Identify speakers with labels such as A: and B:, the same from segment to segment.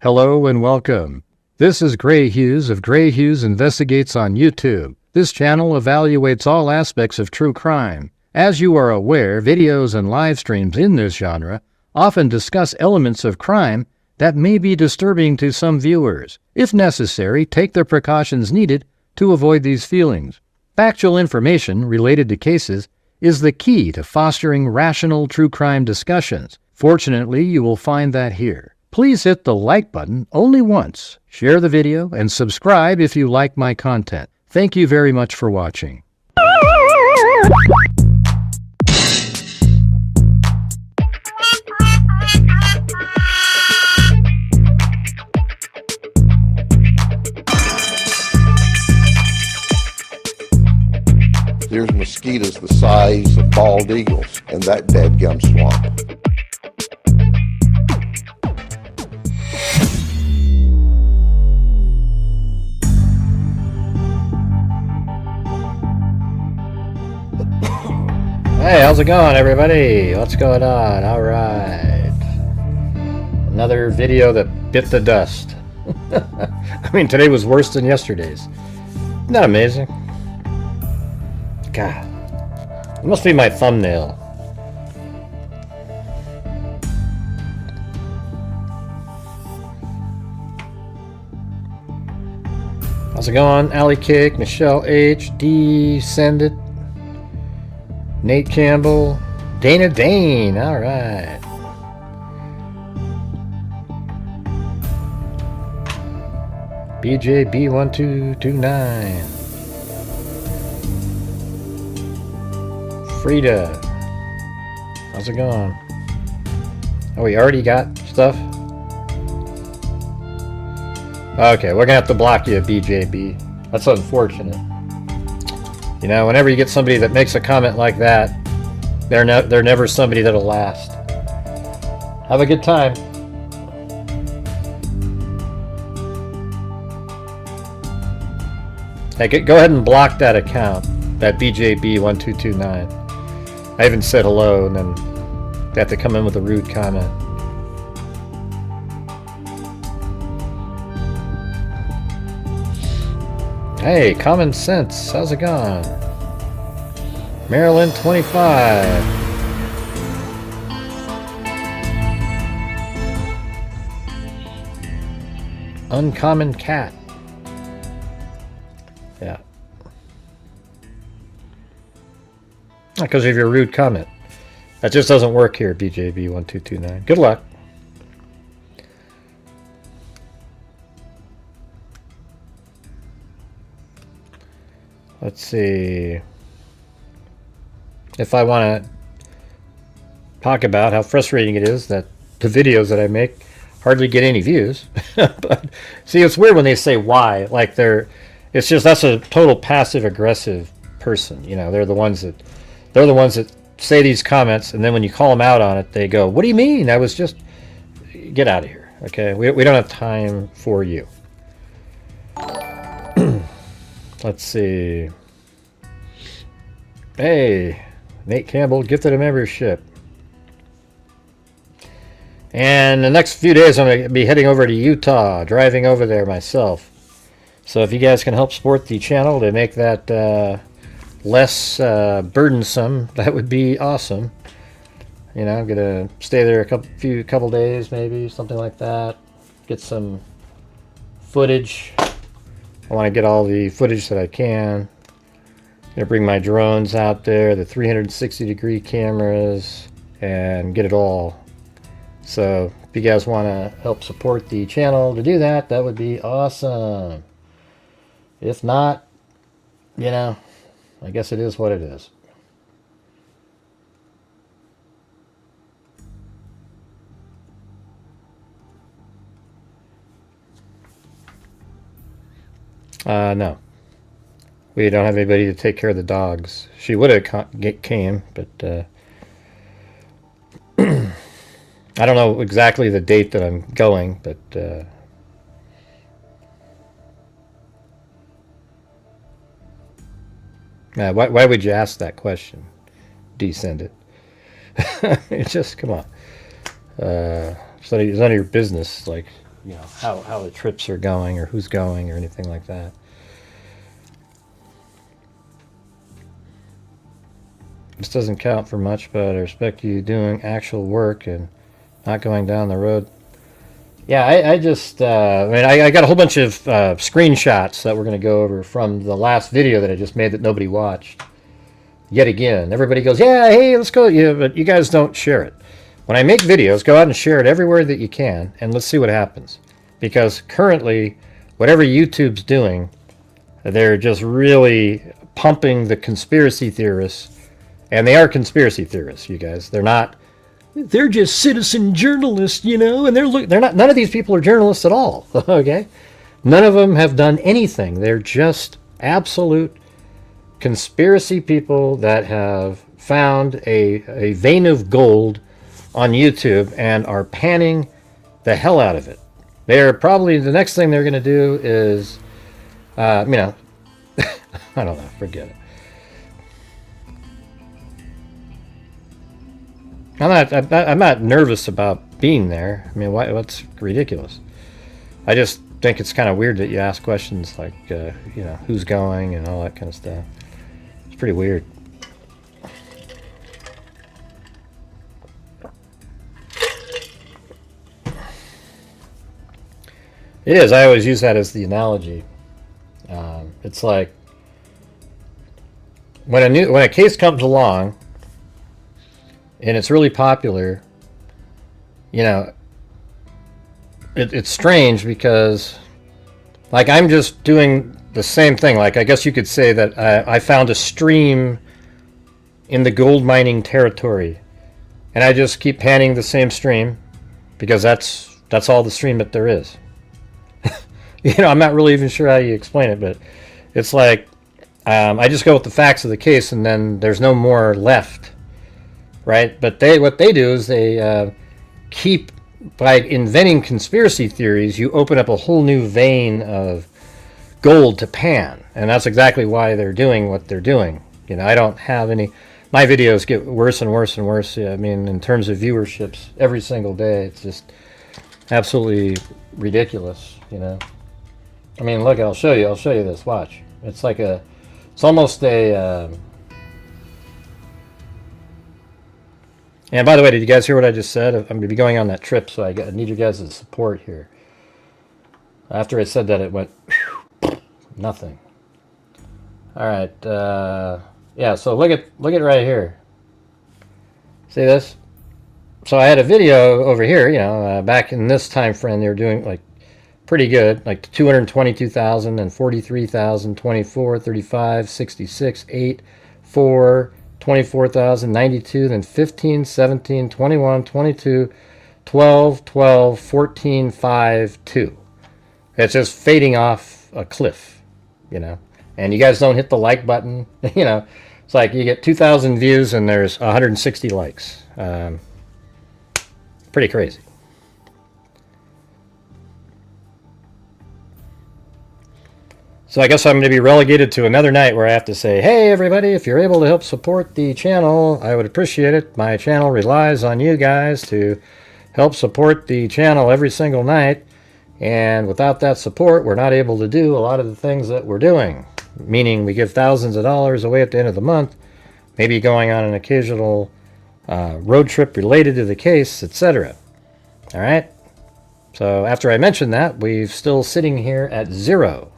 A: Hello and welcome. This is Grant Hughes of Grant Hughes Investigates on YouTube. This channel evaluates all aspects of true crime. As you are aware, videos and live streams in this genre often discuss elements of crime that may be disturbing to some viewers. If necessary, take the precautions needed to avoid these feelings. Factual information related to cases is the key to fostering rational true crime discussions. Fortunately, you will find that here. Please hit the like button only once, share the video, and subscribe if you like my content. Thank you very much for watching.
B: There's mosquitoes the size of bald eagles in that dadgum swamp.
A: Hey, how's it going, everybody? What's going on? All right. Another video that bit the dust. I mean, today was worse than yesterday's. Isn't that amazing? God. It must be my thumbnail. How's it going? Alley Cake, Michelle H, Descended, Nate Campbell, Dana Dane, alright. BJB1229. Frida. How's it going? Oh, we already got stuff? Okay, we're gonna have to block you, BJB. That's unfortunate. You know, whenever you get somebody that makes a comment like that, they're never somebody that'll last. Have a good time. Hey, go ahead and block that account, that BJB1229. I even said hello, and then they have to come in with a rude comment. Hey, Common Sense, how's it going? Maryland 25. Uncommon Cat. Yeah. Because of your rude comment. That just doesn't work here, BJB1229. Good luck. Let's see. If I want to talk about how frustrating it is that the videos that I make hardly get any views. But see, it's weird when they say why. Like it's just, that's a total passive aggressive person. You know, they're the ones that say these comments, and then when you call them out on it, they go, "What do you mean? I was just..." Get out of here. Okay, we don't have time for you. Let's see. Hey, Nate Campbell gifted a membership. And the next few days I'm going to be heading over to Utah, driving over there myself. So if you guys can help support the channel to make that less burdensome, that would be awesome. You know, I'm going to stay there a couple days, maybe, something like that. Get some footage. I want to get all the footage that I can. I'm going to bring my drones out there, the 360-degree cameras, and get it all. So if you guys want to help support the channel to do that, that would be awesome. If not, you know, I guess it is what it is. No. We don't have anybody to take care of the dogs. She would have came, but I don't know exactly the date that I'm going, but why would you ask that question? Descended. It's just, come on. It's none of your business. Like, you know, how the trips are going or who's going or anything like that. This doesn't count for much, but I respect you doing actual work and not going down the road. Yeah, I just, I mean, I got a whole bunch of screenshots that we're going to go over from the last video that I just made that nobody watched. Yet again, everybody goes, yeah, hey, let's go. Yeah, but you guys don't share it. When I make videos, go out and share it everywhere that you can, and let's see what happens. Because currently, whatever YouTube's doing, they're just really pumping the conspiracy theorists. And they are conspiracy theorists, you guys. They're not, they're just citizen journalists, you know, and they're not, none of these people are journalists at all, okay? None of them have done anything. They're just absolute conspiracy people that have found a vein of gold on YouTube and are panning the hell out of it. They're probably, the next thing they're going to do is, you know, I don't know, forget it. I'm not nervous about being there. I mean, what's ridiculous? I just think it's kind of weird that you ask questions like, you know, who's going and all that kind of stuff. It's pretty weird. It is. I always use that as the analogy. It's like when a case comes along and it's really popular, you know, it's strange because, like, I'm just doing the same thing. Like, I guess you could say that I found a stream in the gold mining territory, and I just keep panning the same stream because that's all the stream that there is. You know, I'm not really even sure how you explain it, but it's like I just go with the facts of the case, and then there's no more left, right? But what they do is they keep, by inventing conspiracy theories, you open up a whole new vein of gold to pan, and that's exactly why they're doing what they're doing. You know, I don't have any. My videos get worse and worse and worse. Yeah, I mean, in terms of viewerships, every single day, it's just absolutely ridiculous. You know. I mean, look, I'll show you this, watch. It's like it's almost a, and by the way, did you guys hear what I just said? I'm going to be going on that trip, so I need you guys' support here. After I said that, it went, nothing. All right, yeah, so look at right here. See this? So I had a video over here, you know, back in this time frame, they were doing, like, pretty good, like 222,000 and 43,000, 24, 35, 66, 8, 4, 24,000, 92, then 15, 17, 21, 22, 12, 12, 14, 5, 2. It's just fading off a cliff, you know. And you guys don't hit the like button, you know. It's like you get 2,000 views and there's 160 likes. Pretty crazy. So I guess I'm going to be relegated to another night where I have to say, hey, everybody, if you're able to help support the channel, I would appreciate it. My channel relies on you guys to help support the channel every single night. And without that support, we're not able to do a lot of the things that we're doing. Meaning we give thousands of dollars away at the end of the month, maybe going on an occasional road trip related to the case, etc. All right? So after I mentioned that, we're still sitting here at 0.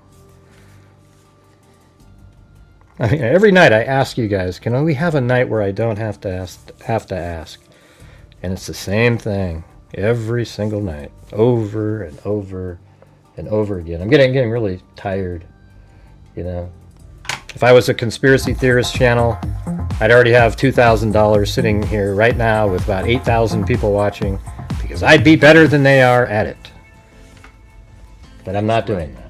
A: I mean, every night I ask you guys, can we have a night where I don't have to ask? And it's the same thing every single night, over and over and over again. I'm getting really tired, you know. If I was a conspiracy theorist channel, I'd already have $2,000 sitting here right now with about 8,000 people watching, because I'd be better than they are at it. But I'm not doing that.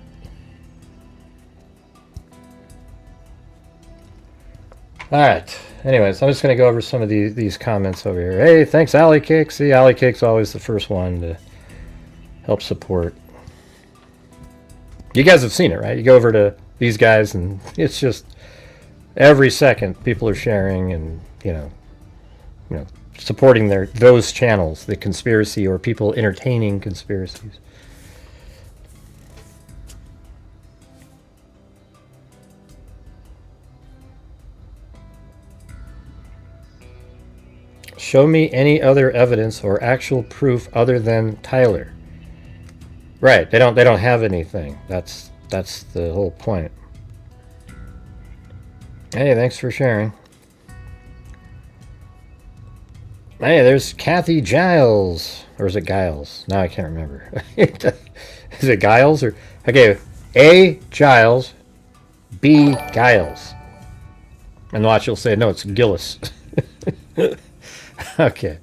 A: All right. Anyways, I'm just going to go over some of these comments over here. Hey, thanks, Alley Cake. See, Alley Cake's always the first one to help support. You guys have seen it, right? You go over to these guys, and it's just every second people are sharing and you know supporting those channels, the conspiracy or people entertaining conspiracies. Show me any other evidence or actual proof other than Tyler. Right, they don't have anything. That's the whole point. Hey, thanks for sharing. Hey, there's Kathy Giles. Or is it Giles? Now I can't remember. Is it Giles or okay, A Giles, B Giles. And watch, you'll say no, it's Gillis. Okay.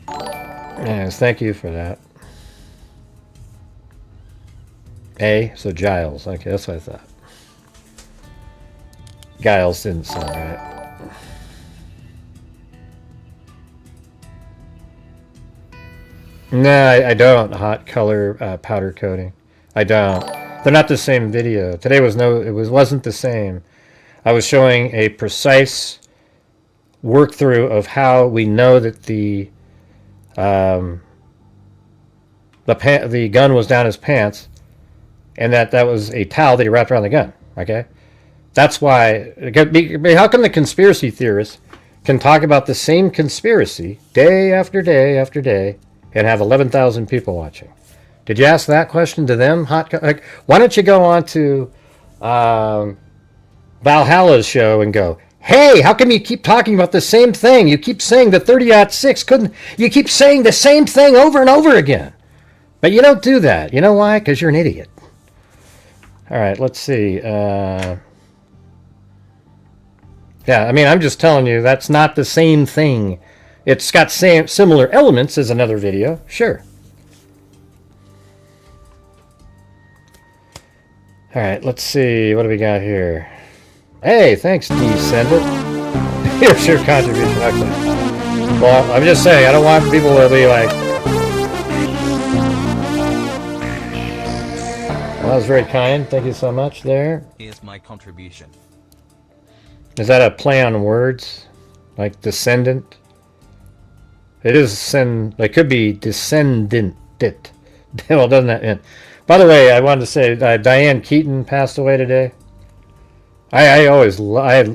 A: Yes, thank you for that. A, so Giles. Okay, that's what I thought. Giles didn't sound right. No, I don't. Hot color powder coating. I don't. They're not the same video. Today wasn't the same. I was showing a precise work through of how we know that the gun was down his pants, and that was a towel that he wrapped around the gun. Okay, that's why. How come the conspiracy theorists can talk about the same conspiracy day after day after day and have 11,000 people watching? Did you ask that question to them? Why don't you go on to Valhalla's show and go, hey, how come you keep talking about the same thing? You keep saying the 30-06 couldn't. You keep saying the same thing over and over again. But you don't do that. You know why? Because you're an idiot. All right, let's see. Yeah, I mean, I'm just telling you that's not the same thing. It's got similar elements as another video, sure. All right, let's see. What do we got here? Hey, thanks, Descendant. Here's your contribution. Okay. Well, I'm just saying, I don't want people to be like, well, that was very kind. Thank you so much there.
C: Here's my contribution.
A: Is that a play on words? Like descendant? It is it could be descendant. Well, doesn't that end? By the way, I wanted to say Diane Keaton passed away today. I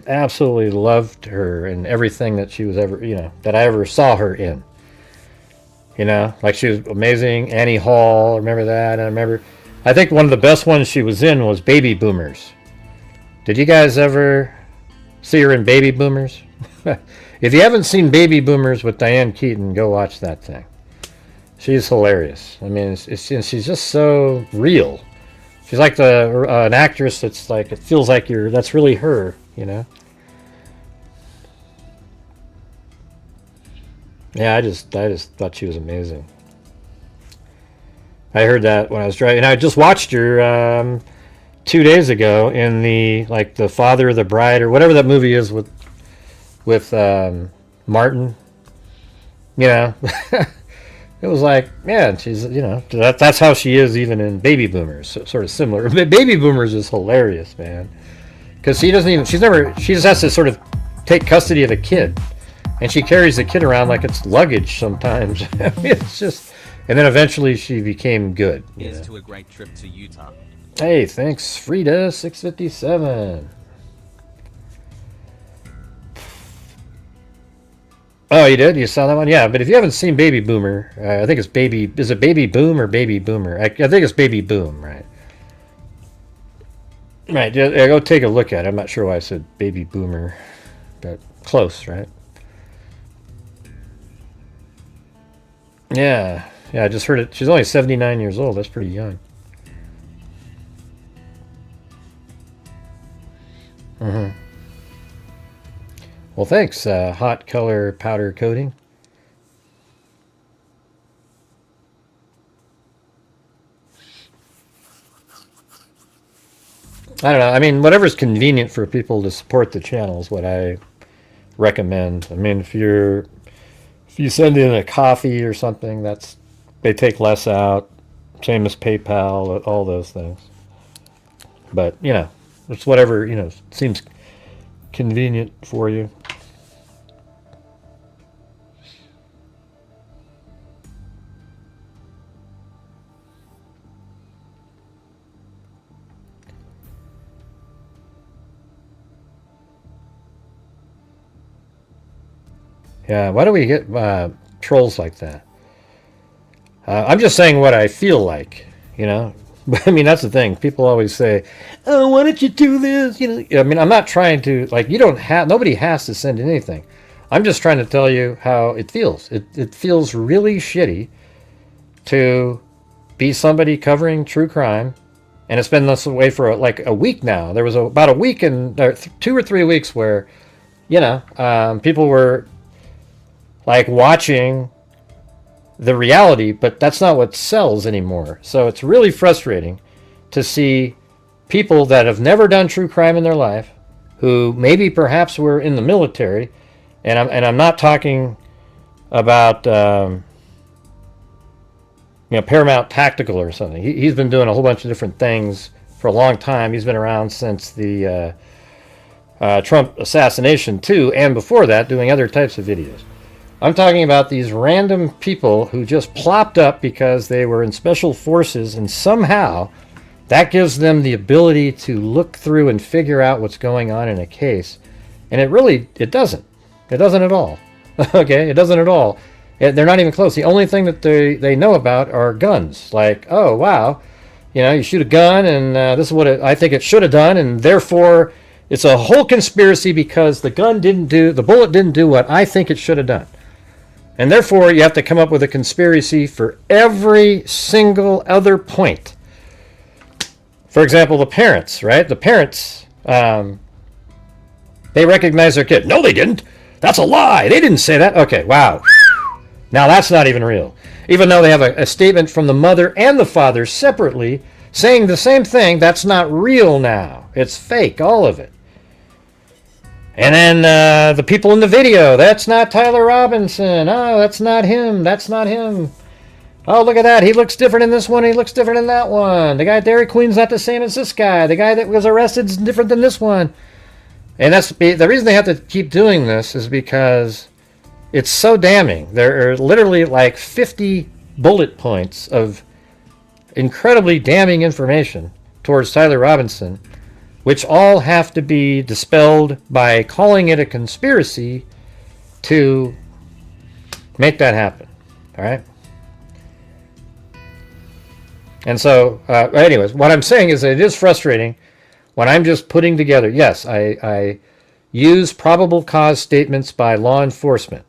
A: absolutely loved her and everything that she was ever, that I ever saw her in. Like she was amazing. Annie Hall, remember that? I think one of the best ones she was in was Baby Boomers. Did you guys ever see her in Baby Boomers? If you haven't seen Baby Boomers with Diane Keaton, go watch that thing. She's hilarious. I mean, she's just so real. She's like an actress that's like, it feels like that's really her, Yeah, I just thought she was amazing. I heard that when I was driving, and I just watched her 2 days ago in the Father of the Bride or whatever that movie is with Martin. It was like, man, she's, that's how she is even in Baby Boomers, so, sort of similar. Baby Boomers is hilarious, man. Because she just has to sort of take custody of a kid. And she carries the kid around like it's luggage sometimes. It's just, and then eventually she became good.
C: Here's to a great trip to Utah.
A: Hey, thanks, Frida657. Oh, you did? You saw that one? Yeah, but if you haven't seen Baby Boomer, I think it's Baby... Is it Baby Boom or Baby Boomer? I think it's Baby Boom, right? Right, yeah, go take a look at it. I'm not sure why I said Baby Boomer, but close, right? Yeah, I just heard it. She's only 79 years old. That's pretty young. Mm-hmm. Well, thanks, hot color powder coating. I don't know. I mean, whatever's convenient for people to support the channel is what I recommend. I mean, if you send in a coffee or something, they take less out. Same as PayPal, all those things. But, it's whatever, seems convenient for you. Yeah, why do we get trolls like that? I'm just saying what I feel like, you know? I mean, that's the thing. People always say, oh, why don't you do this? You know, I mean, I'm not trying to, like, nobody has to send anything. I'm just trying to tell you how it feels. It feels really shitty to be somebody covering true crime, and it's been this way for like a week now. There was about a week and 2 or 3 weeks where, you know, people were like watching the reality, but that's not what sells anymore. So it's really frustrating to see people that have never done true crime in their life, who maybe perhaps were in the military, and I'm not talking about you know, Paramount Tactical or something. He's been doing a whole bunch of different things for a long time. He's been around since the Trump assassination too, and before that, doing other types of videos. I'm talking about these random people who just plopped up because they were in special forces, and somehow that gives them the ability to look through and figure out what's going on in a case. And it doesn't. It doesn't at all. Okay, it doesn't at all. They're not even close. The only thing that they know about are guns. Like, oh, wow, you know, you shoot a gun, and this is what I think it should have done, and therefore it's a whole conspiracy because the bullet didn't do what I think it should have done. And therefore, you have to come up with a conspiracy for every single other point. For example, the parents, right? The parents, they recognize their kid. No, they didn't. That's a lie. They didn't say that. Okay, wow. Now that's not even real. Even though they have a statement from the mother and the father separately saying the same thing, that's not real now. It's fake, all of it. And then the people in the video, that's not Tyler Robinson. Oh, that's not him. That's not him. Oh, look at that. He looks different in this one. He looks different in that one. The guy at Dairy Queen's not the same as this guy. The guy that was arrested is different than this one. And that's the reason they have to keep doing this is because it's so damning. There are literally like 50 bullet points of incredibly damning information towards Tyler Robinson, which all have to be dispelled by calling it a conspiracy to make that happen. All right? And so, anyways, what I'm saying is that it is frustrating when I'm just putting together, yes, I use probable cause statements by law enforcement.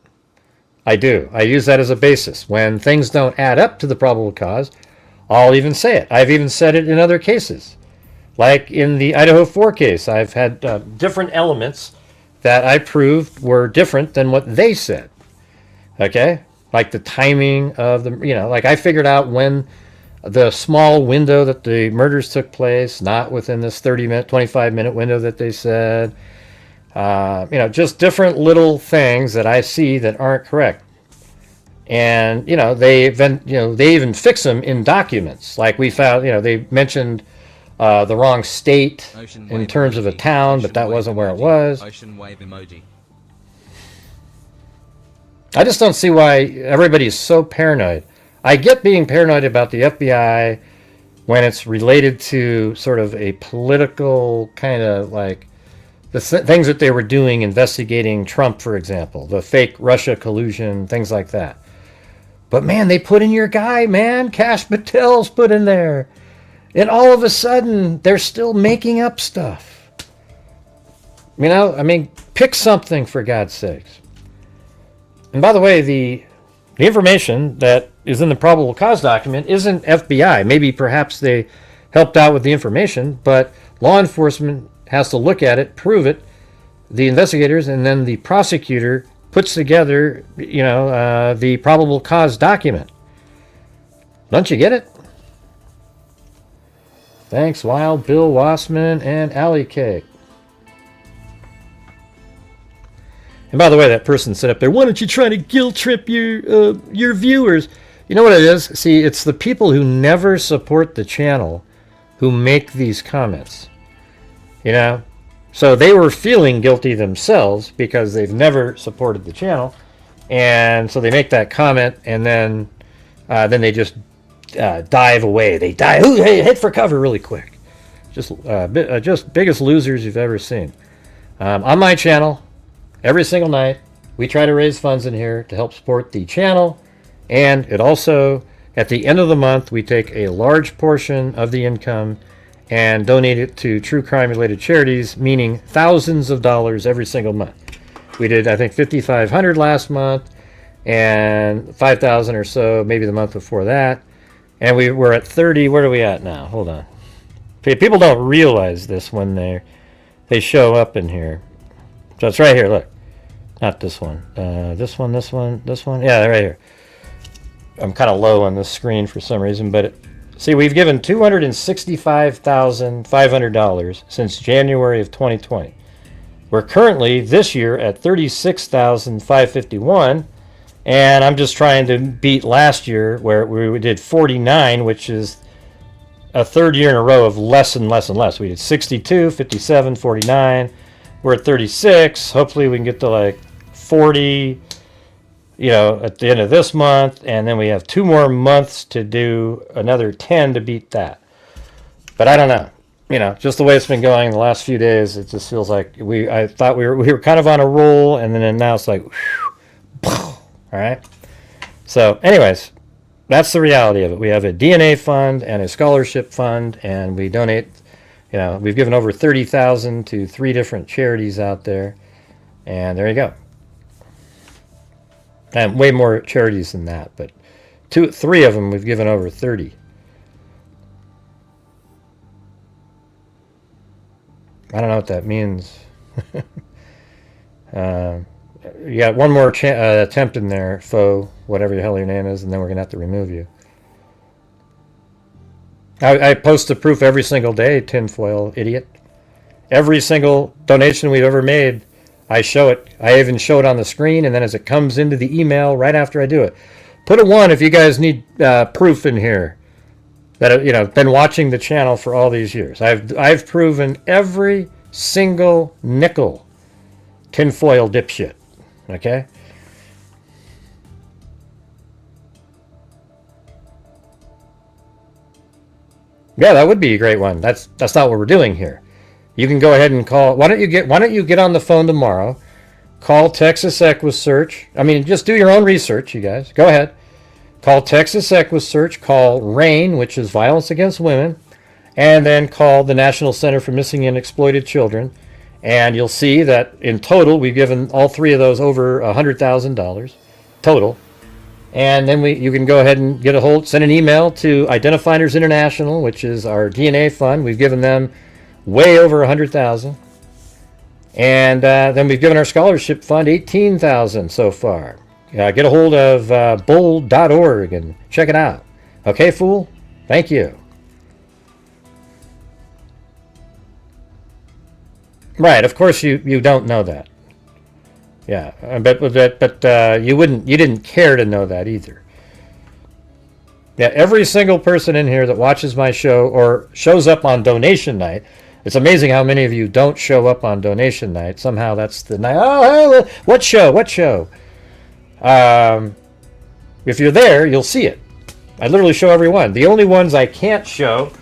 A: I do. I use that as a basis. When things don't add up to the probable cause, I'll even say it. I've even said it in other cases. Like in the Idaho 4 case, I've had different elements that I proved were different than what they said. Okay? Like the timing of the, you know, like I figured out when the small window that the murders took place, not within this 30-minute, 25-minute window that they said. You know, just different little things that I see that aren't correct. And, you know, they even fix them in documents. Like we found, you know, they mentioned the wrong state in terms of a town, but that wasn't where it was.
C: Ocean wave emoji.
A: I just don't see why everybody's so paranoid. I get being paranoid about the FBI when it's related to sort of a political kind of like the things that they were doing, investigating Trump, for example, the fake Russia collusion, things like that. But man, they put in your guy, man. Kash Patel's put in there. And all of a sudden, they're still making up stuff. You know, I mean, pick something for God's sakes. And by the way, the information that is in the probable cause document isn't FBI. Maybe perhaps they helped out with the information, but law enforcement has to look at it, prove it, the investigators, and then the prosecutor puts together, you know, the probable cause document. Don't you get it? Thanks, Wild Bill Wassman and Alley Cake. And by the way, that person said up there, why don't you try to guilt trip your viewers? You know what it is? See, it's the people who never support the channel who make these comments. You know? So they were feeling guilty themselves because they've never supported the channel. And so they make that comment, and then they just dive away. They dive, ooh, hey, head for cover really quick. Just biggest losers you've ever seen. On my channel, every single night, we try to raise funds in here to help support the channel. And it also, at the end of the month, we take a large portion of the income and donate it to true crime related charities, meaning thousands of dollars every single month. We did, I think, $5,500 last month and $5,000 or so maybe the month before that. And we were at 30. Where are we at now? Hold on. People don't realize this when they show up in here. So it's right here, look. Not this one. This one. Yeah, right here. I'm kind of low on this screen for some reason, but see, we've given $265,500 since January of 2020. We're currently this year at $36,551, and I'm just trying to beat last year where we did 49, which is a third year in a row of less and less and less. We did 62, 57, 49. We're at 36. Hopefully we can get to like 40, at the end of this month, and then we have 2 more months to do another 10 to beat that. But I don't know. Just the way it's been going the last few days, it just feels like I thought we were kind of on a roll, and then now it's like, all right. So, anyways, that's the reality of it. We have a DNA fund and a scholarship fund, and we donate. We've given over $30,000 to 3 different charities out there, and there you go. And way more charities than that, but 3 of them we've given over 30. I don't know what that means. You got one more attempt in there, Faux, whatever the hell your name is, and then we're gonna have to remove you. I post the proof every single day, tinfoil idiot. Every single donation we've ever made, I show it. I even show it on the screen, and then as it comes into the email right after I do it. Put a 1 if you guys need proof in here that been watching the channel for all these years. I've proven every single nickel, tinfoil dipshit. Okay. Yeah, that would be a great one. That's not what we're doing here. You can go ahead and call. Why don't you get on the phone tomorrow? Call Texas EquuSearch. I mean, just do your own research, you guys. Go ahead. Call Texas EquuSearch. Call RAIN, which is Violence Against Women, and then call the National Center for Missing and Exploited Children. And you'll see that in total, we've given all 3 of those over $100,000 total. And then you can go ahead and send an email to Identifiers International, which is our DNA fund. We've given them way over $100,000. And then we've given our scholarship fund $18,000 so far. Get a hold of bull.org and check it out. Okay, fool? Thank you. Right, of course you don't know that. Yeah, but you didn't care to know that either. Yeah, every single person in here that watches my show or shows up on donation night, it's amazing how many of you don't show up on donation night. Somehow that's the night. Oh, hey, what show? If you're there, you'll see it. I literally show every one. The only ones I can't show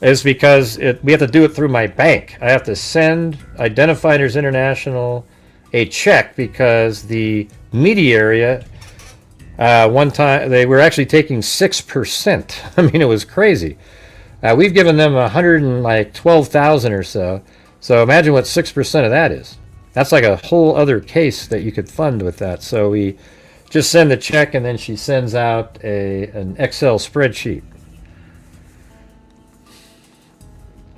A: is because we have to do it through my bank. I have to send Identifiers International a check because the media area, one time they were actually taking 6%. I mean, it was crazy. We've given them 112,000 or so. So imagine what 6% of that is. That's like a whole other case that you could fund with that. So we just send the check, and then she sends out an Excel spreadsheet.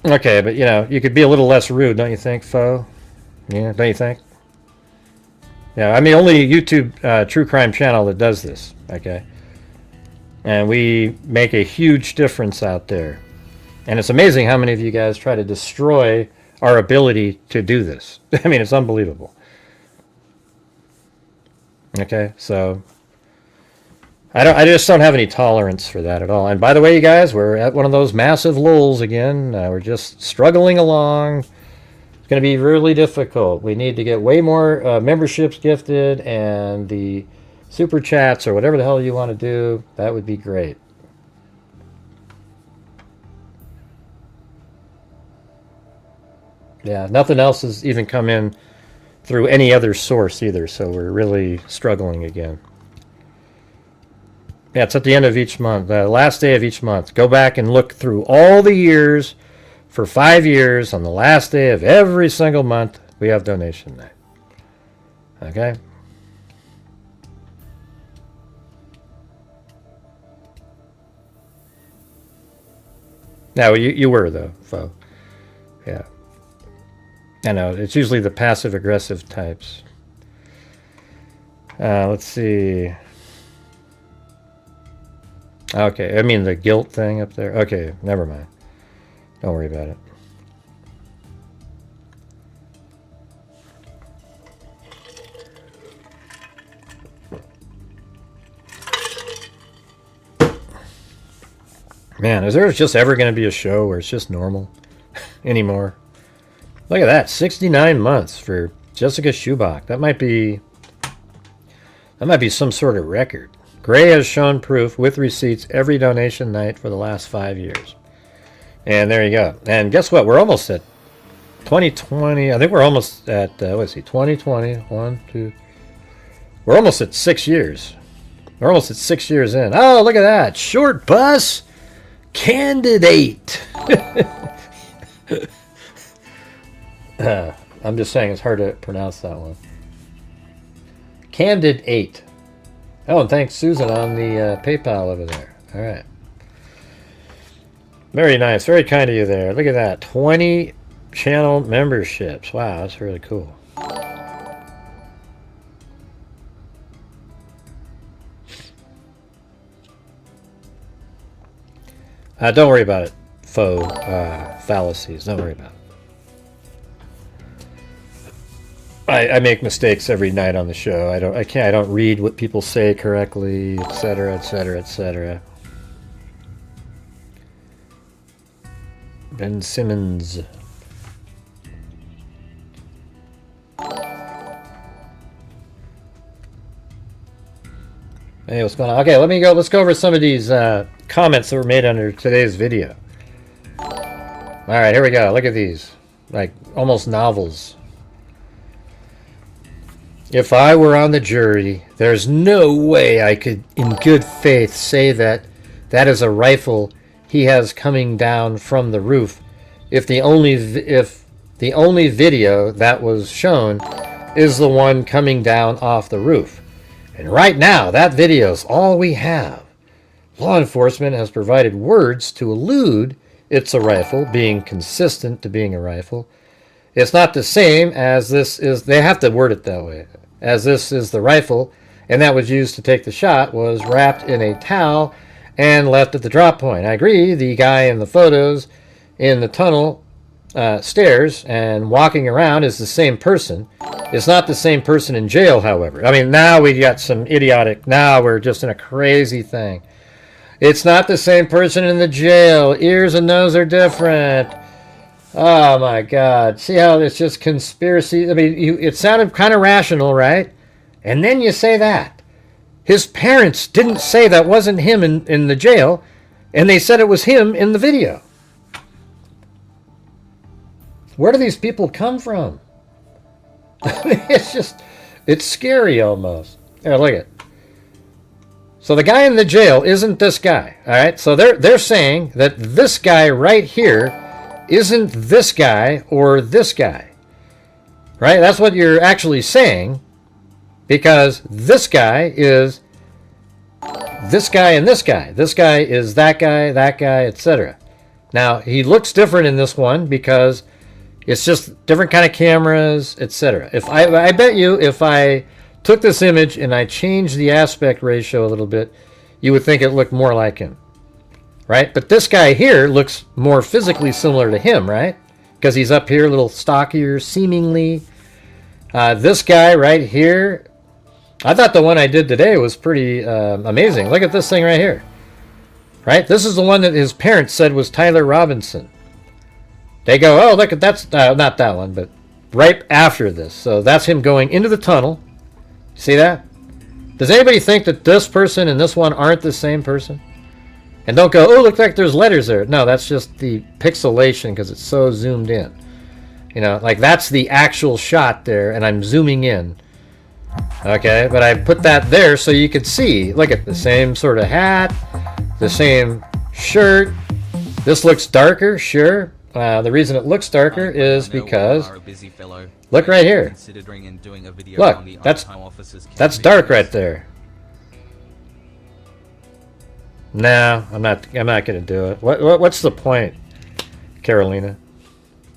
A: Okay, but you could be a little less rude, don't you think, Faux? Yeah, don't you think? Yeah, I'm the only YouTube true crime channel that does this, okay? And we make a huge difference out there. And it's amazing how many of you guys try to destroy our ability to do this. I mean, it's unbelievable. Okay, so I just don't have any tolerance for that at all. And by the way, you guys, we're at one of those massive lulls again. We're just struggling along. It's going to be really difficult. We need to get way more memberships gifted, and the super chats or whatever the hell you want to do. That would be great. Yeah, nothing else has even come in through any other source either, so we're really struggling again. Yeah, it's at the end of each month, the last day of each month. Go back and look through all the years. For 5 years, on the last day of every single month, we have donation night. Okay? No, you were, though, Fo. Yeah. I know, it's usually the passive-aggressive types. Let's see. Okay, I mean the guilt thing up there. Okay, never mind. Don't worry about it. Man, is there just ever going to be a show where it's just normal anymore? Look at that, 69 months for Jessica Schubach. That might be some sort of record. Gray has shown proof with receipts every donation night for the last 5 years. And there you go. And guess what? We're almost at 2020. I think we're almost at, let's see, 2020. 1, 2. We're almost at 6 years. We're almost at 6 years in. Oh, look at that. Short bus candidate. I'm just saying it's hard to pronounce that one. Candidate. Oh, and thanks, Susan, on the PayPal over there. All right. Very nice. Very kind of you there. Look at that. 20 channel memberships. Wow, that's really cool. Don't worry about it, faux fallacies. Don't worry about it. I make mistakes every night on the show. I don't read what people say correctly, etc., etc., etc. Ben Simmons. Hey, what's going on? Okay, let's go over some of these comments that were made under today's video. Alright, here we go. Look at these. Like, almost novels. If I were on the jury, there's no way I could, in good faith, say that that is a rifle he has coming down from the roof if the only video that was shown is the one coming down off the roof. And right now, that video is all we have. Law enforcement has provided words to allude it's a rifle, being consistent to being a rifle. It's not the same as this is, they have to word it that way, as this is the rifle, and that was used to take the shot, was wrapped in a towel and left at the drop point. I agree, the guy in the photos in the tunnel stairs and walking around is the same person. It's not the same person in jail, however. I mean, now we got some idiotic, now we're just in a crazy thing. It's not the same person in the jail. Ears and nose are different. Oh my God. See how it's just conspiracy? I mean, it sounded kind of rational, right? And then you say that. His parents didn't say that wasn't him in the jail, and they said it was him in the video. Where do these people come from? It's scary almost. Here, look at it. So the guy in the jail isn't this guy, all right? So they're saying that this guy right here isn't this guy or this guy, right? That's what you're actually saying, because this guy is this guy and this guy. This guy is that guy, etc. Now, he looks different in this one because it's just different kind of cameras, etc. If I bet you if I took this image and I changed the aspect ratio a little bit, you would think it looked more like him, right? But this guy here looks more physically similar to him, right? Because he's up here a little stockier, seemingly. This guy right here, I thought the one I did today was pretty amazing. Look at this thing right here, right? This is the one that his parents said was Tyler Robinson. They go, oh, look at that's not that one, but right after this. So that's him going into the tunnel. See that? Does anybody think that this person and this one aren't the same person? And don't go, oh, looks like there's letters there. No, that's just the pixelation because it's so zoomed in. You know, like that's the actual shot there, and I'm zooming in. Okay, but I put that there so you could see. Look at the same sort of hat, the same shirt. This looks darker, sure. The reason it looks darker is because, look right here. Look, that's dark right there. No, I'm not gonna do it. What's the point, Carolina?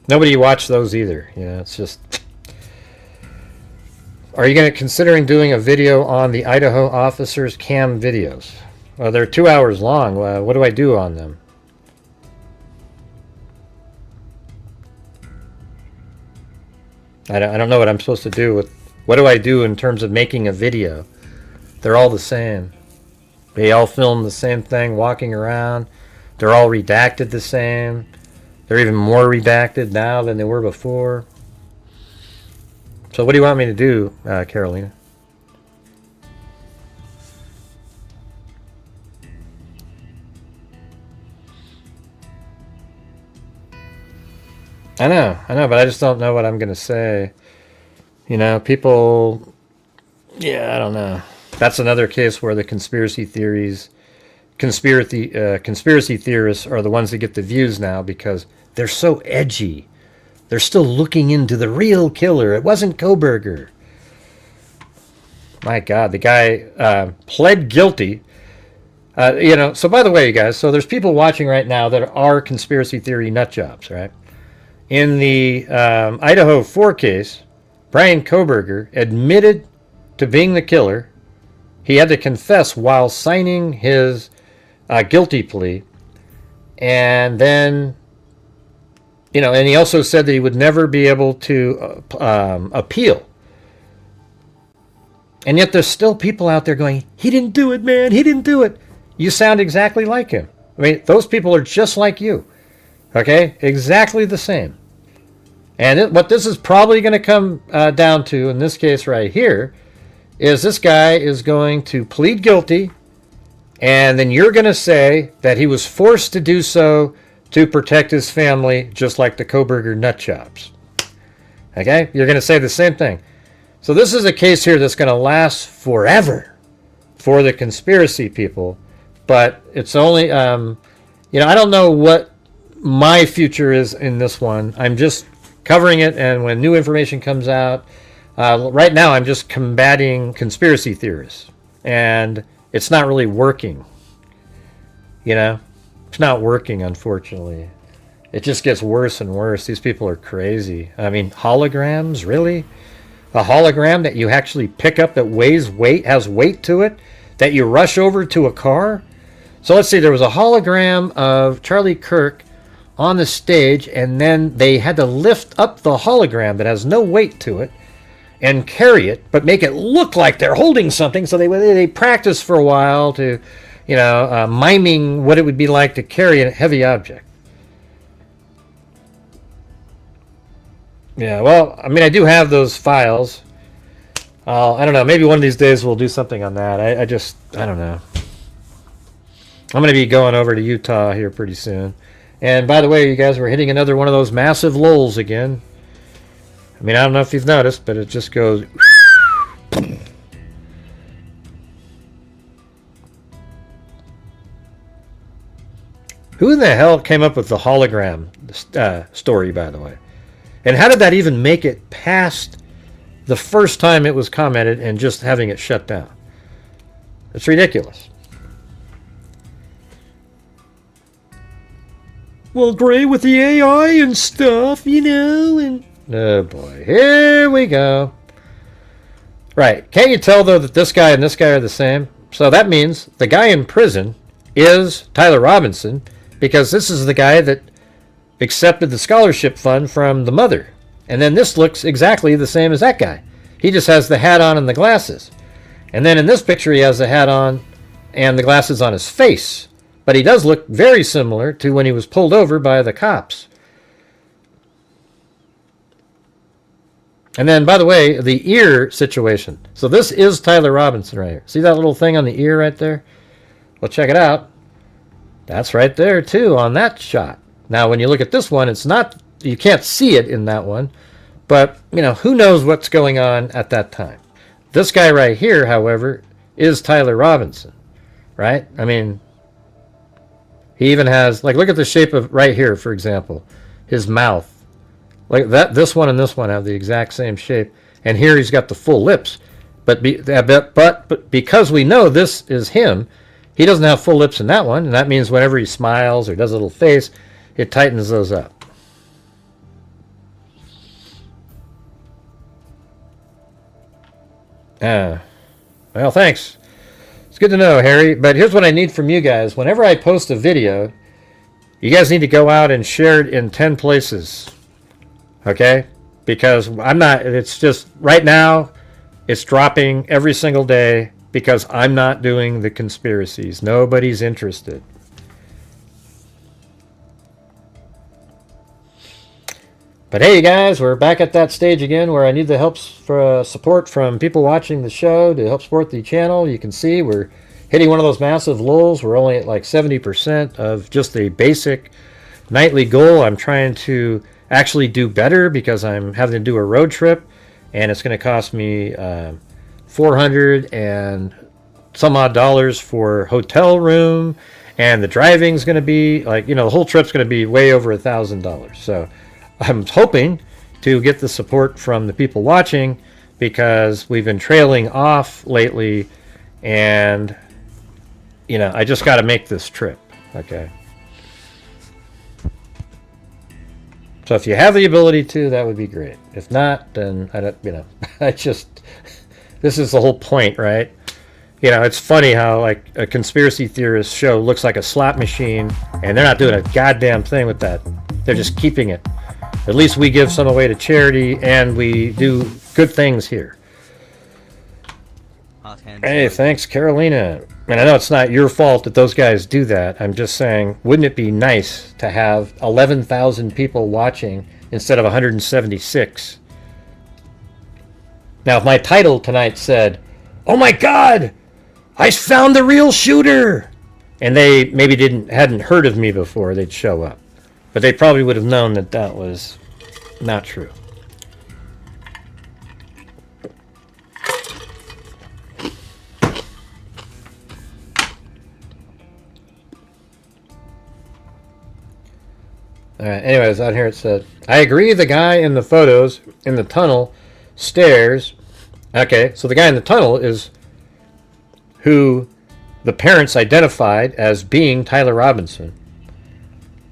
A: Nobody watched those either. You know, it's just. Are you going to considering doing a video on the Idaho officers' cam videos? Well, they're 2 hours long. What do I do on them? I don't know what I'm supposed to do with. What do I do in terms of making a video? They're all the same. They all film the same thing, walking around. They're all redacted the same. They're even more redacted now than they were before. So what do you want me to do, Carolina? I know, but I just don't know what I'm going to say. You know, people... Yeah, I don't know. That's another case where the conspiracy theories... Conspiracy theorists are the ones that get the views now because they're so edgy. They're still looking into the real killer. It wasn't Koberger. My God, the guy pled guilty. You know, so by the way, you guys, so there's people watching right now that are conspiracy theory nut jobs, right? In the Idaho 4 case, Brian Koberger admitted to being the killer. He had to confess while signing his guilty plea. And then... You know, and he also said that he would never be able to appeal. And yet there's still people out there going, he didn't do it, man. He didn't do it. You sound exactly like him. I mean, those people are just like you. Okay? Exactly the same. And what this is probably going to come down to, in this case right here, is this guy is going to plead guilty, and then you're going to say that he was forced to do so to protect his family, just like the Koberger nutjobs. Okay? You're going to say the same thing. So this is a case here that's going to last forever for the conspiracy people, but it's only, you know, I don't know what my future is in this one. I'm just covering it, and when new information comes out, right now I'm just combating conspiracy theorists, and it's not really working, you know? It's not working, unfortunately. It just gets worse and worse. These people are crazy. I mean, holograms, really? A hologram that you actually pick up that weighs weight, has weight to it, that you rush over to a car? So let's see, there was a hologram of Charlie Kirk on the stage, and then they had to lift up the hologram that has no weight to it and carry it, but make it look like they're holding something. So they practiced for a while to... You know, miming what it would be like to carry a heavy object. Yeah, well, I mean, I do have those files. I don't know, maybe one of these days we'll do something on that. I don't know. I'm going to be going over to Utah here pretty soon. And by the way, you guys, we're hitting another one of those massive lulls again. I mean, I don't know if you've noticed, but it just goes... Who in the hell came up with the hologram story, by the way? And how did that even make it past the first time it was commented and just having it shut down? It's ridiculous. Well, great with the AI and stuff, you know, and... Oh, boy. Here we go. Right. Can't you tell, though, that this guy and this guy are the same? So that means the guy in prison is Tyler Robinson, because this is the guy that accepted the scholarship fund from the mother. And then this looks exactly the same as that guy. He just has the hat on and the glasses. And then in this picture he has the hat on and the glasses on his face. But he does look very similar to when he was pulled over by the cops. And then, by the way, the ear situation. So this is Tyler Robinson right here. See that little thing on the ear right there? Well, check it out. That's right there, too, on that shot. Now, when you look at this one, it's not you can't see it in that one, but you know, who knows what's going on at that time. This guy right here, however, is Tyler Robinson, right? I mean, he even has, like, look at the shape of right here, for example, his mouth. Like that, this one and this one have the exact same shape, and here he's got the full lips. But because we know this is him, he doesn't have full lips in that one, and that means whenever he smiles or does a little face, it tightens those up. Well, thanks. It's good to know, Harry. But here's what I need from you guys. Whenever I post a video, you guys need to go out and share it in 10 places. Okay? Because I'm not, it's just, right now, it's dropping every single day because I'm not doing the conspiracies. Nobody's interested. But hey, guys, we're back at that stage again where I need the help for support from people watching the show to help support the channel. You can see we're hitting one of those massive lulls. We're only at like 70% of just the basic nightly goal. I'm trying to actually do better because I'm having to do a road trip, and it's going to cost me $400 and some odd dollars for hotel room, and the driving's going to be like, you know, the whole trip's going to be way over $1,000. So I'm hoping to get the support from the people watching because we've been trailing off lately, and you know, I just got to make this trip. Okay. So if you have the ability to, that would be great. If not, then I don't, you know, I just, this is the whole point, right? You know, it's funny how like a conspiracy theorist show looks like a slot machine, and they're not doing a goddamn thing with that. They're just keeping it. At least we give some away to charity, and we do good things here. Hey, thanks, Carolina. And I know it's not your fault that those guys do that. I'm just saying, wouldn't it be nice to have 11,000 people watching instead of 176? Now, if my title tonight said, "Oh my God, I found the real shooter," and they maybe hadn't heard of me before, they'd show up. But they probably would have known that that was not true. All right, anyways, out here it said, I agree the guy in the photos in the tunnel stairs. Okay, so the guy in the tunnel is who the parents identified as being Tyler Robinson.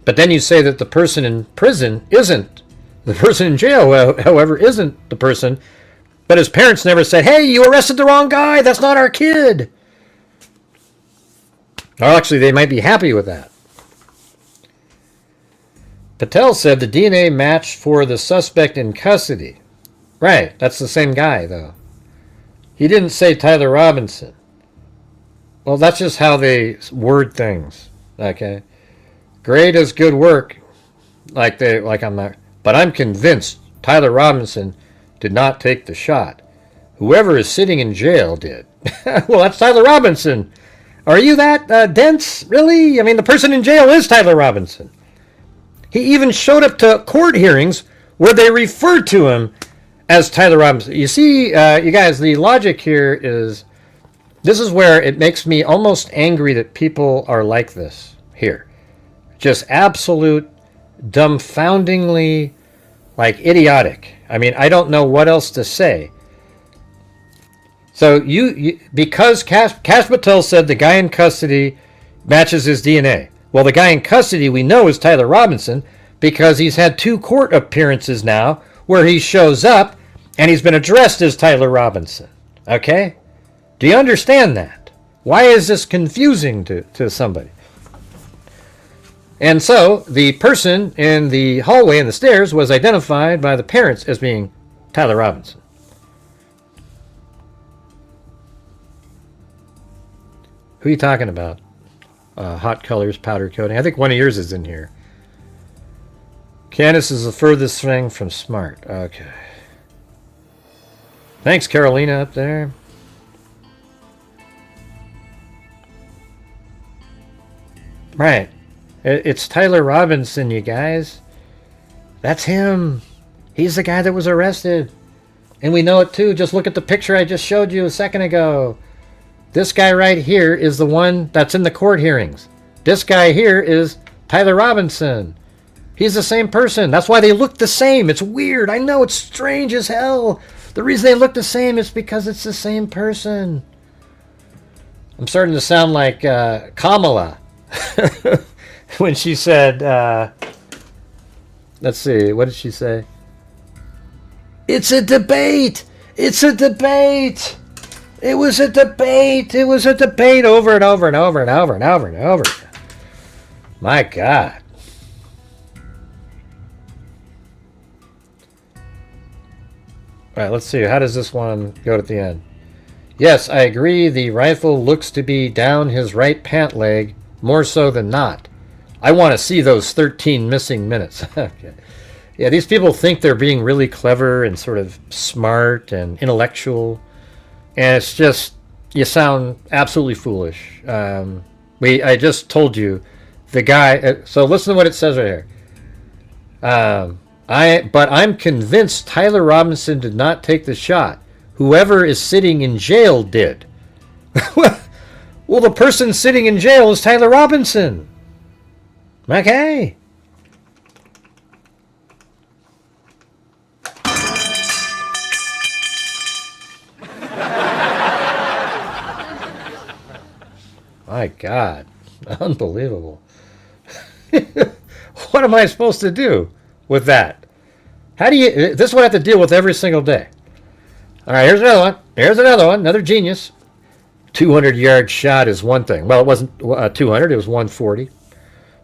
A: But then you say that the person in prison isn't. The person in jail, however, isn't the person. But his parents never said, hey, you arrested the wrong guy. That's not our kid. Or actually, they might be happy with that. Patel said the DNA matched for the suspect in custody. Right, that's the same guy, though. He didn't say Tyler Robinson. Well, that's just how they word things. Okay. Great is good work. But I'm convinced Tyler Robinson did not take the shot. Whoever is sitting in jail did. Well, that's Tyler Robinson. Are you that dense? Really? I mean, the person in jail is Tyler Robinson. He even showed up to court hearings where they referred to him as Tyler Robinson. You see, you guys, the logic here is, this is where it makes me almost angry that people are like this here. Just absolute, dumbfoundingly, like, idiotic. I mean, I don't know what else to say. So because Cash Patel said the guy in custody matches his DNA. Well, the guy in custody we know is Tyler Robinson because he's had 2 court appearances now where he shows up and he's been addressed as Tyler Robinson. Okay? Do you understand that? Why is this confusing to somebody? And so the person in the hallway and the stairs was identified by the parents as being Tyler Robinson. Who are you talking about? Hot colors, powder coating. I think one of yours is in here. Candace is the furthest thing from smart. Okay. Thanks, Carolina, up there. Right. It's Tyler Robinson, you guys. That's him. He's the guy that was arrested. And we know it too. Just look at the picture I just showed you a second ago. This guy right here is the one that's in the court hearings. This guy here is Tyler Robinson. He's the same person. That's why they look the same. It's weird. I know, it's strange as hell. The reason they look the same is because it's the same person. I'm starting to sound like Kamala when she said, let's see, what did she say? It's a debate. It's a debate. It was a debate. It was a debate over and over and over and over and over and over. My God. All right, let's see. How does this one go at the end? Yes, I agree. The rifle looks to be down his right pant leg more so than not. I want to see those 13 missing minutes. Okay. Yeah, these people think they're being really clever and sort of smart and intellectual. And it's just, you sound absolutely foolish. I just told you, the guy, so listen to what it says right here. But I'm convinced Tyler Robinson did not take the shot. Whoever is sitting in jail did. Well, the person sitting in jail is Tyler Robinson. Okay. My God. Unbelievable. What am I supposed to do with that? How do you... This is what I have to deal with every single day. All right, here's another one. Here's another one. Another genius. 200-yard shot is one thing. Well, it wasn't 200. It was 140.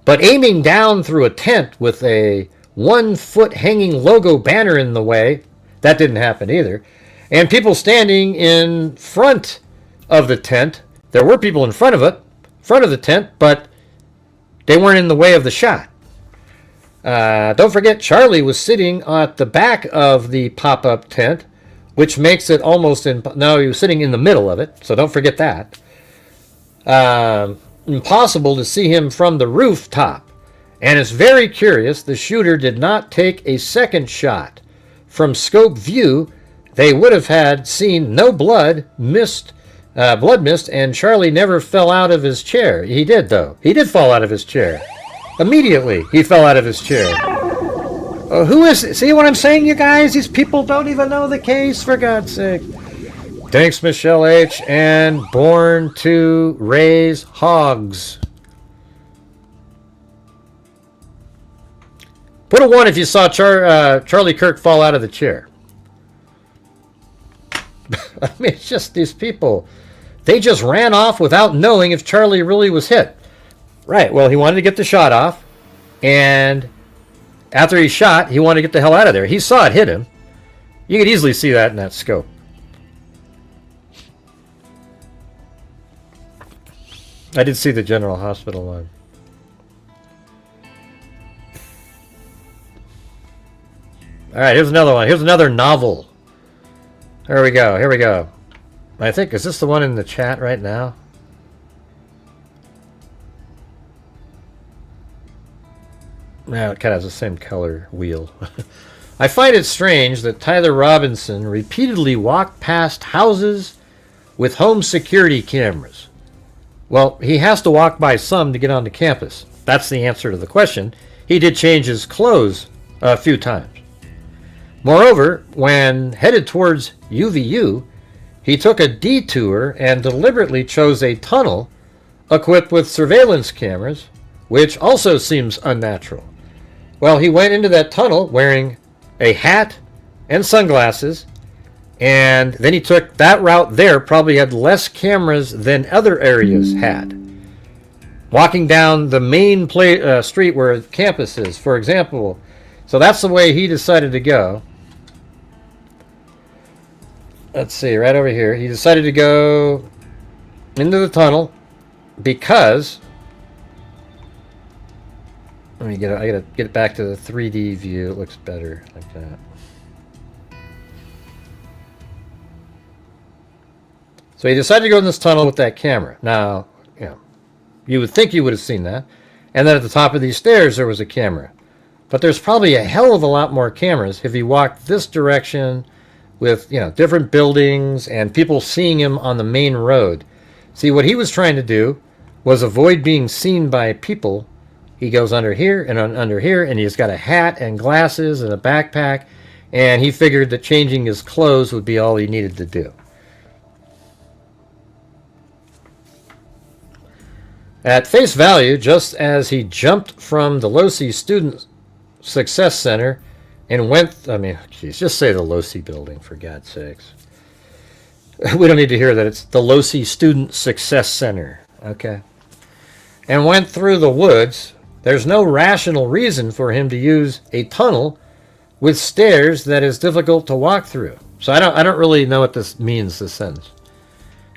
A: But aiming down through a tent with a 1-foot hanging logo banner in the way, that didn't happen either. And people standing in front of the tent. There were people in front of the tent, but they weren't in the way of the shot. Don't forget, Charlie was sitting at the back of the pop-up tent, which makes it almost... No, he was sitting in the middle of it, so don't forget that. Impossible to see him from the rooftop. And it's very curious, the shooter did not take a second shot. From scope view, they would have had seen no blood mist, and Charlie never fell out of his chair. He did, though. He did fall out of his chair. Immediately, he fell out of his chair. Who is... See what I'm saying, you guys? These people don't even know the case, for God's sake. Thanks, Michelle H. And Born to Raise Hogs. Put a 1 if you saw Charlie Kirk fall out of the chair. I mean, it's just these people. They just ran off without knowing if Charlie really was hit. Right, well, he wanted to get the shot off. And after he shot, he wanted to get the hell out of there. He saw it hit him. You could easily see that in that scope. I did see the General Hospital one. All right, here's another one. Here's another novel. Here we go. Here we go. I think, is this the one in the chat right now? No, it kind of has the same color wheel. I find it strange that Tyler Robinson repeatedly walked past houses with home security cameras. Well, he has to walk by some to get onto campus. That's the answer to the question. He did change his clothes a few times. Moreover, when headed towards UVU, he took a detour and deliberately chose a tunnel equipped with surveillance cameras, which also seems unnatural. Well, he went into that tunnel wearing a hat and sunglasses, and then he took that route there, probably had less cameras than other areas had. Walking down the main street where the campus is, for example. So that's the way he decided to go. Let's see, right over here. He decided to go into the tunnel because... I gotta get it back to the 3D view. It looks better like that. So he decided to go in this tunnel with that camera. Now, you know, you would think you would have seen that. And then at the top of these stairs there was a camera. But there's probably a hell of a lot more cameras if he walked this direction with, you know, different buildings and people seeing him on the main road. See, what he was trying to do was avoid being seen by people. He goes under here and under here, and he's got a hat and glasses and a backpack, and he figured that changing his clothes would be all he needed to do. At face value, just as he jumped from the Losi Student Success Center and went, I mean, geez, just say the Losi building, for God's sakes. We don't need to hear that. It's the Losi Student Success Center, okay? And went through the woods. There's no rational reason for him to use a tunnel with stairs that is difficult to walk through. So I don't really know what this means, this sentence.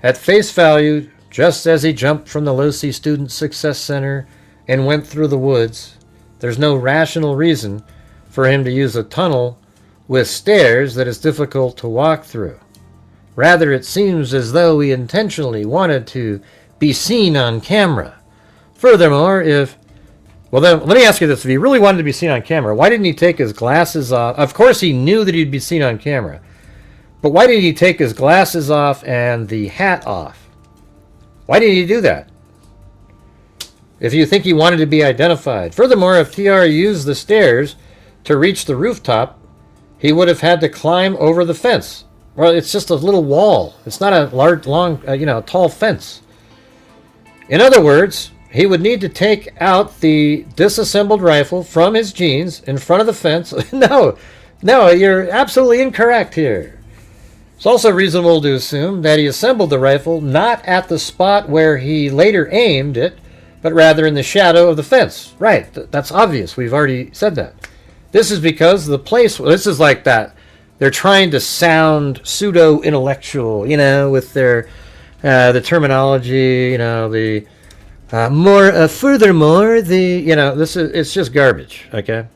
A: At face value, just as he jumped from the Losi Student Success Center and went through the woods, there's no rational reason for him to use a tunnel with stairs that is difficult to walk through. Rather, it seems as though he intentionally wanted to be seen on camera. Furthermore, well then, let me ask you this. If he really wanted to be seen on camera, why didn't he take his glasses off? Of course he knew that he'd be seen on camera. But why didn't he take his glasses off and the hat off? Why did he do that? If you think he wanted to be identified. Furthermore, if TR used the stairs to reach the rooftop, he would have had to climb over the fence. Well, it's just a little wall. It's not a large, long, tall fence. In other words, he would need to take out the disassembled rifle from his jeans in front of the fence. No, you're absolutely incorrect here. It's also reasonable to assume that he assembled the rifle not at the spot where he later aimed it, but rather in the shadow of the fence. Right, that's obvious. We've already said that. This is because the place, this is like that. They're trying to sound pseudo-intellectual, with their the terminology, furthermore, it's just garbage, okay?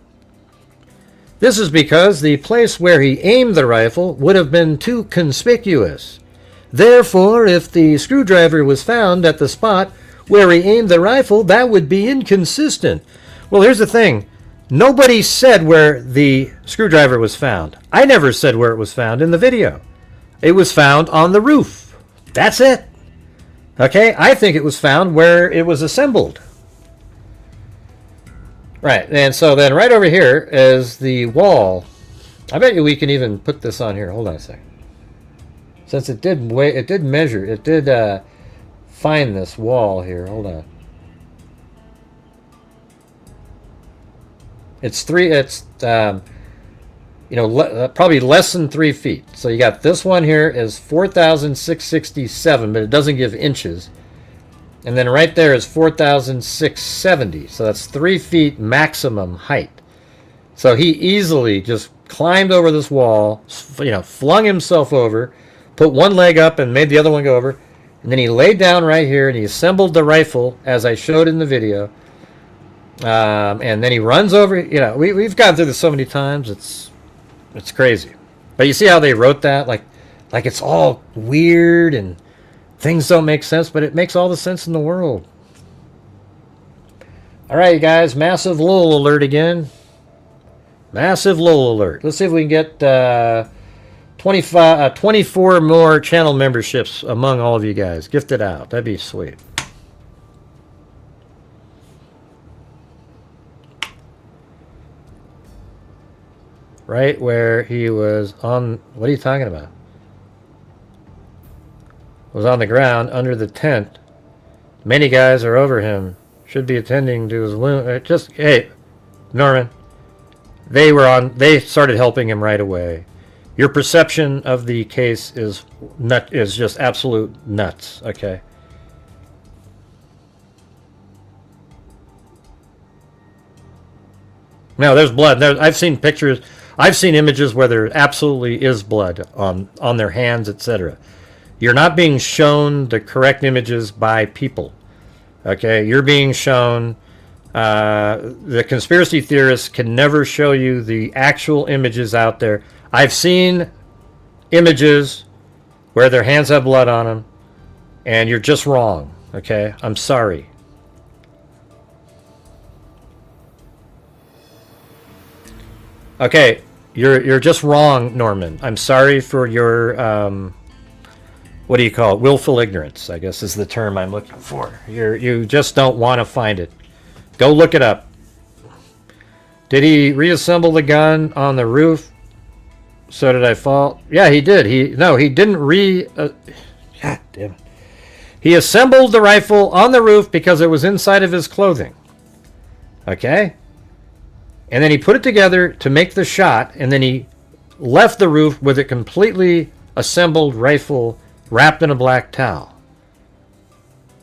A: This is because the place where he aimed the rifle would have been too conspicuous. Therefore, if the screwdriver was found at the spot where he aimed the rifle, that would be inconsistent. Well, here's the thing. Nobody said where the screwdriver was found. I never said where it was found in the video. It was found on the roof. That's it. Okay, I think it was found where it was assembled. Right, and so then right over here is the wall. I bet you we can even put this on here. Hold on a second. Since it did measure, it did find this wall here. Hold on. It's probably less than 3 feet. So you got this one here is 4,667, but it doesn't give inches. And then right there is 4,670. So that's 3 feet maximum height. So he easily just climbed over this wall, flung himself over, put one leg up and made the other one go over. And then he laid down right here and he assembled the rifle as I showed in the video. And then he runs over. We've gone through this so many times. It's crazy. But you see how they wrote that? Like it's all weird and things don't make sense, but it makes all the sense in the world. All right, you guys. Massive lull alert again. Massive lull alert. Let's see if we can get 24 more channel memberships among all of you guys. Gift it out. That'd be sweet. Right where he was on, what are you talking about? Was on the ground under the tent. Many guys are over him. Should be attending to his wound. Hey, Norman. They started helping him right away. Your perception of the case is just absolute nuts, okay? No, there's blood. I've seen pictures. I've seen images where there absolutely is blood on their hands, etc. You're not being shown the correct images by people. Okay, you're being shown. The conspiracy theorists can never show you the actual images out there. I've seen images where their hands have blood on them, and you're just wrong. Okay, I'm sorry. Okay, you're just wrong, Norman. I'm sorry for your what do you call it? Willful ignorance, I guess is the term I'm looking for. You just don't want to find it. Go look it up. Did he reassemble the gun on the roof? So did I fall? Yeah, he did. He didn't God damn it. He assembled the rifle on the roof because it was inside of his clothing. Okay? And then he put it together to make the shot, and then he left the roof with a completely assembled rifle wrapped in a black towel.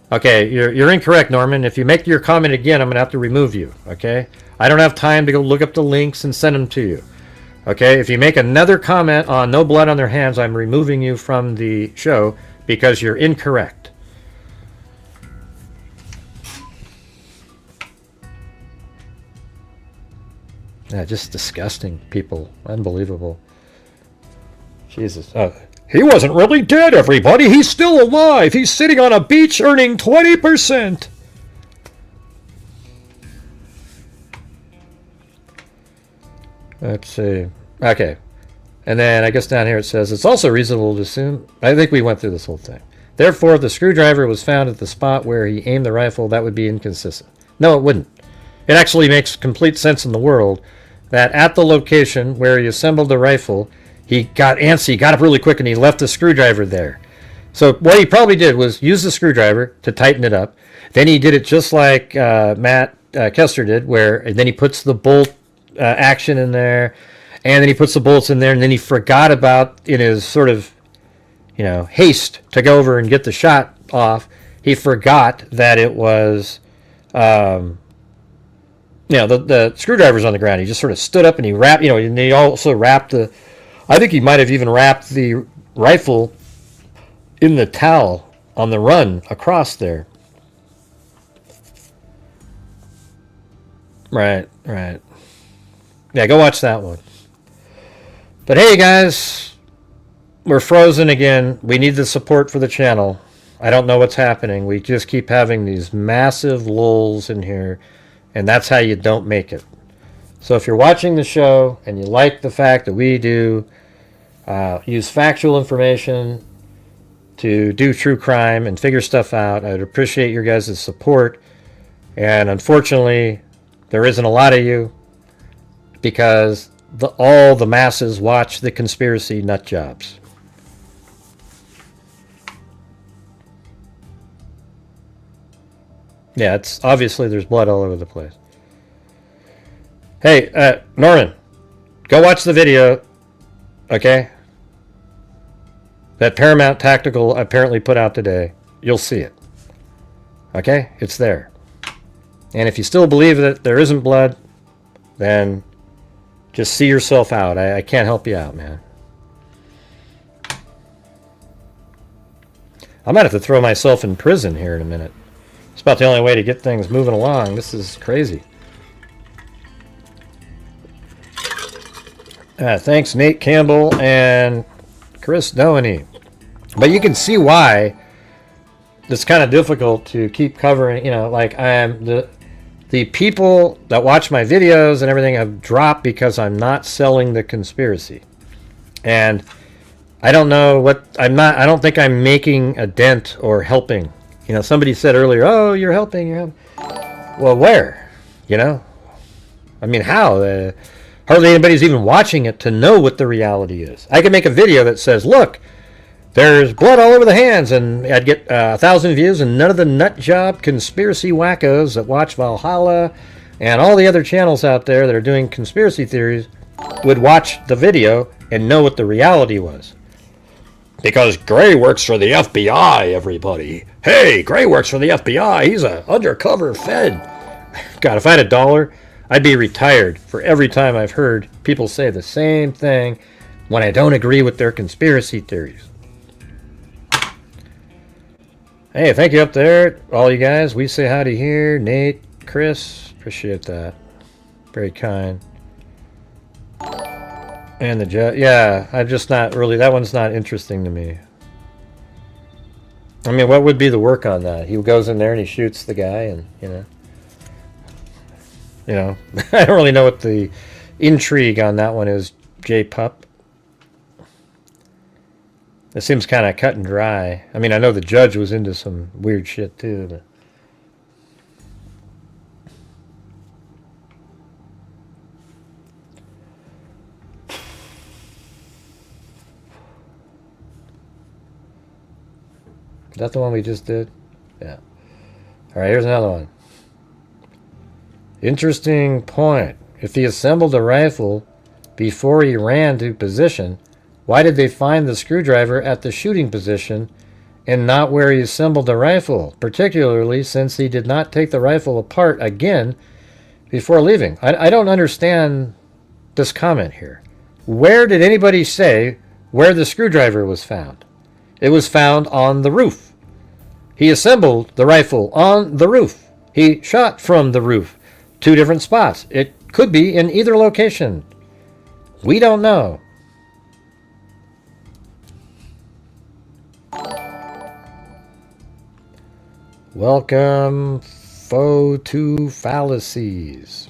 A: Okay, you're incorrect, Norman. If you make your comment again, I'm going to have to remove you, okay? I don't have time to go look up the links and send them to you. Okay, if you make another comment on no blood on their hands, I'm removing you from the show because you're incorrect. Yeah, just disgusting people. Unbelievable. Jesus. He wasn't really dead, everybody. He's still alive. He's sitting on a beach earning 20%. Let's see. Okay. And then I guess down here it says, it's also reasonable to assume, I think we went through this whole thing. Therefore, if the screwdriver was found at the spot where he aimed the rifle, that would be inconsistent. No, it wouldn't. It actually makes complete sense in the world that at the location where he assembled the rifle, he got antsy, got up really quick, and he left the screwdriver there. So what he probably did was use the screwdriver to tighten it up. Then he did it just like Matt Kester did, and then he puts the bolt action in there, and then he puts the bolts in there, and then he forgot about, in his sort of, haste to go over and get the shot off, he forgot that it was, the screwdriver's on the ground. He just sort of stood up and he wrapped, and he also wrapped I think he might have even wrapped the rifle in the towel on the run across there. Right. Yeah, go watch that one. But hey, guys, we're frozen again. We need the support for the channel. I don't know what's happening. We just keep having these massive lulls in here, and that's how you don't make it. So if you're watching the show and you like the fact that we do use factual information to do true crime and figure stuff out, I would appreciate your guys' support. And unfortunately, there isn't a lot of you because all the masses watch the conspiracy nut jobs. Yeah, it's obviously there's blood all over the place. Hey, Norman, go watch the video, okay? That Paramount Tactical apparently put out today. You'll see it. Okay? It's there. And if you still believe that there isn't blood, then just see yourself out. I can't help you out, man. I might have to throw myself in prison here in a minute. It's about the only way to get things moving along. This is crazy. Thanks, Nate Campbell and Chris Doheny. But you can see why it's kind of difficult to keep covering, like the people that watch my videos and everything have dropped because I'm not selling the conspiracy. And I don't know I don't think I'm making a dent or helping. Somebody said earlier, oh, you're helping. Well, where? I mean, how? Hardly anybody's even watching it to know what the reality is. I could make a video that says, look, there's blood all over the hands, and I'd get 1,000 views, and none of the nut job conspiracy wackos that watch Valhalla and all the other channels out there that are doing conspiracy theories would watch the video and know what the reality was. Because Gray works for the FBI, everybody. Hey, Gray works for the FBI. He's an undercover Fed. God, if I had $1, I'd be retired for every time I've heard people say the same thing when I don't agree with their conspiracy theories. Hey, thank you up there, all you guys. We say howdy here. Nate, Chris, appreciate that. Very kind. And the judge, yeah, I'm just not really, that one's not interesting to me. I mean, what would be the work on that? He goes in there and he shoots the guy and, I don't really know what the intrigue on that one is J-Pup. It seems kind of cut and dry. I mean, I know the judge was into some weird shit too, but is that the one we just did? Yeah. All right, here's another one. Interesting point. If he assembled a rifle before he ran to position, why did they find the screwdriver at the shooting position and not where he assembled the rifle, particularly since he did not take the rifle apart again before leaving? I don't understand this comment here. Where did anybody say where the screwdriver was found? It was found on the roof. He assembled the rifle on the roof. He shot from the roof. 2 different spots. It could be in either location. We don't know. Welcome, foe to fallacies.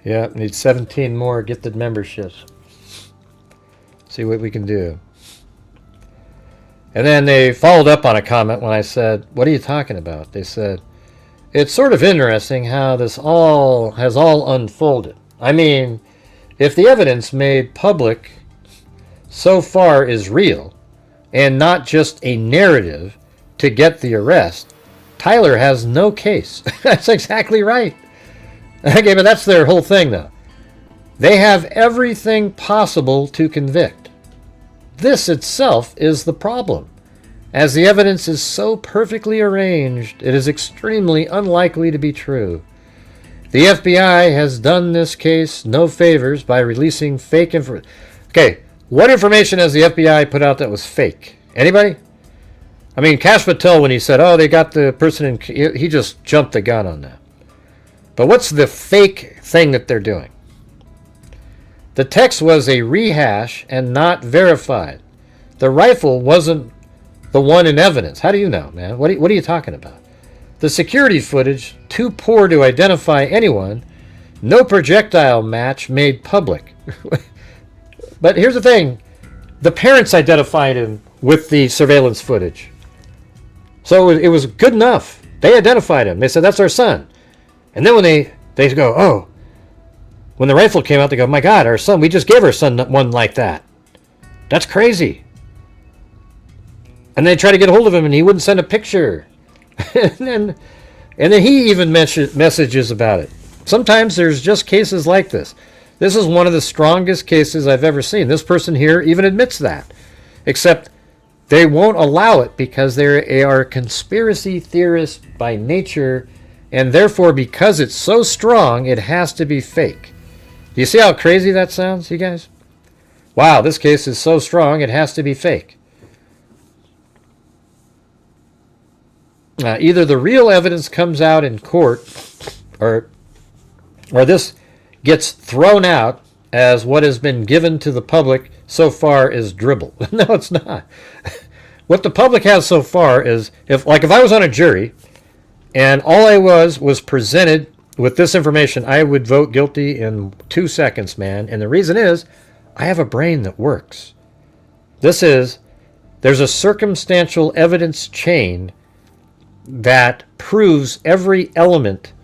A: Yeah, need 17 more gifted memberships. See what we can do. And then they followed up on a comment when I said, what are you talking about? They said, it's sort of interesting how this has all unfolded. I mean, if the evidence made public so far is real and not just a narrative to get the arrest, Tyler has no case. That's exactly right. Okay, but that's their whole thing, though. They have everything possible to convict. This itself is the problem. As the evidence is so perfectly arranged, it is extremely unlikely to be true. The FBI has done this case no favors by releasing fake information. Okay, what information has the FBI put out that was fake? Anybody? I mean, Kash Patel, when he said, oh, they got the person in... He just jumped the gun on that. But what's the fake thing that they're doing? The text was a rehash and not verified. The rifle wasn't the one in evidence. How do you know, man? What are you talking about? The security footage, too poor to identify anyone. No projectile match made public. But here's the thing. The parents identified him with the surveillance footage. So it was good enough. They identified him. They said, that's our son. And then when they go, oh, when the rifle came out, they go, my God, our son, we just gave our son one like that. That's crazy. And they try to get a hold of him, and he wouldn't send a picture. and then he even messages about it. Sometimes there's just cases like this. This is one of the strongest cases I've ever seen. This person here even admits that. Except they won't allow it because they are conspiracy theorists by nature, and therefore because it's so strong, it has to be fake. Do you see how crazy that sounds, you guys? Wow, this case is so strong, it has to be fake. Either the real evidence comes out in court, or this gets thrown out as what has been given to the public so far is dribble. No, it's not. What the public has so far is, if I was on a jury, and all I was presented with this information, I would vote guilty in 2 seconds, man. And the reason is, I have a brain that works. There's a circumstantial evidence chain that proves every element.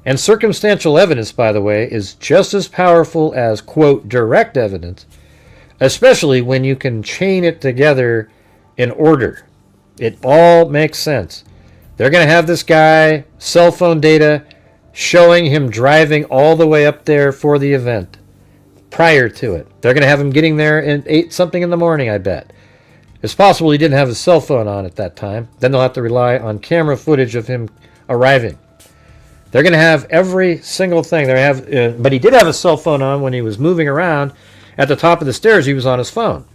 A: And circumstantial evidence, by the way, is just as powerful as, quote, direct evidence, especially when you can chain it together in order. It all makes sense. They're going to have this guy, cell phone data, showing him driving all the way up there for the event prior to it. They're going to have him getting there at 8 something in the morning, I bet. It's possible he didn't have his cell phone on at that time. Then they'll have to rely on camera footage of him arriving. They're going to have every single thing. But he did have a cell phone on when he was moving around. At the top of the stairs, he was on his phone.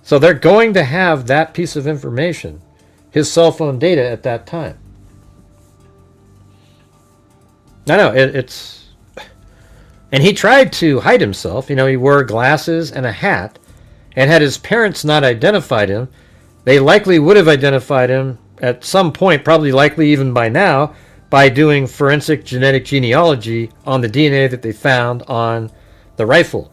A: So they're going to have that piece of information, his cell phone data at that time. I know, it's... And he tried to hide himself. He wore glasses and a hat. And had his parents not identified him, they likely would have identified him at some point, probably likely even by now, by doing forensic genetic genealogy on the DNA that they found on the rifle.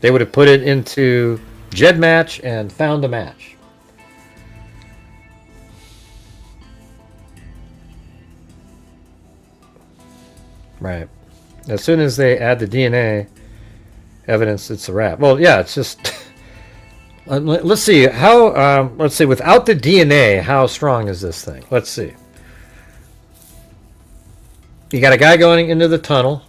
A: They would have put it into GEDmatch and found a match. Right. As soon as they add the DNA evidence, it's a wrap. Well, yeah, it's just... let's see. How, let's see, without the DNA, how strong is this thing? Let's see. You got a guy going into the tunnel,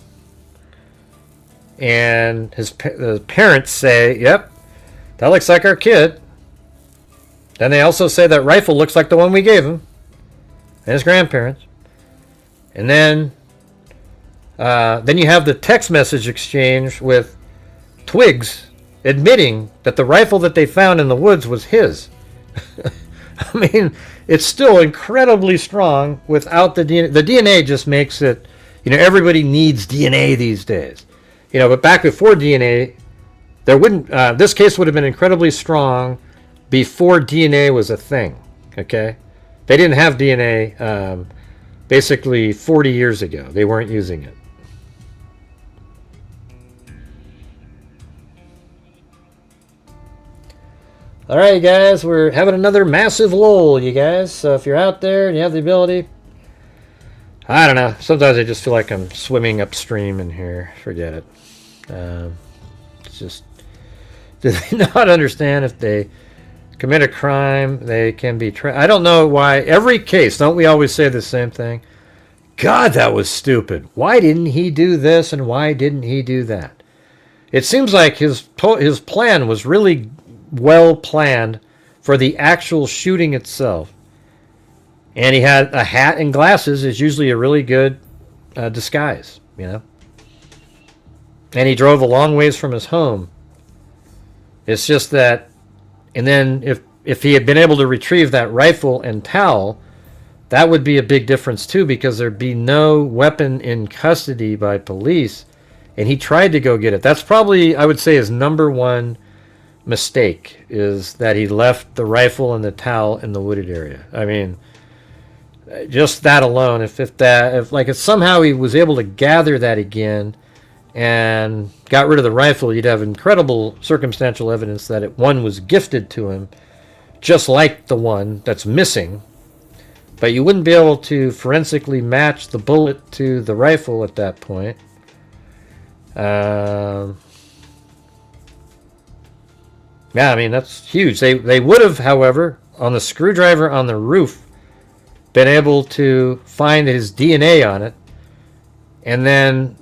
A: and his parents say, yep, that looks like our kid. Then they also say that rifle looks like the one we gave him, and his grandparents. And then you have the text message exchange with Twigs admitting that the rifle that they found in the woods was his. I mean, it's still incredibly strong without the DNA. The DNA just makes it, everybody needs DNA these days. But back before DNA, there wouldn't, this case would have been incredibly strong before DNA was a thing, okay? They didn't have DNA basically 40 years ago. They weren't using it. All right, guys, we're having another massive lull, you guys. So if you're out there and you have the ability, I don't know. Sometimes I just feel like I'm swimming upstream in here. Forget it. It's just, do they not understand if they commit a crime, they can be I don't know why. Every case, don't we always say the same thing? God, that was stupid. Why didn't he do this and why didn't he do that? It seems like his plan was really well planned for the actual shooting itself. And he had a hat and glasses is usually a really good disguise, And he drove a long ways from his home. It's just that, and then if he had been able to retrieve that rifle and towel, that would be a big difference too, because there'd be no weapon in custody by police, and he tried to go get it. That's probably, I would say, his number one mistake, is that he left the rifle and the towel in the wooded area. I mean, just that alone, if somehow he was able to gather that again and got rid of the rifle, you'd have incredible circumstantial evidence that one was gifted to him, just like the one that's missing. But you wouldn't be able to forensically match the bullet to the rifle at that point. Yeah, I mean, that's huge. They would have, however, on the screwdriver on the roof, been able to find his DNA on it. And then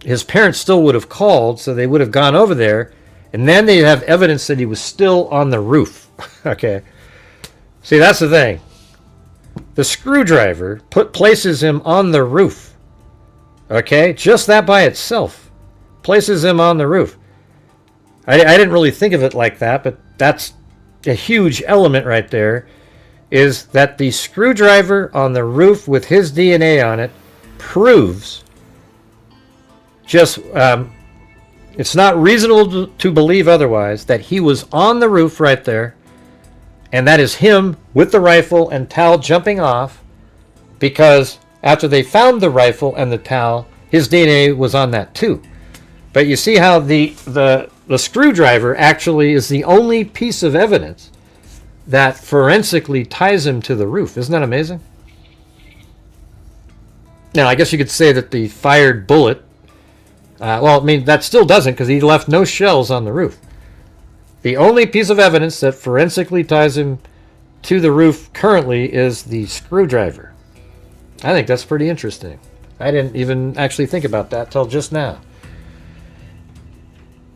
A: his parents still would have called, so they would have gone over there. And then they'd have evidence that he was still on the roof. Okay. See, that's the thing. The screwdriver places him on the roof. Okay? Just that by itself places him on the roof. I didn't really think of it like that, but that's a huge element right there, is that the screwdriver on the roof with his DNA on it proves just, it's not reasonable to believe otherwise, that he was on the roof right there, and that is him with the rifle and towel jumping off, because after they found the rifle and the towel, his DNA was on that too. But you see how the screwdriver actually is the only piece of evidence that forensically ties him to the roof. Isn't that amazing? Now, I guess you could say that the fired bullet, well, I mean, that still doesn't, because he left no shells on the roof. The only piece of evidence that forensically ties him to the roof currently is the screwdriver. I think that's pretty interesting. I didn't even actually think about that till just now.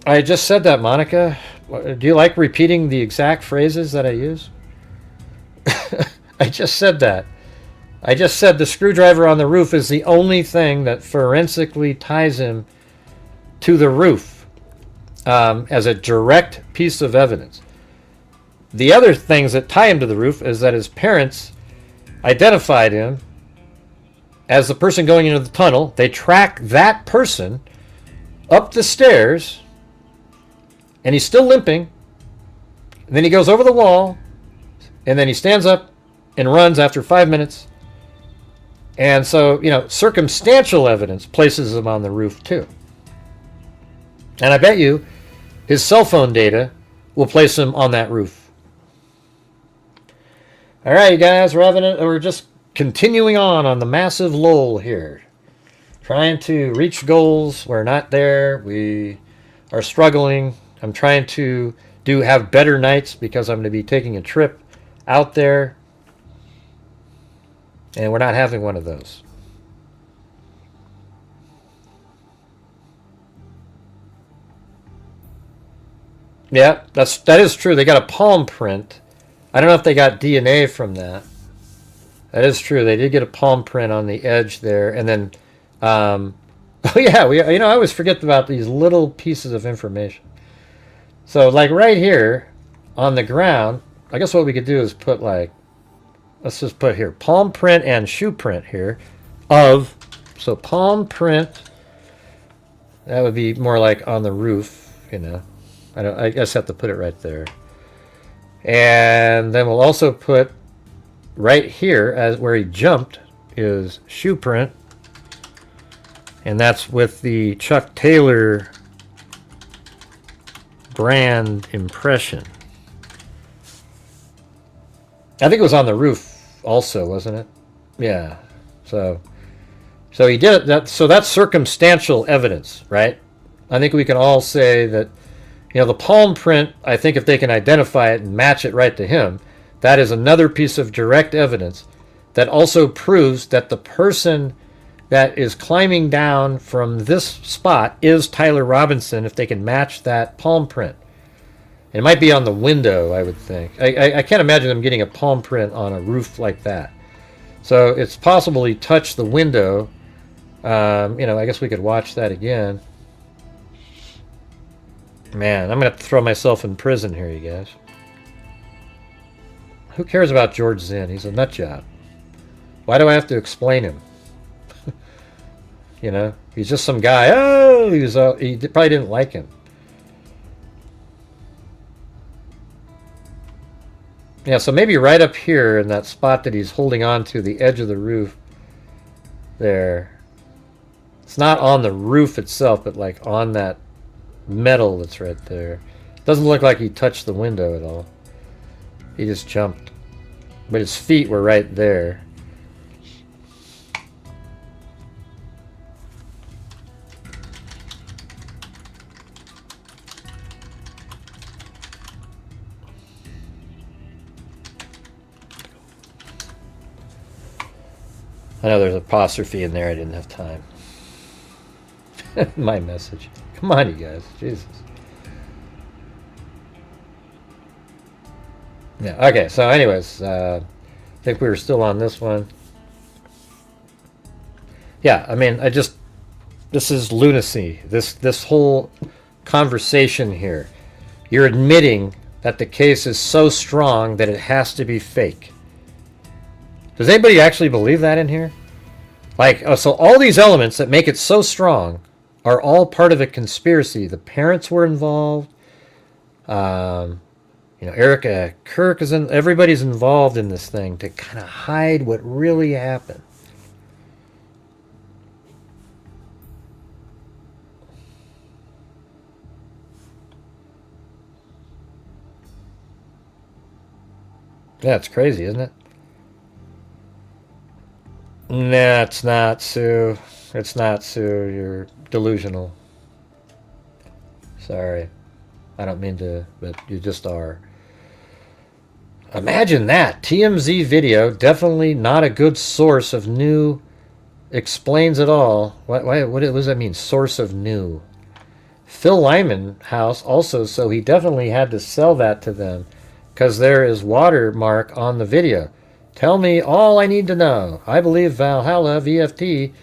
A: I just said that, Monica. Do you like repeating the exact phrases that I use? I just said that. I just said the screwdriver on the roof is the only thing that forensically ties him to the roof as a direct piece of evidence. The other things that tie him to the roof is that his parents identified him as the person going into the tunnel. They track that person up the stairs, and he's still limping. And then he goes over the wall, and then he stands up, and runs after 5 minutes. And so, you know, circumstantial evidence places him on the roof too. And I bet you his cell phone data will place him on that roof. All right, you guys, we're just continuing on the massive lull here. Trying to reach goals. We're not there. We are struggling. I'm trying to have better nights because I'm going to be taking a trip out there. And we're not having one of those. Yeah, that is true. They got a palm print. I don't know if they got DNA from that. That is true. They did get a palm print on the edge there, and then, oh yeah, I always forget about these little pieces of information. So, like right here on the ground, I guess what we could do is put like, let's just put here palm print and shoe print here of, so palm print. That would be more like on the roof, you know. I just have to put it right there. And then we'll also put right here, as where he jumped, is shoe print. And that's with the Chuck Taylor brand impression. I think it was on the roof also, wasn't it? Yeah. So he did that. So that's circumstantial evidence, right? I think we can all say that, you know, the palm print, I think if they can identify it and match it right to him, that is another piece of direct evidence that also proves that the person that is climbing down from this spot is Tyler Robinson, if they can match that palm print. It might be on the window, I would think. I can't imagine them getting a palm print on a roof like that. So it's possible he touched the window. You know, I guess we could watch that again. Man, I'm going to have to throw myself in prison here, you guys. Who cares about George Zinn? He's a nut job. Why do I have to explain him? You know, he's just some guy. Oh, he probably didn't like him. Yeah, so maybe right up here in that spot that he's holding on to, the edge of the roof there. It's not on the roof itself, but like on that metal that's right there. Doesn't look like he touched the window at all. He just jumped. But his feet were right there. I know there's an apostrophe in there. I didn't have time. My message. Come on, you guys. Jesus. Yeah, okay. So anyways, I think we were still on this one. Yeah, I mean, this is lunacy. This whole conversation here. You're admitting that the case is so strong that it has to be fake. Does anybody actually believe that in here? Like, so all these elements that make it so strong are all part of a conspiracy. The parents were involved. You know, Erica, Kirk is in. Everybody's involved in this thing to kind of hide what really happened. Yeah, it's crazy, isn't it? Nah, it's not, Sue. It's not, Sue. You're delusional. Sorry. I don't mean to, but you just are. Imagine that. TMZ video, definitely not a good source of new. Explains it all. What does that mean? Source of new. Phil Lyman house also, so he definitely had to sell that to them because there is watermark on the video. Tell me all I need to know. I believe Valhalla VFT,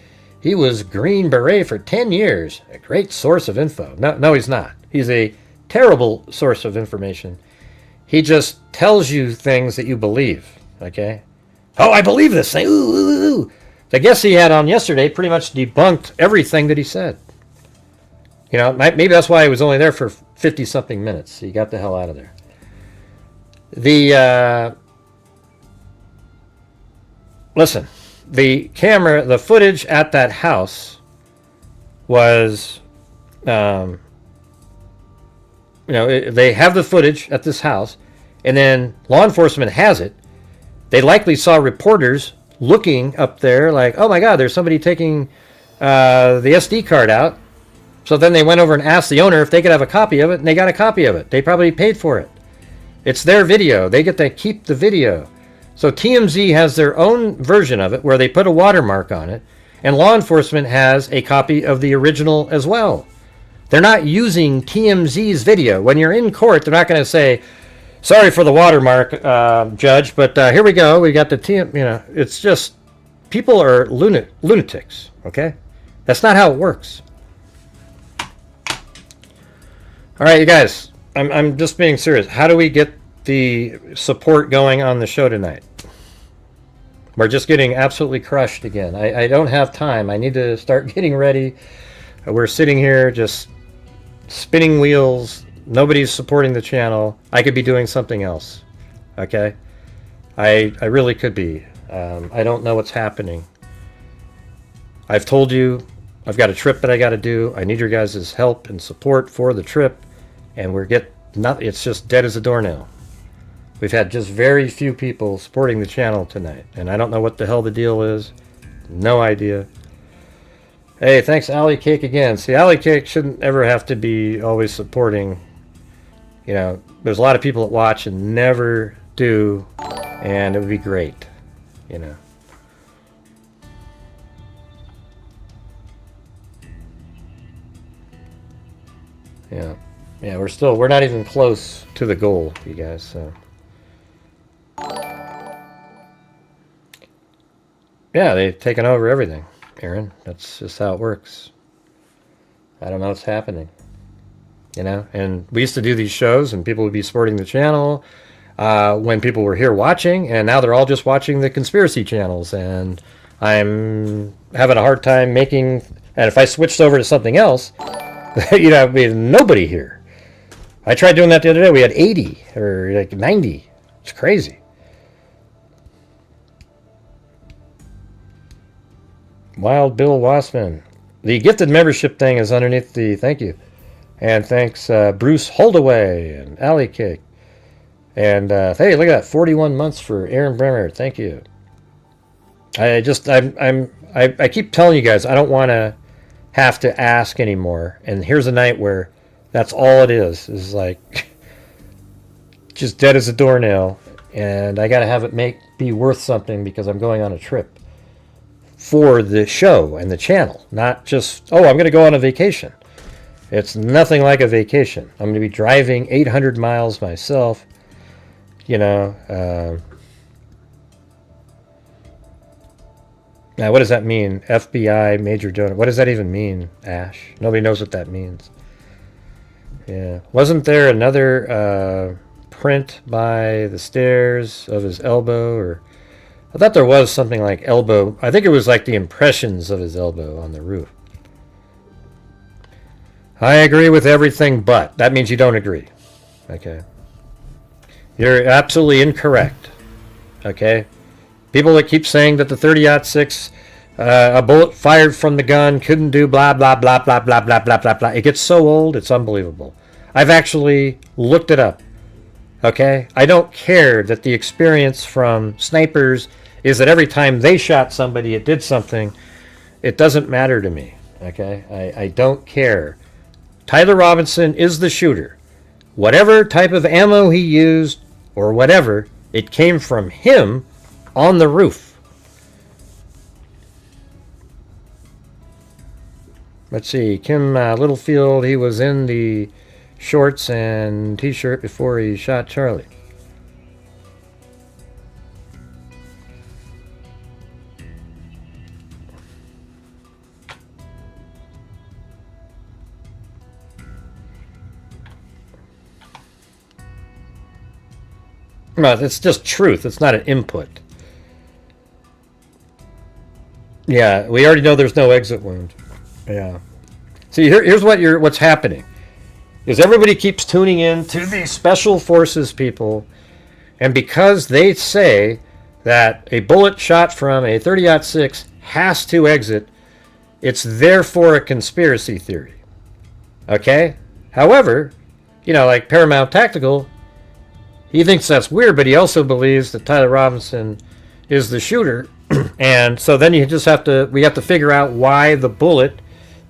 A: he was Green Beret for 10 years. A great source of info. No, he's not. He's a terrible source of information. He just tells you things that you believe, okay? Oh, I believe this thing. Ooh. The guest he had on yesterday pretty much debunked everything that he said. You know, maybe that's why he was only there for 50-something minutes. He got the hell out of there. listen, the camera, the footage at that house was, they have the footage at this house, and then law enforcement has it. They likely saw reporters looking up there like, oh my God, there's somebody taking the SD card out. So then they went over and asked the owner if they could have a copy of it, and they got a copy of it. They probably paid for it. It's their video. They get to keep the video. So TMZ has their own version of it where they put a watermark on it, and law enforcement has a copy of the original as well. They're not using TMZ's video. When you're in court, they're not going to say, sorry for the watermark, judge, but here we go. We got the it's just, people are lunatics, okay? That's not how it works. All right, you guys, I'm just being serious. How do we get the support going on the show tonight? We're just getting absolutely crushed again. I don't have time. I need to start getting ready. We're sitting here just spinning wheels. Nobody's supporting the channel. I could be doing something else, okay? I really could be. I don't know what's happening. I've told you I've got a trip that I got to do. I need your guys' help and support for the trip, and it's just dead as a doornail. We've had just very few people supporting the channel tonight, and I don't know what the hell the deal is. No idea. Hey, thanks Alley Cake again. See, Alley Cake shouldn't ever have to be always supporting. There's a lot of people that watch and never do, and it would be great, Yeah, we're not even close to the goal, you guys, so. Yeah, they've taken over everything, Aaron. That's just how it works. I don't know what's happening. And we used to do these shows, and people would be supporting the channel when people were here watching, and now they're all just watching the conspiracy channels, and I'm having a hard time making, and if I switched over to something else, there'd be nobody here. I tried doing that the other day. We had 80 or like 90. It's crazy. Wild Bill Wassman. The gifted membership thing is underneath the thank you. And thanks Bruce Holdaway and Alley Cake. And hey, look at that, 41 months for Aaron Bremer. Thank you. I keep telling you guys I don't want to have to ask anymore. And here's a night where that's all it is like just dead as a doornail. And I got to have it be worth something because I'm going on a trip for the show and the channel, not just, I'm going to go on a vacation. It's nothing like a vacation. I'm going to be driving 800 miles myself, Now, what does that mean? FBI major donor. What does that even mean, Ash? Nobody knows what that means. Yeah. Wasn't there another print by the stairs of his elbow? Or I thought there was something like elbow. I think it was like the impressions of his elbow on the roof. I agree with everything, but that means you don't agree. Okay. You're absolutely incorrect. Okay. People that keep saying that the 30-06, a bullet fired from the gun couldn't do blah, blah, blah, blah, blah, blah, blah, blah, blah. It gets so old, it's unbelievable. I've actually looked it up. Okay? I don't care that the experience from snipers is that every time they shot somebody, it did something. It doesn't matter to me. Okay? I don't care. Tyler Robinson is the shooter. Whatever type of ammo he used or whatever, it came from him on the roof. Let's see. Kim Littlefield, he was in the shorts and t-shirt before he shot Charlie. No, it's just truth. It's not an input. Yeah, we already know there's no exit wound. Yeah. See, here's what's happening. Is everybody keeps tuning in to the special forces people, and because they say that a bullet shot from a 30-06 has to exit. It's therefore a conspiracy theory. Okay? However, you know, like Paramount Tactical, he thinks that's weird, but he also believes that Tyler Robinson is the shooter. And so then we have to figure out why the bullet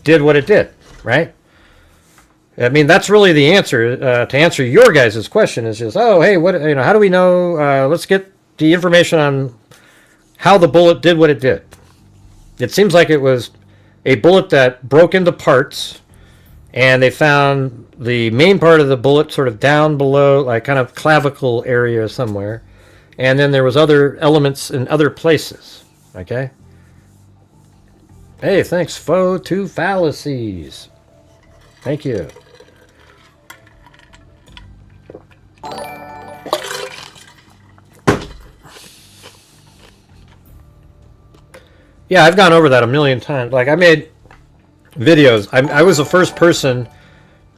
A: did what it did, right? I mean, that's really the answer. To answer your guys' question is just, oh, hey, how do we know? Let's get the information on how the bullet did what it did. It seems like it was a bullet that broke into parts, and they found the main part of the bullet sort of down below, like kind of clavicle area somewhere, and then there was other elements in other places. Okay? Hey, thanks, Foe to Fallacies. Thank you. Yeah, I've gone over that a million times. Like, I made videos. I was the first person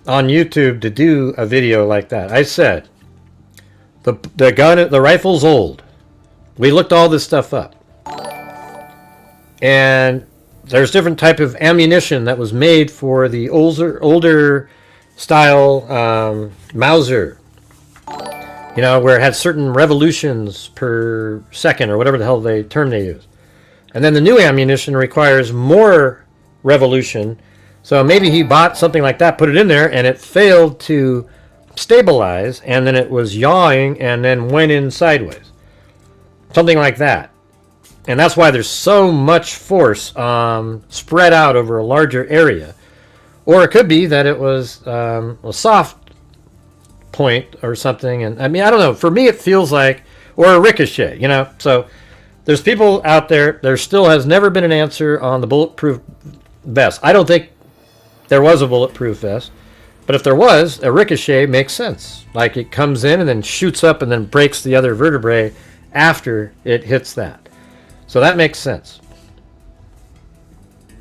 A: on YouTube to do a video like that. I said, the rifle's old. We looked all this stuff up. And there's different type of ammunition that was made for the older style Mauser. You know, where it had certain revolutions per second or whatever the hell term they use. And then the new ammunition requires more revolution. So maybe he bought something like that, put it in there, and it failed to stabilize, and then it was yawing and then went in sideways. Something like that. And that's why there's so much force spread out over a larger area. Or it could be that it was a soft point or something. And I mean, I don't know. For me, it feels like, or a ricochet, you know. So there's people out there. There still has never been an answer on the bulletproof vest. I don't think there was a bulletproof vest. But if there was, a ricochet makes sense. Like it comes in and then shoots up and then breaks the other vertebrae after it hits that. So that makes sense.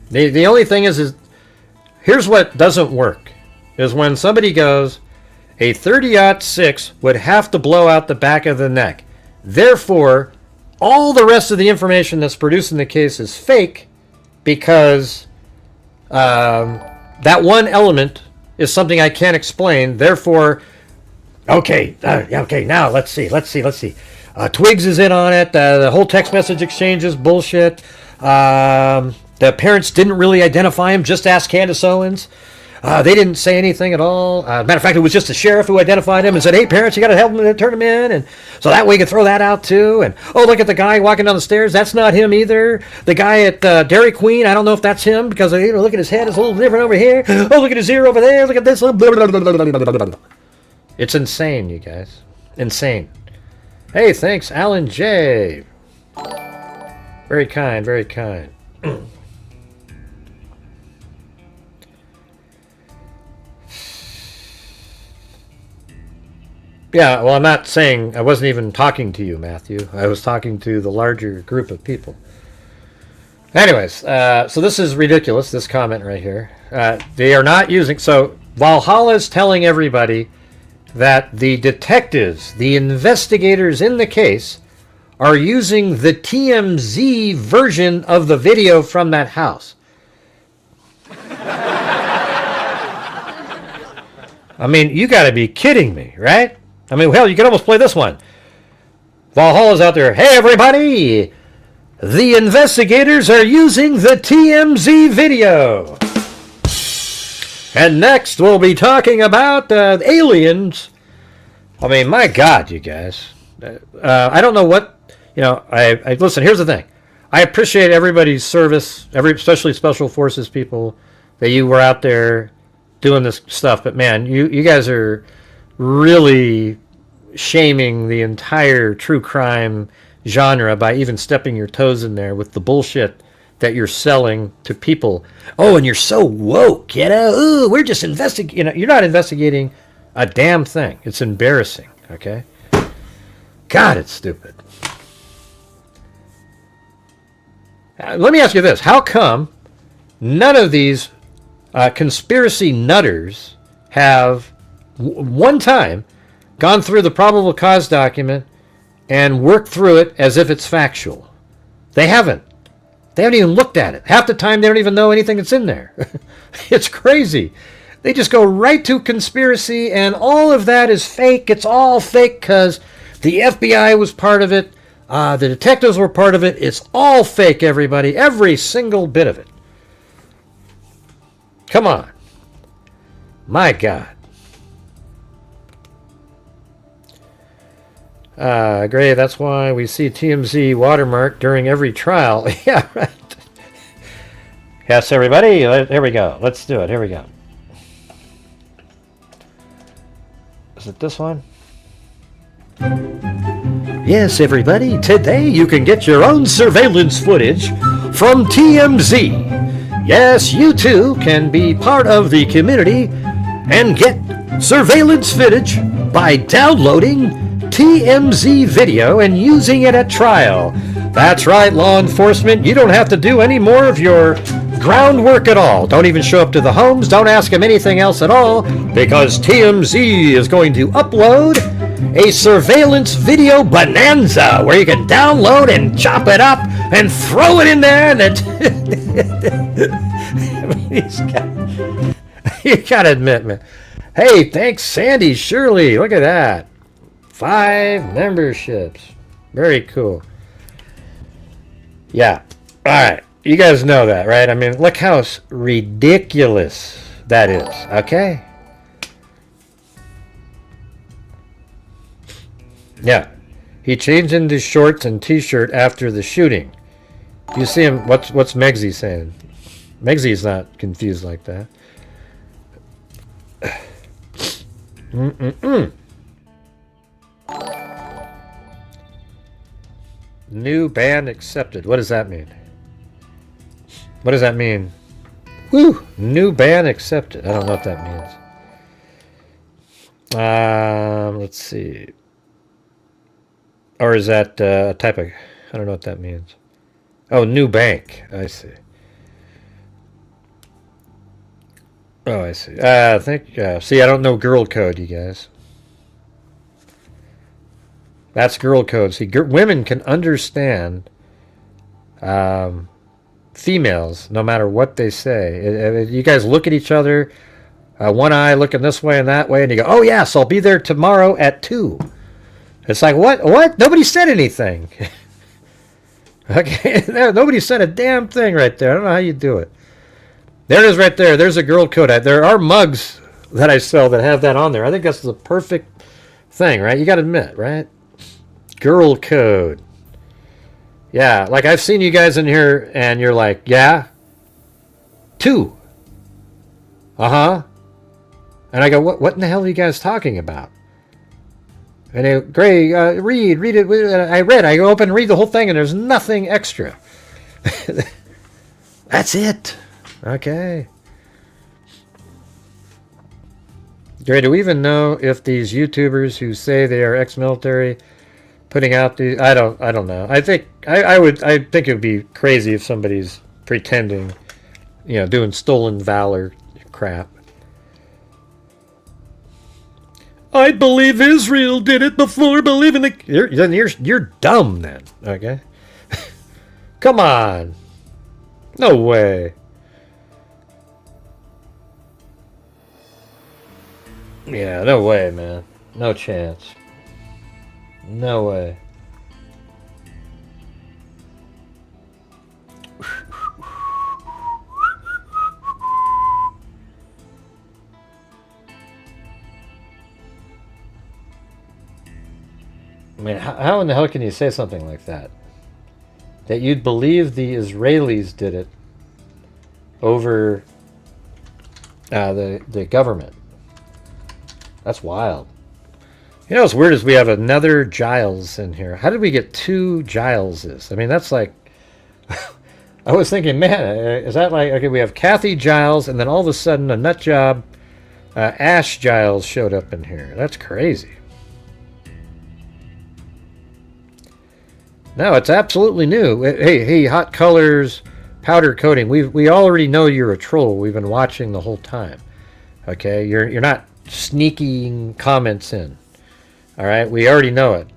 A: The only thing is here's what doesn't work. Is when somebody goes, a 30-06 would have to blow out the back of the neck. Therefore, all the rest of the information that's produced in the case is fake because that one element is something I can't explain. Therefore, okay, now let's see. Twigs is in on it. The whole text message exchange is bullshit. The parents didn't really identify him. Just ask Candace Owens. They didn't say anything at all. Matter of fact, it was just the sheriff who identified him and said, hey, parents, you got to help him turn him in. And so that way you can throw that out, too. And, oh, look at the guy walking down the stairs. That's not him either. The guy at Dairy Queen, I don't know if that's him because, look at his head. It's a little different over here. Oh, look at his ear over there. Look at this. It's insane, you guys. Insane. Hey, thanks, Alan J. Very kind, very kind. Yeah, well, I'm not saying, I wasn't even talking to you, Matthew. I was talking to the larger group of people. Anyways, so this is ridiculous, this comment right here. They are not using, so Valhalla's telling everybody that the detectives, the investigators in the case, are using the TMZ version of the video from that house. I mean, you got to be kidding me, right? I mean, hell, you can almost play this one. Valhalla's out there. Hey, everybody! The investigators are using the TMZ video. And next, we'll be talking about aliens. I mean, my God, you guys. I don't know what, I listen, here's the thing. I appreciate everybody's service, especially Special Forces people, that you were out there doing this stuff. But, man, you guys are really shaming the entire true crime genre by even stepping your toes in there with the bullshit that you're selling to people. Oh, and you're so woke, Ooh, we're just investigating. You're not investigating a damn thing. It's embarrassing, okay? God, it's stupid. Let me ask you this. How come none of these conspiracy nutters have one time gone through the probable cause document and work through it as if it's factual. They haven't. They haven't even looked at it. Half the time, they don't even know anything that's in there. It's crazy. They just go right to conspiracy, and all of that is fake. It's all fake because the FBI was part of it. The detectives were part of it. It's all fake, everybody. Every single bit of it. Come on. My God. Gray, that's why we see TMZ watermark during every trial. Yeah, right. Yes, everybody. Here we go. Let's do it. Here we go. Is it this one? Yes, everybody. Today you can get your own surveillance footage from TMZ. Yes, you too can be part of the community and get surveillance footage by downloading TMZ video and using it at trial. That's right, law enforcement. You don't have to do any more of your groundwork at all. Don't even show up to the homes. Don't ask them anything else at all, because TMZ is going to upload a surveillance video bonanza where you can download and chop it up and throw it in there. And you gotta admit, man. Hey, thanks, Sandy Shirley. Look at that. 5 memberships. Very cool. Yeah. All right. You guys know that, right? I mean, look how ridiculous that is, okay? Yeah. He changed into shorts and t-shirt after the shooting. You see him, what's Megsy saying? Megsy's not confused like that. New ban accepted. What does that mean? What does that mean? Woo! New ban accepted. I don't know what that means. Let's see. Or is that a type of... I don't know what that means. Oh, new bank. I see. Oh, I see. I think... see, I don't know girl code, you guys. That's girl code. See, women can understand females no matter what they say. You guys look at each other, one eye looking this way and that way, and you go, oh, yes, I'll be there tomorrow at 2. It's like, what? What? Nobody said anything. Okay, nobody said a damn thing right there. I don't know how you do it. There it is right there. There's a girl code. There are mugs that I sell that have that on there. I think that's the perfect thing, right? You got to admit, right? Girl code. Yeah, like I've seen you guys in here and you're like, yeah? 2. Uh-huh. And I go, what in the hell are you guys talking about? And they go, Gray, read it. I go open and read the whole thing and there's nothing extra. That's it. Okay. Gray, do we even know if these YouTubers who say they are ex-military putting out the... I don't know. I think it would be crazy if somebody's pretending, you know, doing stolen valor crap. I believe Israel did it before believing the... You're dumb then, okay? Come on. No way. Yeah, no way, man. No chance. No way. I mean, how in the hell can you say something like that? That you'd believe the Israelis did it over the government. That's wild. You know what's weird is we have another Giles in here. How did we get 2 Gileses? I mean, that's like... I was thinking, man, is that like... Okay, we have Kathy Giles, and then all of a sudden a nut job Ash Giles showed up in here. That's crazy. No, it's absolutely new. Hey, hot colors, powder coating. We already know you're a troll. We've been watching the whole time. Okay, you're not sneaking comments in. All right, we already know it.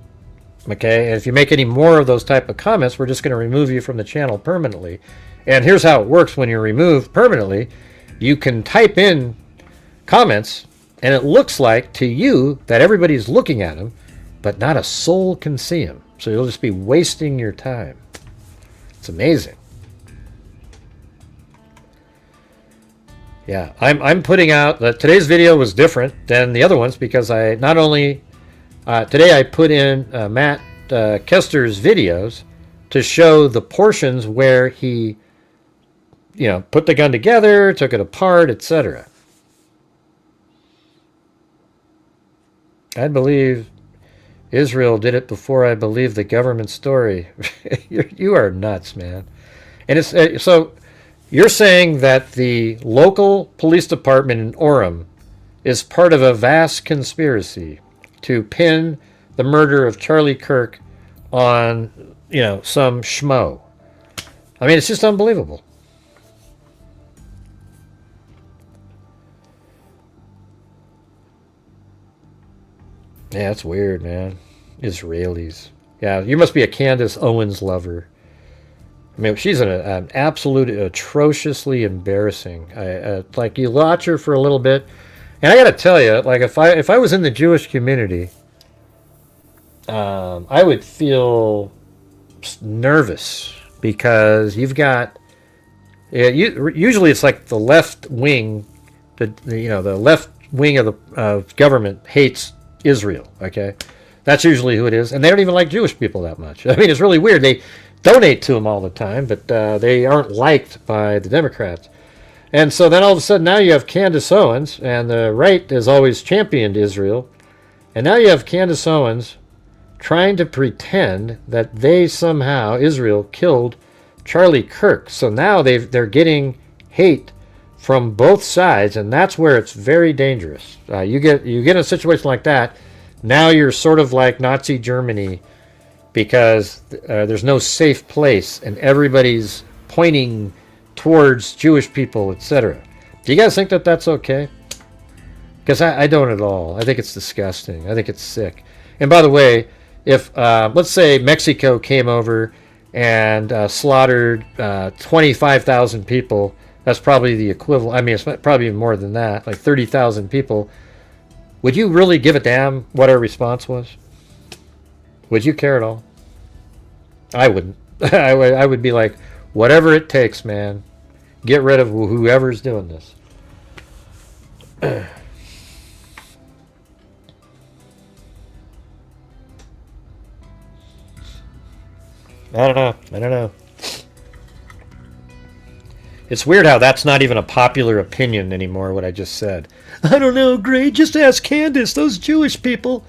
A: Okay, and if you make any more of those type of comments, we're just going to remove you from the channel permanently. And here's how it works when you're removed permanently. You can type in comments, and it looks like to you that everybody's looking at them, but not a soul can see them. So you'll just be wasting your time. It's amazing. Yeah, I'm putting out that today's video was different than the other ones because I not only today I put in Matt Kester's videos to show the portions where he, you know, put the gun together, took it apart, etc. I believe Israel did it before I believe the government story. You are nuts, man. And it's so you're saying that the local police department in Orem is part of a vast conspiracy to pin the murder of Charlie Kirk on, you know, some schmo. I mean, it's just unbelievable. Yeah, it's weird, man. Israelis. Yeah, you must be a Candace Owens lover. I mean, she's an absolute atrociously embarrassing. Like, you watch her for a little bit, and I got to tell you, like, if I was in the Jewish community, I would feel nervous because you've got usually it's like the left wing, the left wing of the government hates Israel. Okay, that's usually who it is, and they don't even like Jewish people that much. I mean, it's really weird. They donate to them all the time, but they aren't liked by the Democrats. And so then all of a sudden now you have Candace Owens, and the right has always championed Israel, and now you have Candace Owens trying to pretend that they somehow, Israel, killed Charlie Kirk. So now they're getting hate from both sides, and that's where it's very dangerous. You get in a situation like that, now you're sort of like Nazi Germany, because there's no safe place and everybody's pointing towards Jewish people, etc. Do you guys think that that's okay? Because I don't at all. I think it's disgusting. I think it's sick. And by the way, if let's say Mexico came over and slaughtered 25,000 people, that's probably the equivalent. I mean, it's probably even more than that, like 30,000 people. Would you really give a damn what our response was? Would you care at all? I wouldn't. I would be like, whatever it takes, man. Get rid of whoever's doing this. I don't know. It's weird how that's not even a popular opinion anymore, what I just said. I don't know, Gray. Just ask Candace, those Jewish people.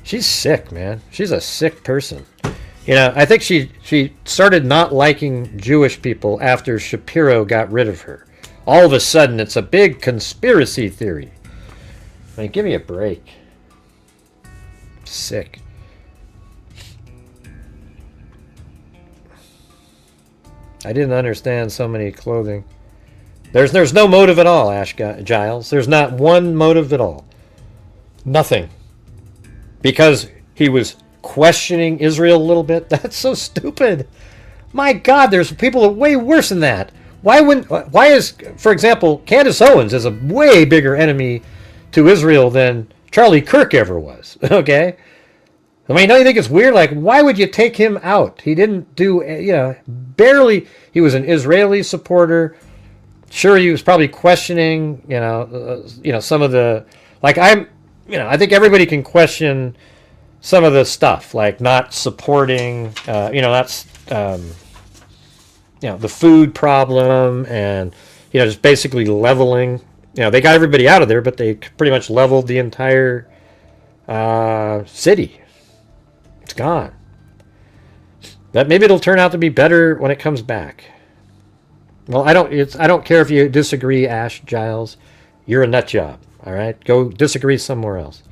A: She's sick, man. She's a sick person. You know, I think she started not liking Jewish people after Shapiro got rid of her. All of a sudden, it's a big conspiracy theory. I mean, give me a break. Sick. I didn't understand so many clothing. There's no motive at all, Ash Giles. There's not one motive at all. Nothing. Because he was questioning Israel a little bit. That's so stupid. My God, there's people way worse than that. Why is, for example, Candace Owens is a way bigger enemy to Israel than Charlie Kirk ever was. Okay? I mean, don't you think it's weird? Like, why would you take him out? He didn't do, barely. He was an Israeli supporter. Sure, he was probably questioning, some of the, like, I think everybody can question some of the stuff, like not supporting, that's, the food problem and, just basically leveling. They got everybody out of there, but they pretty much leveled the entire city. It's gone. But maybe it'll turn out to be better when it comes back. Well, I don't care if you disagree, Ash Giles. You're a nut job. All right, go disagree somewhere else.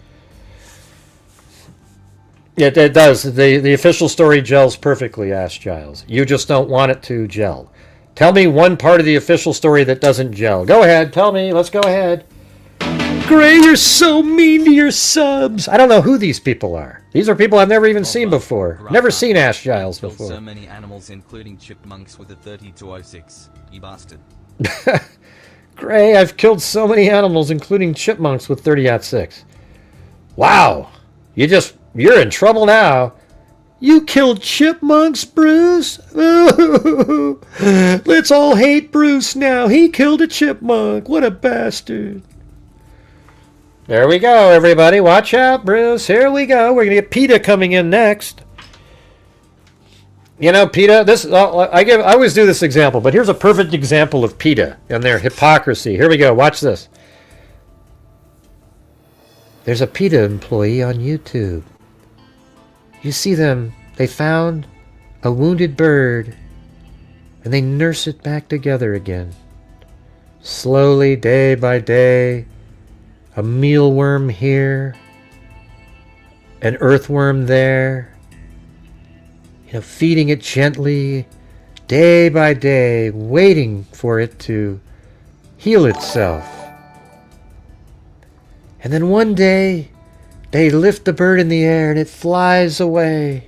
A: It does. The official story gels perfectly, Ash Giles. You just don't want it to gel. Tell me one part of the official story that doesn't gel. Go ahead. Tell me. Let's go ahead. Gray, you're so mean to your subs. I don't know who these people are. These are people I've never even seen before. Never seen Ash Giles
C: Killed
A: before.
C: so many animals, including chipmunks, with a 3206. You bastard.
A: Gray, I've killed so many animals, including chipmunks with 30-06. Wow. You're in trouble now. You killed chipmunks, Bruce? Let's all hate Bruce now. He killed a chipmunk. What a bastard. There we go, everybody. Watch out, Bruce. Here we go. We're going to get PETA coming in next. You know, PETA, I always do this example, but here's a perfect example of PETA and their hypocrisy. Here we go. Watch this. There's a PETA employee on YouTube. You see them. They found a wounded bird and they nurse it back together again. Slowly, day by day, a mealworm here, an earthworm there, feeding it gently, day by day, waiting for it to heal itself. And then one day, they lift the bird in the air and it flies away.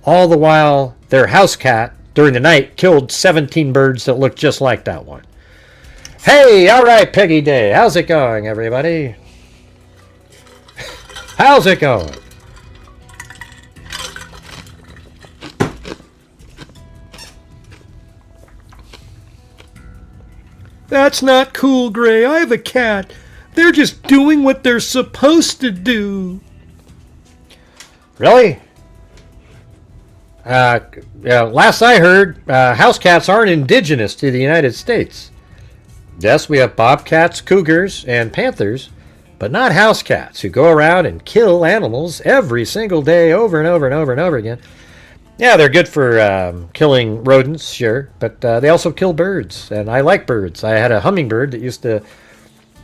A: All the while, their house cat, during the night, killed 17 birds that looked just like that one. Hey, all right, Peggy Day. How's it going, everybody? How's it going? That's not cool, Gray. I have a cat. They're just doing what they're supposed to do. Really? Last I heard, house cats aren't indigenous to the United States. Yes, we have bobcats, cougars, and panthers, but not house cats who go around and kill animals every single day over and over and over and over again. Yeah, they're good for killing rodents, sure, but they also kill birds, and I like birds. I had a hummingbird that used to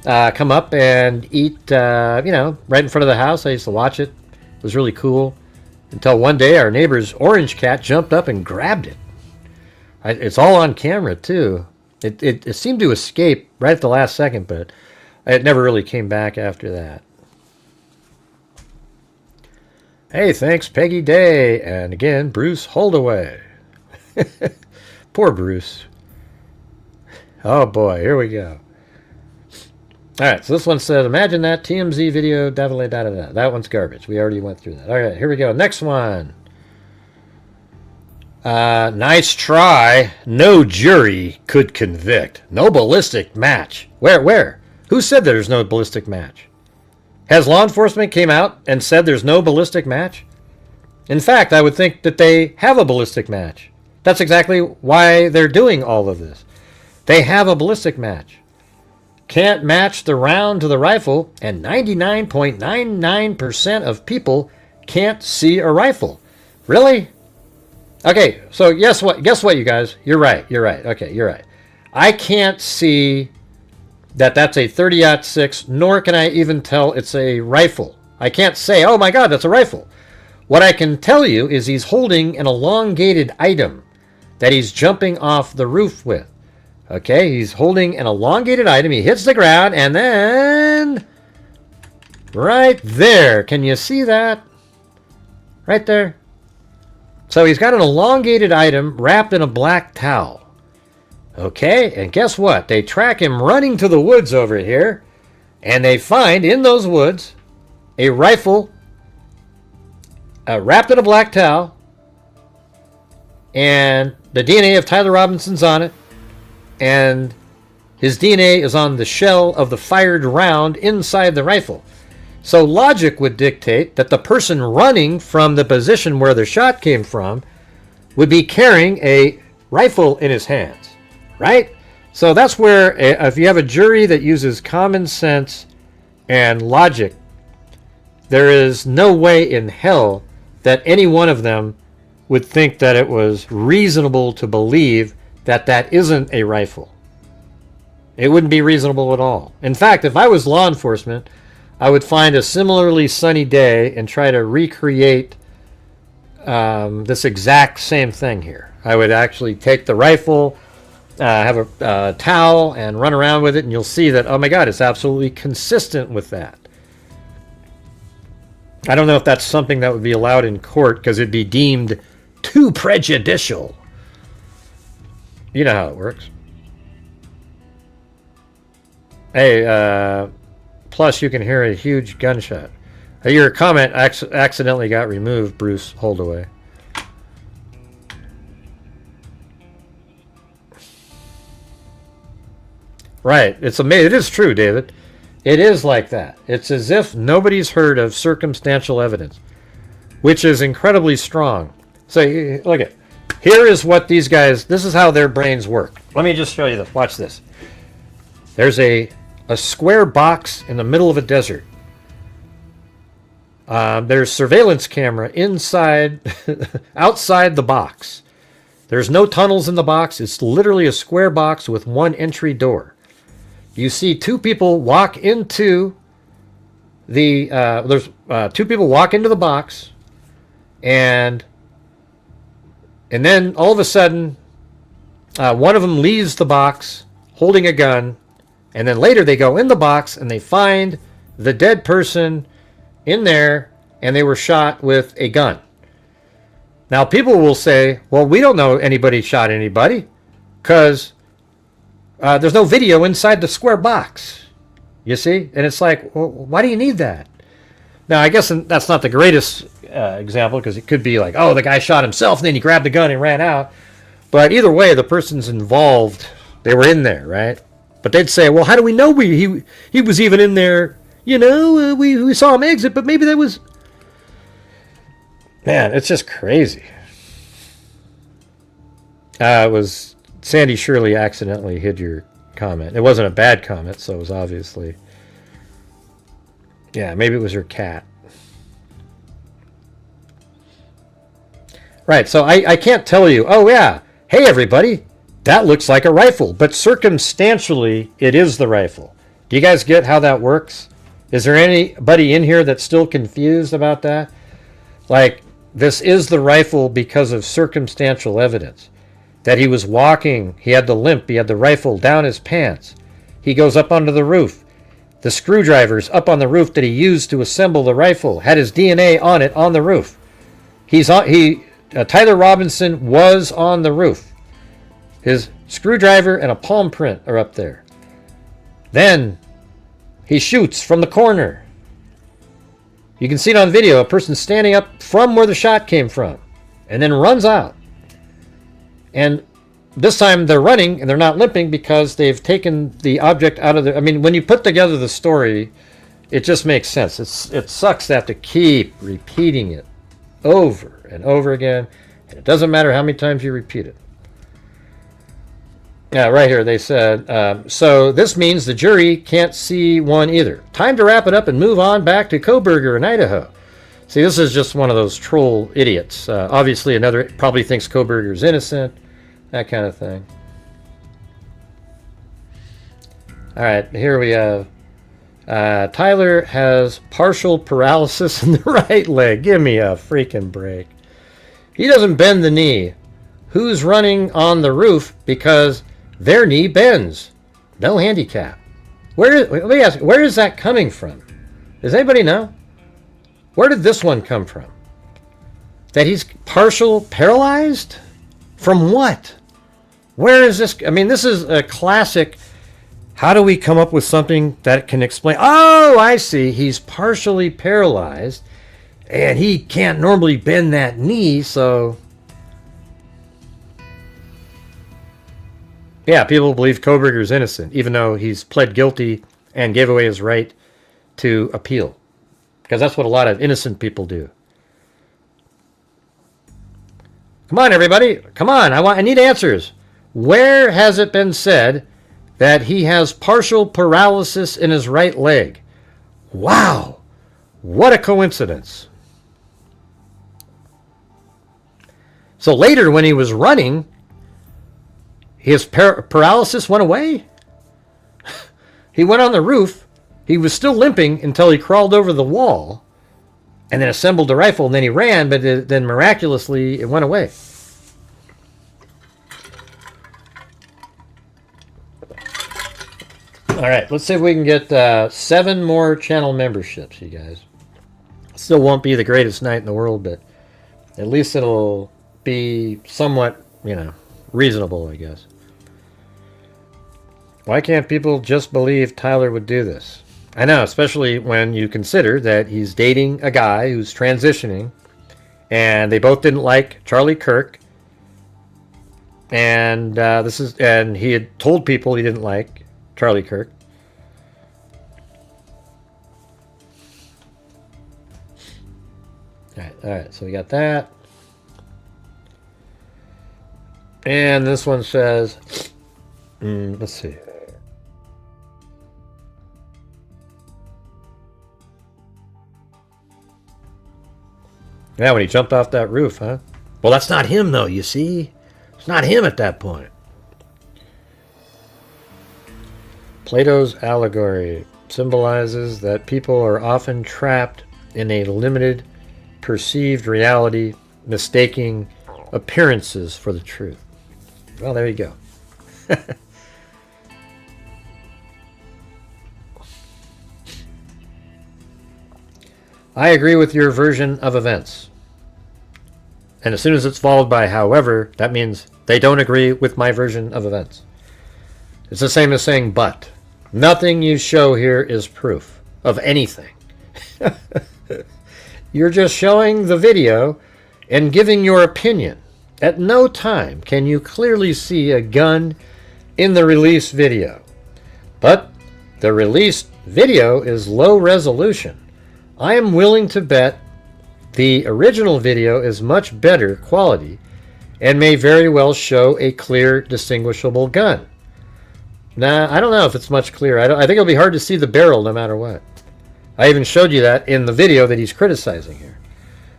A: come up and eat, right in front of the house. I used to watch it. It was really cool. Until one day, our neighbor's orange cat jumped up and grabbed it. It's all on camera, too. It seemed to escape right at the last second, but it never really came back after that. Hey, thanks, Peggy Day. And again, Bruce Holdaway. Poor Bruce. Oh, boy. Here we go. All right, so this one says, imagine that TMZ video, definitely da-da-da. That one's garbage. We already went through that. All right, here we go. Next one. Nice try. No jury could convict. No ballistic match. Where? Who said there's no ballistic match? Has law enforcement came out and said there's no ballistic match? In fact, I would think that they have a ballistic match. That's exactly why they're doing all of this. They have a ballistic match. Can't match the round to the rifle, and 99.99% of people can't see a rifle. Really? Okay, so guess what, you guys? You're right. Okay, you're right. I can't see that that's a 30-06, nor can I even tell it's a rifle. I can't say, oh my God, that's a rifle. What I can tell you is he's holding an elongated item that he's jumping off the roof with. Okay, he's holding an elongated item. He hits the ground, and then right there. Can you see that? Right there. So he's got an elongated item wrapped in a black towel. Okay, and guess what? They track him running to the woods over here, and they find in those woods a rifle wrapped in a black towel, and the DNA of Tyler Robinson's on it. And his DNA is on the shell of the fired round inside the rifle. So logic would dictate that the person running from the position where the shot came from would be carrying a rifle in his hands, right? So that's where, if you have a jury that uses common sense and logic, there is no way in hell that any one of them would think that it was reasonable to believe that that isn't a rifle. It wouldn't be reasonable at all. In fact, if I was law enforcement, I would find a similarly sunny day and try to recreate this exact same thing here. I would actually take the rifle, have a towel and run around with it, and you'll see that, oh my God, it's absolutely consistent with that. I don't know if that's something that would be allowed in court because it'd be deemed too prejudicial. You know how it works. Hey, plus you can hear a huge gunshot. Your comment accidentally got removed, Bruce Holdaway. Right. It's amazing. It is true, David. It is like that. It's as if nobody's heard of circumstantial evidence, which is incredibly strong. So, look at, here is what these guys, this is how their brains work. Let me just show you this. Watch this. There's a square box in the middle of a desert. There's surveillance camera inside, outside the box. There's no tunnels in the box. It's literally a square box with one entry door. You see two people walk into the, there's two people walk into the box, and then all of a sudden, one of them leaves the box holding a gun, and then later they go in the box and they find the dead person in there, and they were shot with a gun. Now people will say, well, we don't know anybody shot anybody because there's no video inside the square box, you see? And it's like, well, why do you need that? Now, I guess that's not the greatest example because it could be like, oh, the guy shot himself and then he grabbed the gun and ran out. But either way, the person's involved. They were in there, right? But they'd say, well, how do we know he was even in there? You know, we saw him exit, but maybe that was... Man, it's just crazy. It was... Sandy Shirley accidentally hid your comment. It wasn't a bad comment, so it was obviously... Yeah, maybe it was her cat. Right, so I can't tell you, oh yeah, hey everybody, that looks like a rifle, but circumstantially, it is the rifle. Do you guys get how that works? Is there anybody in here that's still confused about that? Like, this is the rifle because of circumstantial evidence. That he was walking, he had the limp, he had the rifle down his pants. He goes up onto the roof. The screwdrivers up on the roof that he used to assemble the rifle had his DNA on it on the roof. Tyler Robinson was on the roof. His screwdriver and a palm print are up there. Then he shoots from the corner. You can see it on video, a person standing up from where the shot came from, and then runs out. And this time they're running and they're not limping because they've taken the object out of the... I mean, when you put together the story, it just makes sense. It sucks to have to keep repeating it over and over again. And it doesn't matter how many times you repeat it. Yeah, right here they said, so this means the jury can't see one either. Time to wrap it up and move on back to Coburger in Idaho. See, this is just one of those troll idiots. Obviously another probably thinks Coburger's innocent. That kind of thing. All right, here we have Tyler has partial paralysis in the right leg. Give me a freaking break. He doesn't bend the knee. Who's running on the roof because their knee bends? No handicap. Let me ask, where is that coming from? Does anybody know? Where did this one come from? That he's partial paralyzed? From what? Where is this? I mean, this is a classic. How do we come up with something that can explain? Oh, I see. He's partially paralyzed and he can't normally bend that knee, so... Yeah, people believe Koberger's innocent, even though he's pled guilty and gave away his right to appeal. Because that's what a lot of innocent people do. Come on, everybody. Come on. I need answers. Where has it been said that he has partial paralysis in his right leg? Wow. What a coincidence. So later when he was running, his paralysis went away. He went on the roof. He was still limping until he crawled over the wall and then assembled the rifle, and then he ran, but then miraculously it went away. All right, let's see if we can get 7 more channel memberships, you guys. Still won't be the greatest night in the world, but at least it'll be somewhat, you know, reasonable, I guess. Why can't people just believe Tyler would do this? I know, especially when you consider that he's dating a guy who's transitioning, and they both didn't like Charlie Kirk, and he had told people he didn't like Charlie Kirk. All right, so we got that. And this one says, let's see. Yeah, when he jumped off that roof, huh? Well, that's not him, though, you see? It's not him at that point. Plato's allegory symbolizes that people are often trapped in a limited perceived reality, mistaking appearances for the truth. Well, there you go. I agree with your version of events. And as soon as it's followed by however, that means they don't agree with my version of events. It's the same as saying but. Nothing you show here is proof of anything. You're just showing the video and giving your opinion. At no time can you clearly see a gun in the release video. But the released video is low resolution. I am willing to bet the original video is much better quality and may very well show a clear, distinguishable gun. Nah, I don't know if it's much clearer. I think it'll be hard to see the barrel no matter what. I even showed you that in the video that he's criticizing here.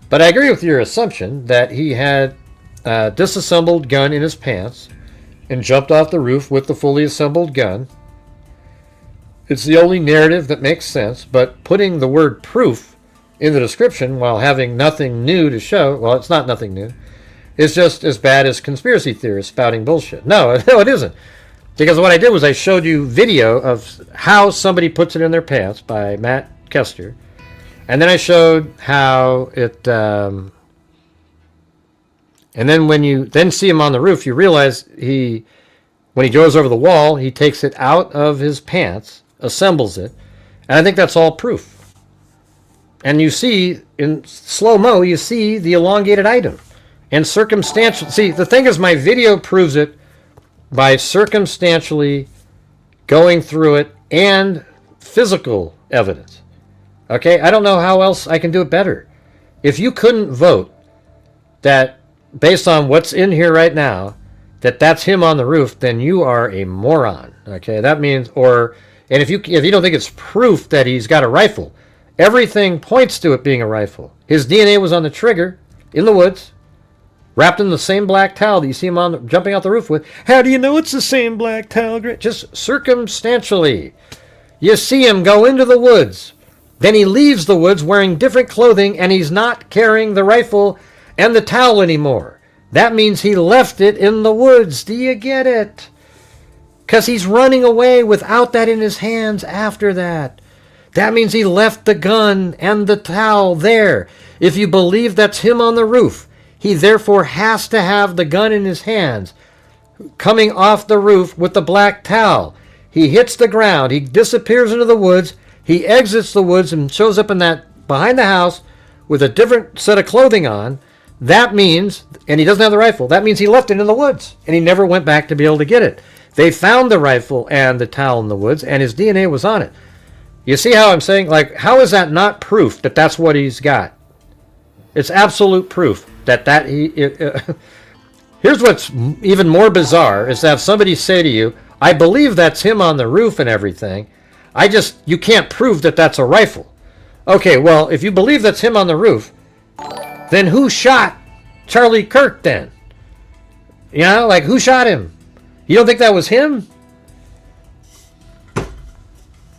A: But I agree with your assumption that he had a disassembled gun in his pants and jumped off the roof with the fully assembled gun. It's the only narrative that makes sense, but putting the word proof in the description while having nothing new to show, well, it's not nothing new, is just as bad as conspiracy theorists spouting bullshit. No, it isn't. Because what I did was I showed you video of how somebody puts it in their pants by Matt Kester. And then I showed how it... and then when you then see him on the roof, you realize when he goes over the wall, he takes it out of his pants, assembles it. And I think that's all proof. And you see, in slow-mo, you see the elongated item. And circumstantial... See, the thing is, my video proves it by circumstantially going through it and physical evidence. Okay? I don't know how else I can do it better. If you couldn't vote that, based on what's in here right now, that's him on the roof, then you are a moron. Okay? That means... And if you don't think it's proof that he's got a rifle, everything points to it being a rifle. His DNA was on the trigger in the woods, wrapped in the same black towel that you see him jumping out the roof with. How do you know it's the same black towel? Just circumstantially. You see him go into the woods. Then he leaves the woods wearing different clothing, and he's not carrying the rifle and the towel anymore. That means he left it in the woods. Do you get it? Because he's running away without that in his hands after that. That means he left the gun and the towel there. If you believe that's him on the roof, he therefore has to have the gun in his hands, coming off the roof with the black towel. He hits the ground. He disappears into the woods. He exits the woods and shows up in that behind the house with a different set of clothing on. That means, and he doesn't have the rifle, that means he left it in the woods, and he never went back to be able to get it. They found the rifle and the towel in the woods, and his DNA was on it. You see how I'm saying? Like, how is that not proof that that's what he's got? It's absolute proof that here's what's even more bizarre is to have somebody say to you, I believe that's him on the roof and everything. You can't prove that that's a rifle. Okay, well, if you believe that's him on the roof, then who shot Charlie Kirk then? You know, like, who shot him? You don't think that was him?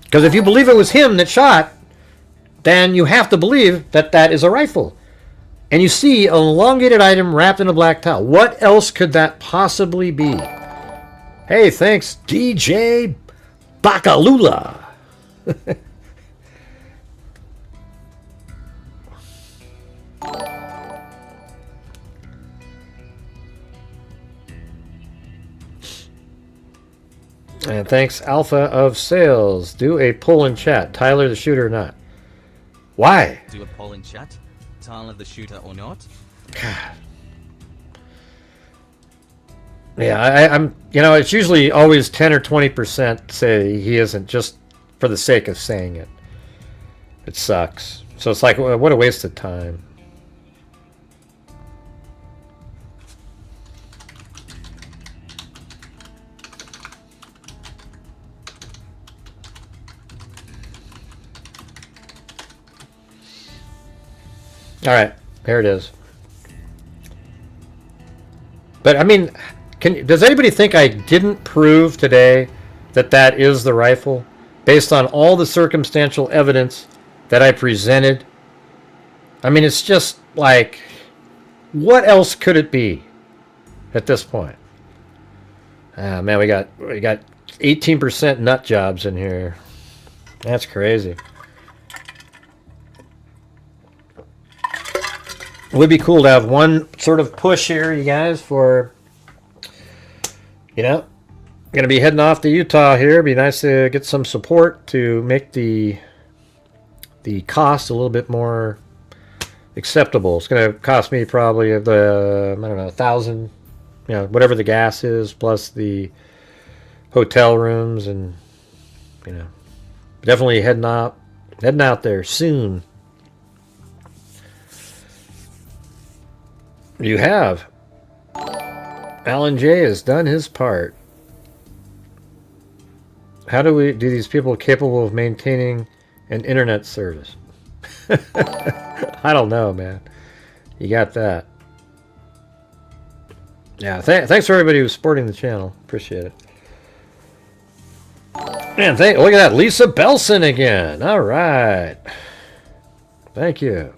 A: Because if you believe it was him that shot, then you have to believe that that is a rifle. And you see an elongated item wrapped in a black towel. What else could that possibly be? Hey, thanks, DJ Bakalula. And thanks, Alpha of Sales. Do a poll in chat. Tyler the shooter or not? Why?
C: Do a poll in chat. Tyler the shooter or not?
A: God. Yeah, I'm. You know, it's usually always 10 or 20% say he isn't, just for the sake of saying it. It sucks. So it's like, what a waste of time. All right, here it is. But I mean, does anybody think I didn't prove today that that is the rifle based on all the circumstantial evidence that I presented? I mean, it's just like, what else could it be at this point? Ah, man, we got 18% nut jobs in here. That's crazy. It would be cool to have one sort of push here, you guys, for, you know, going to be heading off to Utah here. It'd be nice to get some support to make the cost a little bit more acceptable. It's going to cost me probably I don't know, 1,000, you know, whatever the gas is, plus the hotel rooms, and, you know, definitely heading out there soon. You have. Alan J has done his part. How do these people capable of maintaining an internet service? I don't know, man. You got that. Yeah, thanks for everybody who's supporting the channel. Appreciate it. Man, look at that. Lisa Belson again. All right. Thank you.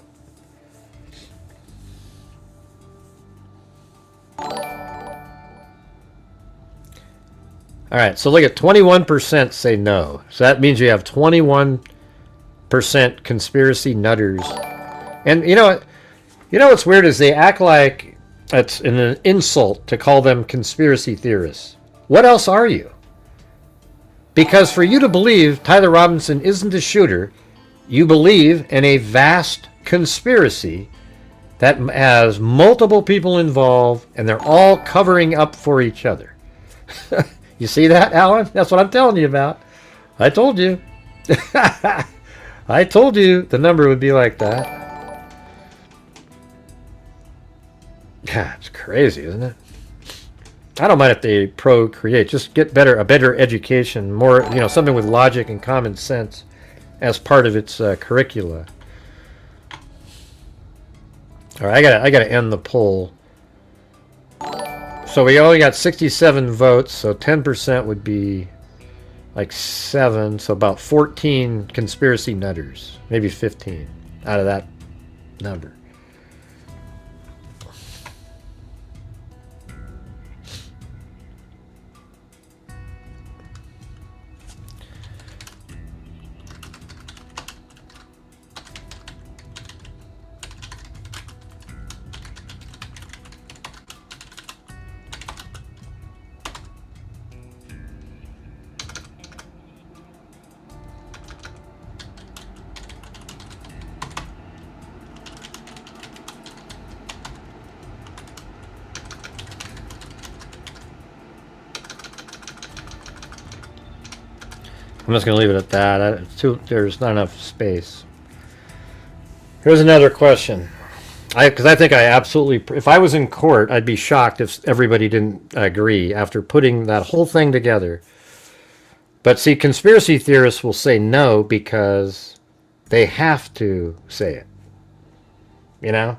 A: All right, so look at 21% say no. So that means you have 21% conspiracy nutters. And you know what's weird is they act like it's an insult to call them conspiracy theorists. What else are you? Because for you to believe Tyler Robinson isn't a shooter, you believe in a vast conspiracy that has multiple people involved, and they're all covering up for each other. You see that, Alan? That's what I'm telling you about. I told you. I told you the number would be like that. God, it's crazy, isn't it? I don't mind if they procreate. Just get a better education, more, you know, something with logic and common sense as part of its curricula. All right, I gotta end the poll. So we only got 67 votes, so 10% would be like 7, so about 14 conspiracy nutters, maybe 15 out of that number. I'm just going to leave it at that. There's not enough space. Here's another question. Because I think I absolutely... If I was in court, I'd be shocked if everybody didn't agree after putting that whole thing together. But see, conspiracy theorists will say no because they have to say it. You know?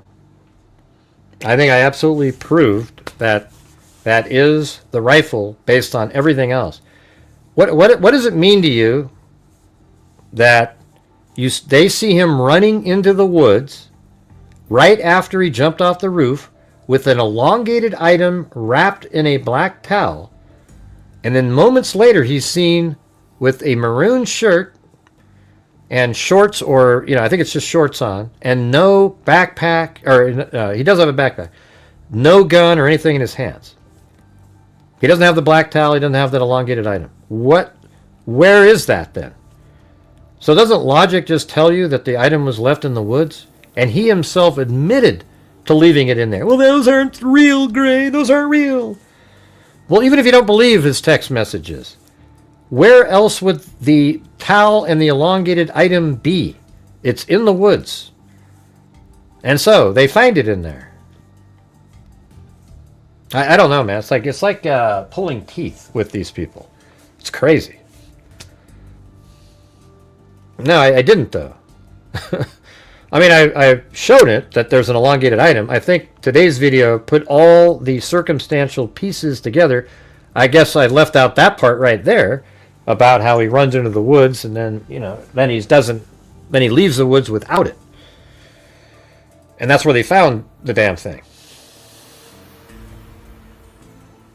A: I think I absolutely proved that that is the rifle based on everything else. What does it mean to you that they see him running into the woods right after he jumped off the roof with an elongated item wrapped in a black towel, and then moments later he's seen with a maroon shirt and shorts, or, I think it's just shorts on, and no backpack, or he does have a backpack, no gun or anything in his hands. He doesn't have the black towel, he doesn't have that elongated item. Where is that then? So doesn't logic just tell you that the item was left in the woods? And he himself admitted to leaving it in there. Well, those aren't real, Gray. Those aren't real. Well, even if you don't believe his text messages, where else would the towel and the elongated item be? It's in the woods. And so they find it in there. I don't know, man. It's like pulling teeth with these people. It's crazy. No, I didn't, though. I mean, I've shown it that there's an elongated item. I think today's video put all the circumstantial pieces together. I guess I left out that part right there about how he runs into the woods and then, then he leaves the woods without it. And that's where they found the damn thing.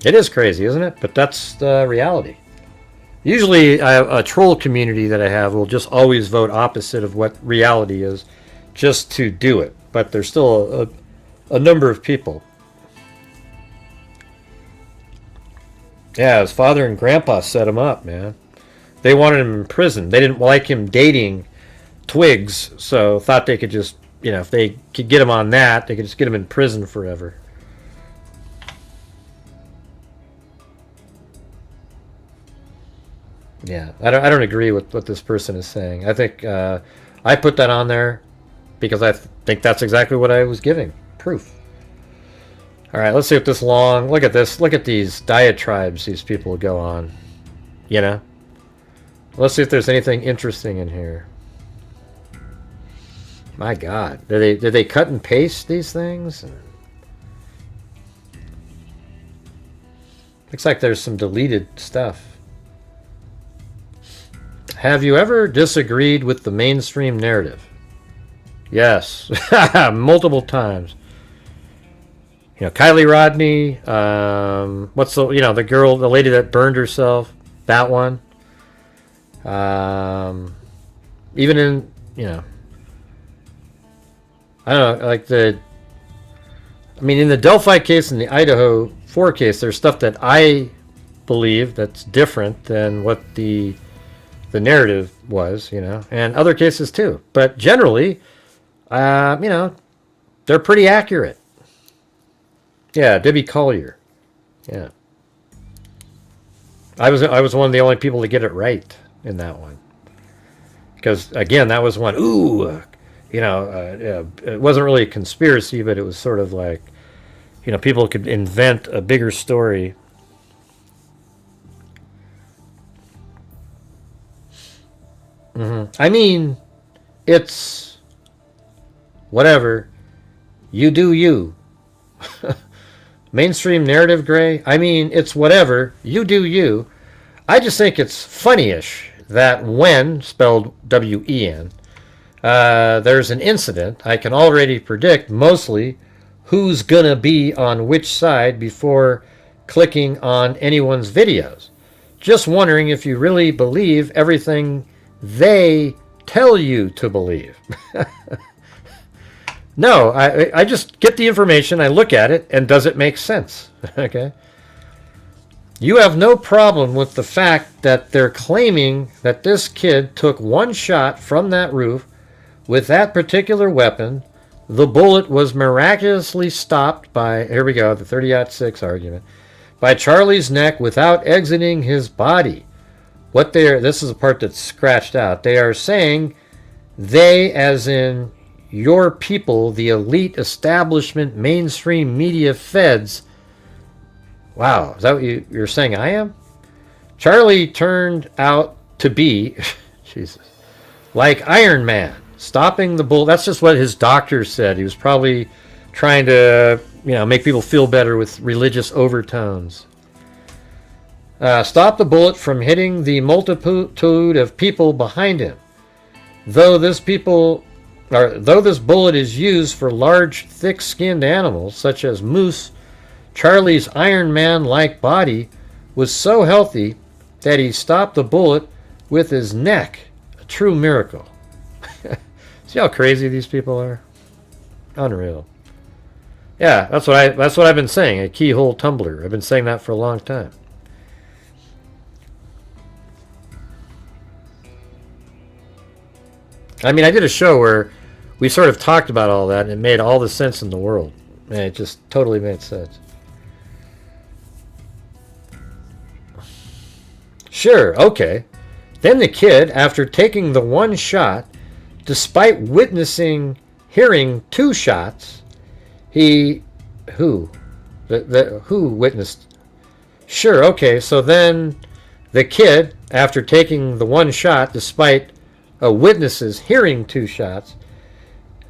A: It is crazy, isn't it? But that's the reality. Usually a troll community that I have will just always vote opposite of what reality is just to do it. But there's still a number of people. Yeah, his father and grandpa set him up, man. They wanted him in prison. They didn't like him dating Twigs, so thought they could just, if they could get him on that, they could just get him in prison forever. Yeah, I don't agree with what this person is saying. I think I put that on there because I think that's exactly what I was giving proof. All right, let's see if this long. Look at this. Look at these diatribes these people go on. Let's see if there's anything interesting in here. My God, did they cut and paste these things? Looks like there's some deleted stuff. Have you ever disagreed with the mainstream narrative? Yes, multiple times. Kylie Rodney. What's the girl, the lady that burned herself? That one. Even in I don't know, like in the Delphi case and the Idaho 4 case, there's stuff that I believe that's different than what the narrative was, and other cases too. But generally, they're pretty accurate. Yeah, Debbie Collier. Yeah. I was one of the only people to get it right in that one. Because, again, that was one, it wasn't really a conspiracy, but it was sort of like, people could invent a bigger story. I mean, it's whatever. You do you. Mainstream narrative, Gray. I mean, it's whatever. You do you. I just think it's funny-ish that when, spelled W-E-N, there's an incident, I can already predict mostly who's gonna be on which side before clicking on anyone's videos. Just wondering if you really believe everything they tell you to believe. No, I just get the information, I look at it, and does it make sense? Okay? You have no problem with the fact that they're claiming that this kid took one shot from that roof with that particular weapon. The bullet was miraculously stopped by, here we go, the 30-06 argument, by Charlie's neck without exiting his body. What they are, this is the part that's scratched out. They are saying they, as in your people, the elite establishment, mainstream media feds. Wow, is that what you're saying I am? Charlie turned out to be, Jesus, like Iron Man, stopping the bullet. That's just what his doctor said. He was probably trying to, make people feel better with religious overtones. Stop the bullet from hitting the multitude of people behind him. Though this bullet is used for large, thick-skinned animals, such as moose, Charlie's Iron Man-like body was so healthy that he stopped the bullet with his neck. A true miracle. See how crazy these people are? Unreal. Yeah, that's what I've been saying. A keyhole tumbler. I've been saying that for a long time. I mean, I did a show where we sort of talked about all that, and it made all the sense in the world. And it just totally made sense. Sure, okay. Then the kid, after taking the one shot, despite witnessing hearing 2 shots, who witnessed? Sure, okay. So then the kid, after taking the one shot, despite witnesses hearing 2 shots,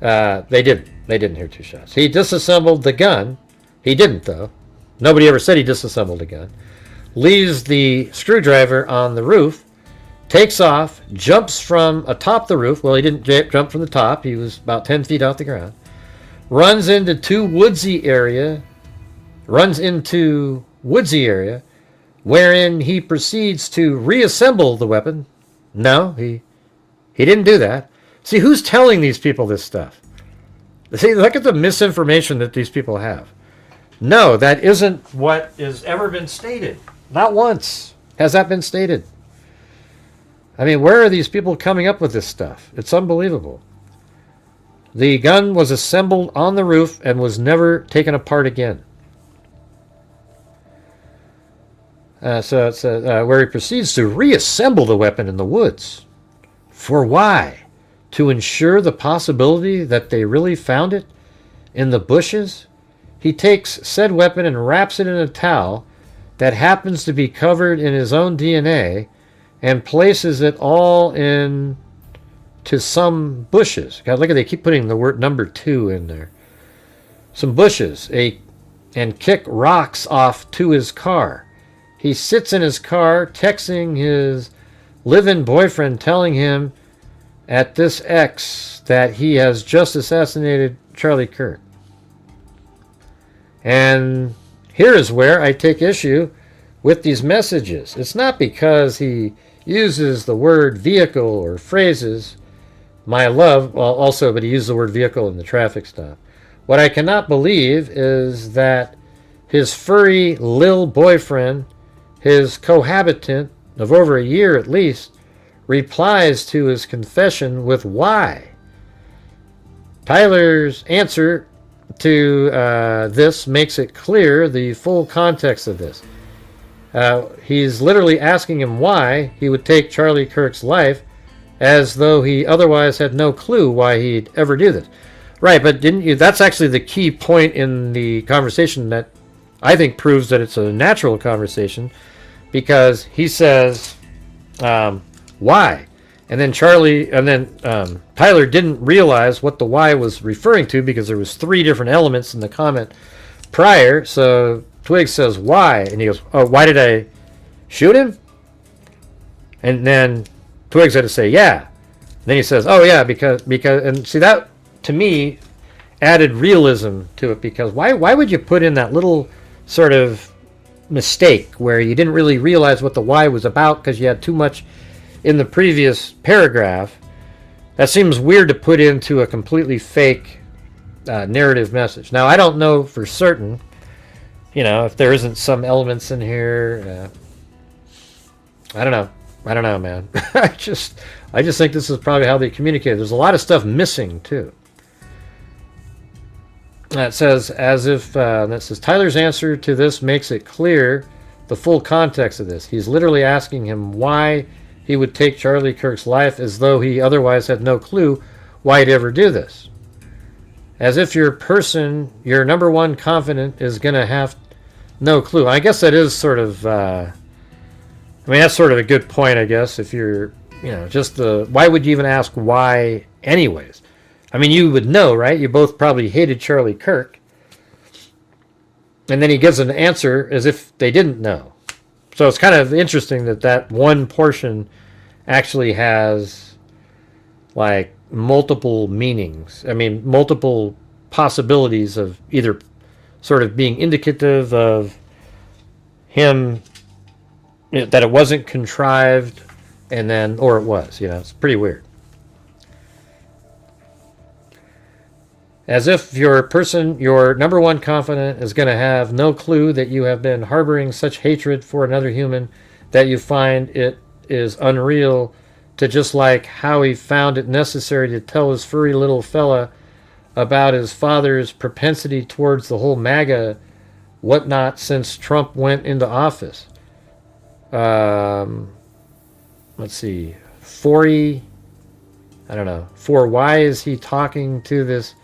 A: they didn't hear 2 shots. He disassembled the gun. He didn't, though. Nobody ever said he disassembled a gun. Leaves the screwdriver on the roof, takes off, jumps from atop the roof. Well, he didn't jump from the top. He was about 10 feet off the ground. Runs into woodsy area, wherein he proceeds to reassemble the weapon. No, he didn't do that. See, who's telling these people this stuff? See, look at the misinformation that these people have. No, that isn't what has ever been stated. Not once has that been stated. I mean, where are these people coming up with this stuff? It's unbelievable. The gun was assembled on the roof and was never taken apart again. So it says, where he proceeds to reassemble the weapon in the woods. For why? To ensure the possibility that they really found it in the bushes? He takes said weapon and wraps it in a towel that happens to be covered in his own DNA and places it all in to some bushes. God, look at, they keep putting the word number 2 in there. Some bushes. And kick rocks off to his car. He sits in his car texting his live-in boyfriend, telling him at this X that he has just assassinated Charlie Kirk. And here is where I take issue with these messages. It's not because he uses the word vehicle or phrases, my love, well, also, but he used the word vehicle in the traffic stop. What I cannot believe is that his furry lil boyfriend, his cohabitant of over a year at least, replies to his confession with why. Tyler's answer to this makes it clear the full context of this. He's literally asking him why he would take Charlie Kirk's life, as though he otherwise had no clue why he'd ever do this. Right, but didn't you? That's actually the key point in the conversation that I think proves that it's a natural conversation, because he says, why? And then Tyler didn't realize what the why was referring to, because there was 3 different elements in the comment prior. So Twig says, why? And he goes, oh, why did I shoot him? And then Twig's had to say, yeah. And then he says, oh, yeah, because, and see, that, to me, added realism to it, because why would you put in that little sort of mistake where you didn't really realize what the why was about because you had too much in the previous paragraph? That seems weird to put into a completely fake narrative message. Now, I don't know for certain, if there isn't some elements in here. I don't know, man. I just think this is probably how they communicate. There's a lot of stuff missing too. It says, that says, Tyler's answer to this makes it clear the full context of this. He's literally asking him why he would take Charlie Kirk's life, as though he otherwise had no clue why he'd ever do this. As if your number one confidant is going to have no clue. I guess that is sort of, that's sort of a good point, I guess, if you're, why would you even ask why anyways? I mean, you would know, right? You both probably hated Charlie Kirk. And then he gives an answer as if they didn't know. So it's kind of interesting that one portion actually has, like, multiple meanings. I mean, multiple possibilities of either sort of being indicative of him, that it wasn't contrived, And then, or it was, you know, it's pretty weird. As if your person, your number one confidant, is going to have no clue that you have been harboring such hatred for another human that you find it is unreal to just like how he found it necessary to tell his furry little fella about his father's propensity towards the whole MAGA whatnot since Trump went into office. Let's see. I don't know. Why is he talking to this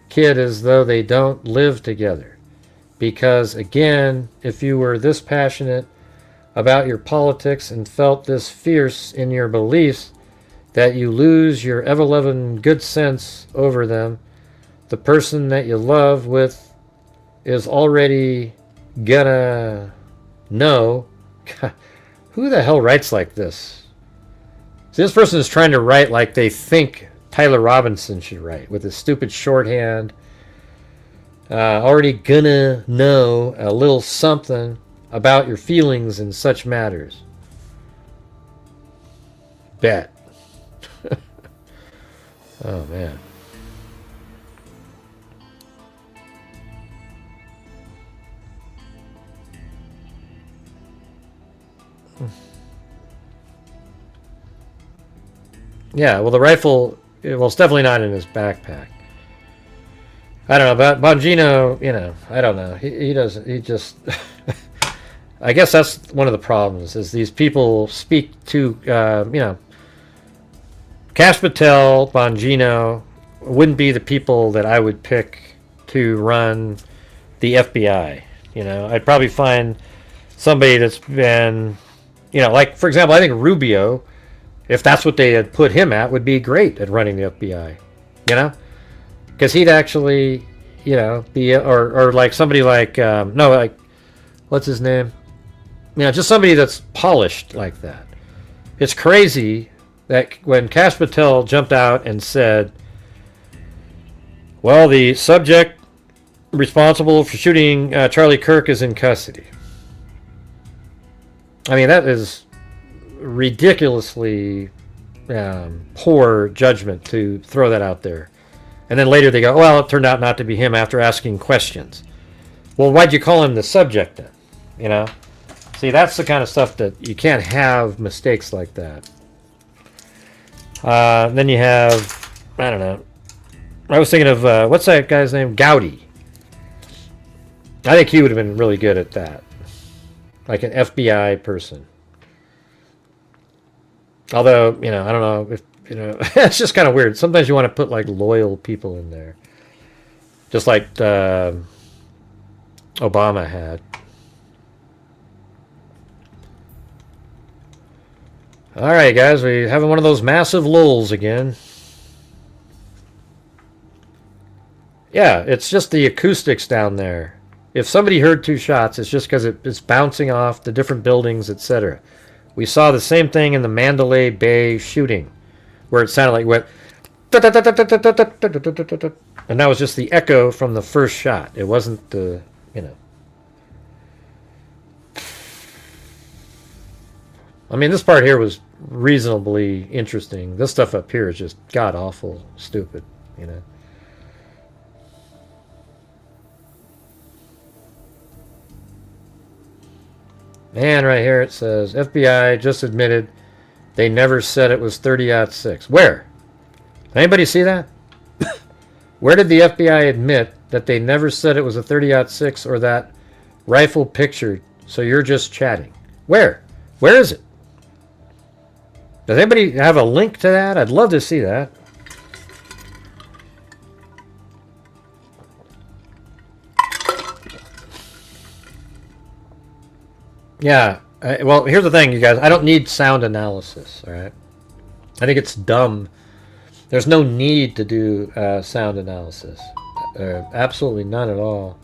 A: kid as though they don't live together? Because again, if you were this passionate about your politics and felt this fierce in your beliefs that you lose your ever-loving good sense over them, the person that you love with is already gonna know. Who the hell writes like this? See, this person is trying to write like they think Tyler Robinson should write, with his stupid shorthand. Already gonna know a little something about your feelings in such matters. Bet. Oh, man. Yeah, well, the rifle, well, it's definitely not in his backpack. I don't know, but Bongino, you know, I don't know. He doesn't, he just... I guess that's one of the problems, is these people speak to, you know, Kash Patel, Bongino wouldn't be the people that I would pick to run the FBI. You know, I'd probably find somebody that's been, you know, like, for example, I think Rubio, if that's what they had put him at, would be great at running the FBI, you know? Because he'd actually, you know, be, or like somebody like, no, like, what's his name? You know, just somebody that's polished like that. It's crazy that when Kash Patel jumped out and said, well, the subject responsible for shooting Charlie Kirk is in custody. I mean, that is ridiculously poor judgment to throw that out there. And then later they go, well, it turned out not to be him after asking questions. Well, why'd you call him the subject then? You know? See, that's the kind of stuff that you can't have mistakes like that. Then you have, I don't know. I was thinking of, what's that guy's name? Gowdy. I think he would have been really good at that. Like an FBI person. Although, you know, I don't know if, you know, it's just kind of weird. Sometimes you want to put like loyal people in there. Just like Obama had. All right, guys, we're having one of those massive lulls again. Yeah, it's just the acoustics down there. If somebody heard two shots, it's just because it's bouncing off the different buildings, etc. We saw the same thing in the Mandalay Bay shooting, where it sounded like it went, and that was just the echo from the first shot. It wasn't the, you know. I mean, this part here was reasonably interesting. This stuff up here is just god-awful stupid, you know. And right here it says, FBI just admitted they never said it was 30-06. Where? Anybody see that? Where did the FBI admit that they never said it was a 30-06 or that rifle picture, so you're just chatting? Where? Where is it? Does anybody have a link to that? I'd love to see that. Yeah. Well, here's the thing, you guys. I don't need sound analysis, all right? I think it's dumb. There's no need to do sound analysis. Absolutely none at all.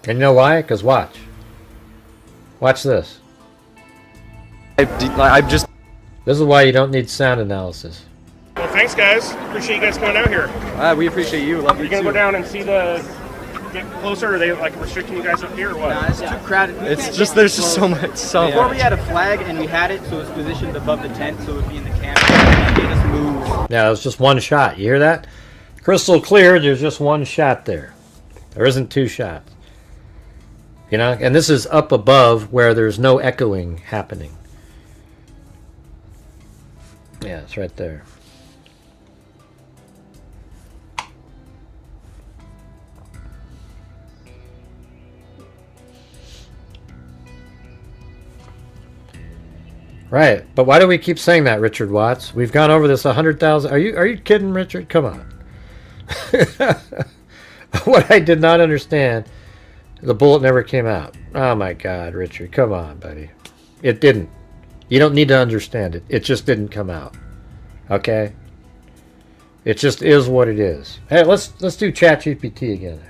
A: And you know why? Because watch. Watch this.
D: I'm just...
A: This is why you don't need sound analysis.
E: Well, thanks, guys. Appreciate you guys coming out here.
D: we appreciate you. Love you
E: You're gonna
D: too.
E: go down and see the
D: get closer? Are they like restricting you guys up here or what?
E: Nah, it's too crowded.
F: It's just there's just so much.
E: Before we had a flag and we had it, so it was positioned above the tent, so it would be in the camp. And they just moved.
A: Yeah, it was just one shot. You hear that? Crystal clear. There's just one shot there. There isn't two shots. You know, and this is up above where there's no echoing happening. Yeah, it's right there. Right, but why do we keep saying that, Richard Watts? We've gone over this 100,000. Are you kidding, Richard? Come on. What I did not understand, the bullet never came out. Oh my God, Richard, come on, buddy. It didn't. You don't need to understand it. It just didn't come out. Okay? It just is what it is. Hey, let's do ChatGPT again.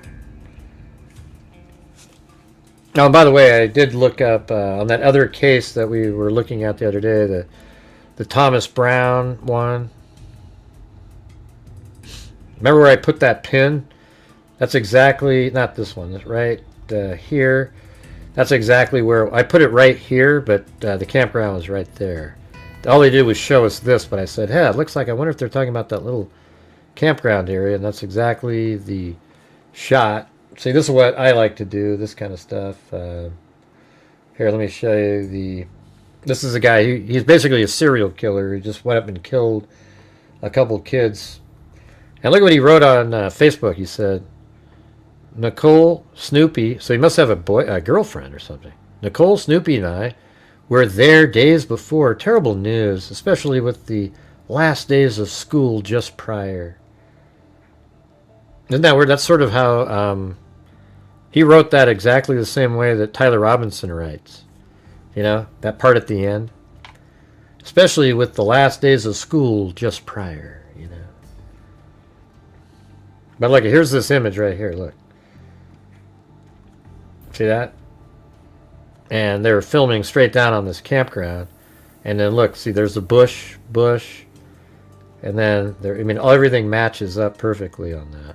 A: Oh, by the way, I did look up on that other case that we were looking at the other day, the Thomas Brown one. Remember where I put that pin? That's exactly, not this one, that's right here. That's exactly where, I put it right here, but the campground was right there. All they did was show us this, but I said, hey, it looks like, I wonder if they're talking about that little campground area, and that's exactly the shot. See, this is what I like to do, this kind of stuff. Here, let me show you this is a guy, he's basically a serial killer. He just went up and killed a couple kids. And look what he wrote on Facebook. He said, Nicole, Snoopy, so he must have a girlfriend or something. Nicole, Snoopy, and I were there days before. Terrible news, especially with the last days of school just prior. Isn't that weird? That's sort of how he wrote that exactly the same way that Tyler Robinson writes. You know, that part at the end. Especially with the last days of school just prior, you know. But look, here's this image right here, look. See that? And they were filming straight down on this campground. And then look, see, there's a bush. And then, there, I mean, everything matches up perfectly on that.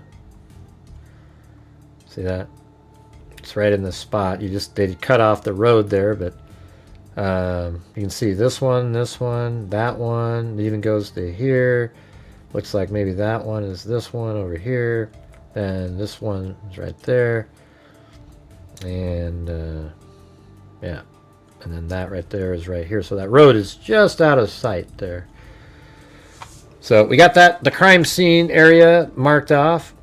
A: See that? It's right in this spot. They cut off the road there, but you can see this one, that one. It even goes to here. Looks like maybe that one is this one over here. And this one is right there. And yeah. And then that right there is right here. So that road is just out of sight there. So we got the crime scene area marked off.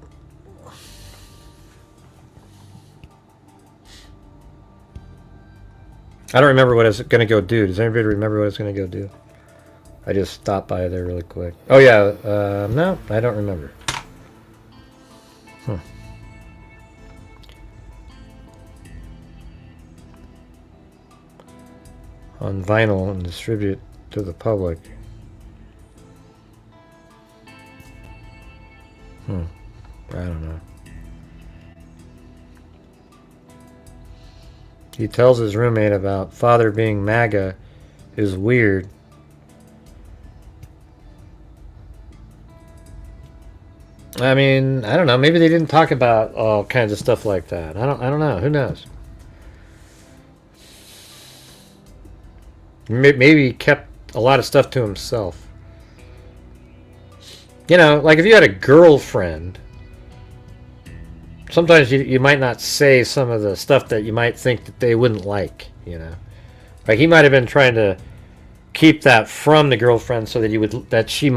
A: I don't remember what I was going to go do. Does anybody remember what I was going to go do? I just stopped by there really quick. Oh, yeah. No, I don't remember. On vinyl and distribute to the public. I don't know. He tells his roommate about father being MAGA is weird. I mean, I don't know. Maybe they didn't talk about all kinds of stuff like that. I don't know. Who knows? Maybe he kept a lot of stuff to himself. You know, like if you had a girlfriend, sometimes you might not say some of the stuff that you might think that they wouldn't like, you know. Like he might have been trying to keep that from the girlfriend so that he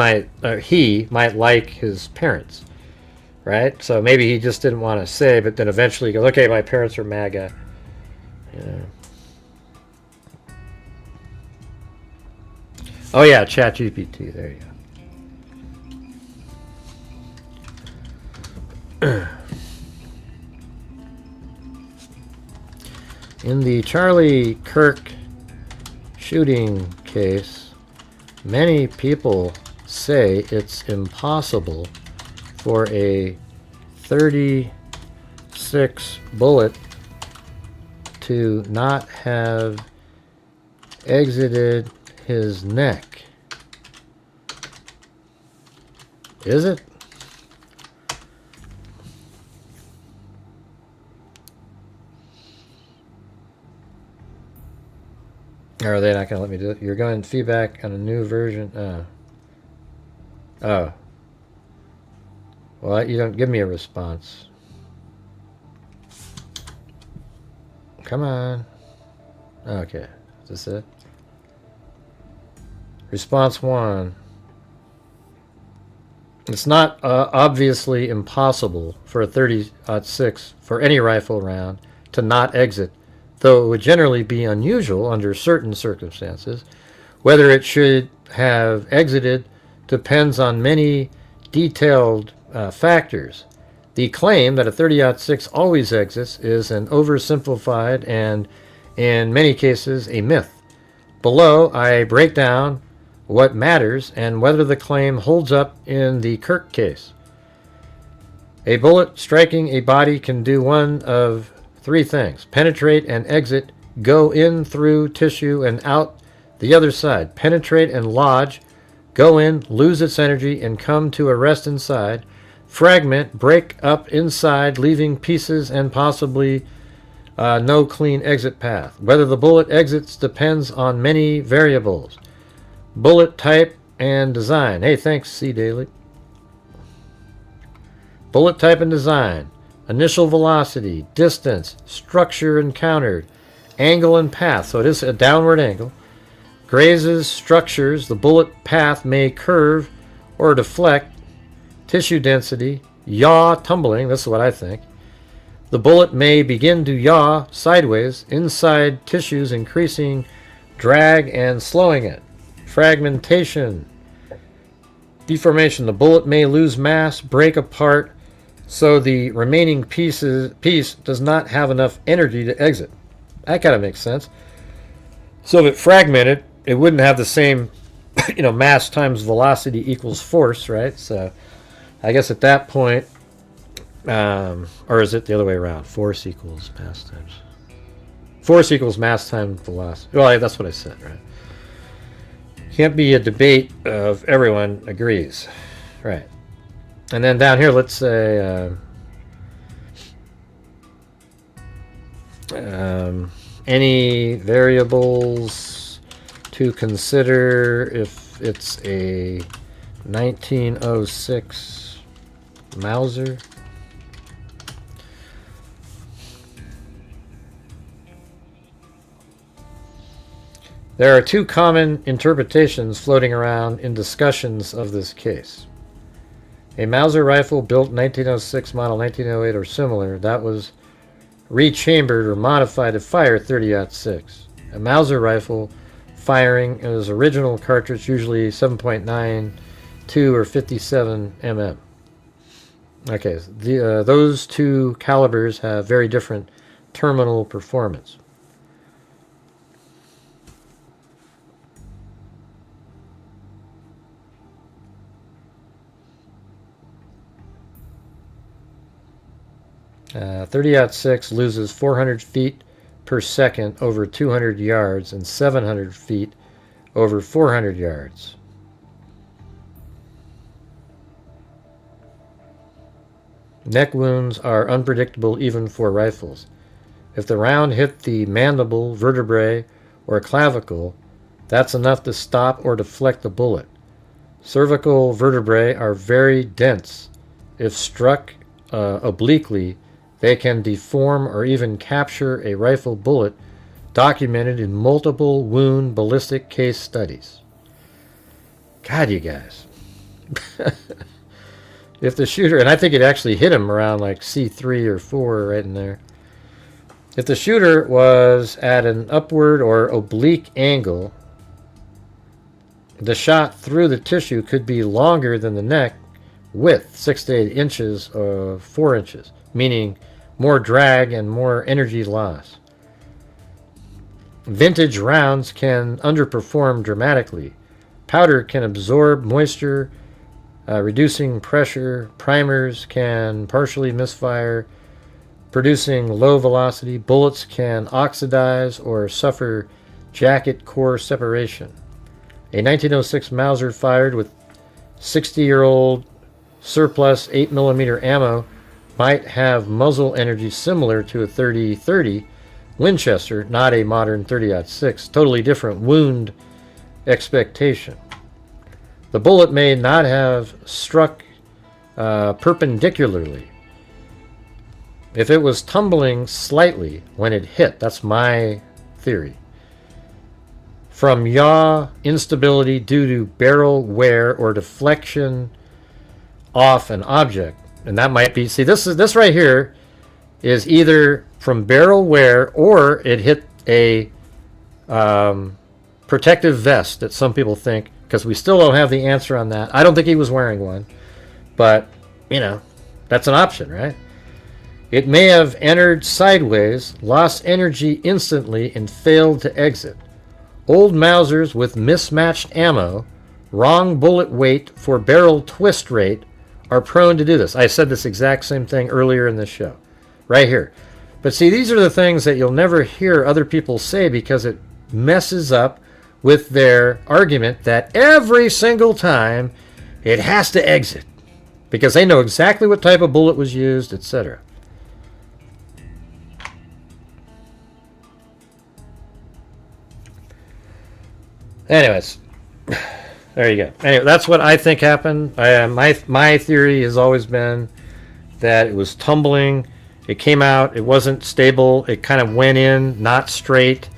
A: might like his parents, right? So maybe he just didn't want to say, but then eventually he goes, okay, my parents are MAGA, you know. Oh yeah, ChatGPT, there you go. In the Charlie Kirk shooting case, many people say it's impossible for a 36 bullet to not have exited his neck. Is it? Or are they not going to let me do it? You're going feedback on a new version. Oh. Well, you don't give me a response. Come on. Okay. Is this it? Response 1. It's not obviously impossible for a 30-06 for any rifle round to not exit, though it would generally be unusual under certain circumstances. Whether it should have exited depends on many detailed factors. The claim that a 30-06 always exits is an oversimplified and, in many cases, a myth. Below, I break down what matters and whether the claim holds up in the Kirk case. A bullet striking a body can do one of 3 things: penetrate and exit, go in through tissue and out the other side, penetrate and lodge, go in, lose its energy, and come to a rest inside, fragment, break up inside, leaving pieces and possibly no clean exit path. Whether the bullet exits depends on many variables. Bullet type and design. Hey, thanks, C. Daily. Bullet type and design. Initial velocity, distance, structure encountered, angle and path. So it is a downward angle. Grazes, structures. The bullet path may curve or deflect. Tissue density. Yaw, tumbling. This is what I think. The bullet may begin to yaw sideways inside tissues, increasing drag and slowing it. Fragmentation. Deformation. The bullet may lose mass, break apart, so the remaining piece does not have enough energy to exit. That kind of makes sense. So if it fragmented, it wouldn't have the same, mass times velocity equals force, right? So I guess at that point, or is it the other way around? Force equals mass times velocity. Well, that's what I said, right? Can't be a debate of everyone agrees, right? And then down here, let's say any variables to consider if it's a 1906 Mauser. There are 2 common interpretations floating around in discussions of this case. A Mauser rifle built 1906 model 1908 or similar that was rechambered or modified to fire 30-06. A Mauser rifle firing its original cartridge, usually 7.92 or 57 mm. Okay, those 2 calibers have very different terminal performance. Uh, 30-06 loses 400 feet per second over 200 yards and 700 feet over 400 yards. Neck wounds are unpredictable even for rifles. If the round hit the mandible, vertebrae, or clavicle, that's enough to stop or deflect the bullet. Cervical vertebrae are very dense. If struck obliquely, they can deform or even capture a rifle bullet, documented in multiple wound ballistic case studies. God, you guys. If the shooter, and I think it actually hit him around like C3 or 4 right in there. If the shooter was at an upward or oblique angle, the shot through the tissue could be longer than the neck width, 6 to 8 inches or 4 inches, meaning more drag and more energy loss. Vintage rounds can underperform dramatically. Powder can absorb moisture, reducing pressure. Primers can partially misfire, producing low velocity. Bullets can oxidize or suffer jacket core separation. A 1906 Mauser fired with 60-year-old surplus 8mm ammo might have muzzle energy similar to a 30-30, Winchester, not a modern 30-06. Totally different wound expectation. The bullet may not have struck perpendicularly. If it was tumbling slightly when it hit, that's my theory. From yaw instability due to barrel wear or deflection off an object. And that might be, see, this right here is either from barrel wear or it hit a protective vest that some people think, because we still don't have the answer on that. I don't think he was wearing one, but, you know, that's an option, right? It may have entered sideways, lost energy instantly, and failed to exit. Old Mausers with mismatched ammo, wrong bullet weight for barrel twist rate are prone to do this. I said this exact same thing earlier in this show, right here. But see, these are the things that you'll never hear other people say because it messes up with their argument that every single time it has to exit because they know exactly what type of bullet was used, etc. Anyways, there you go. Anyway, that's what I think happened. My theory has always been that it was tumbling. It came out. It wasn't stable. It kind of went in, not straight,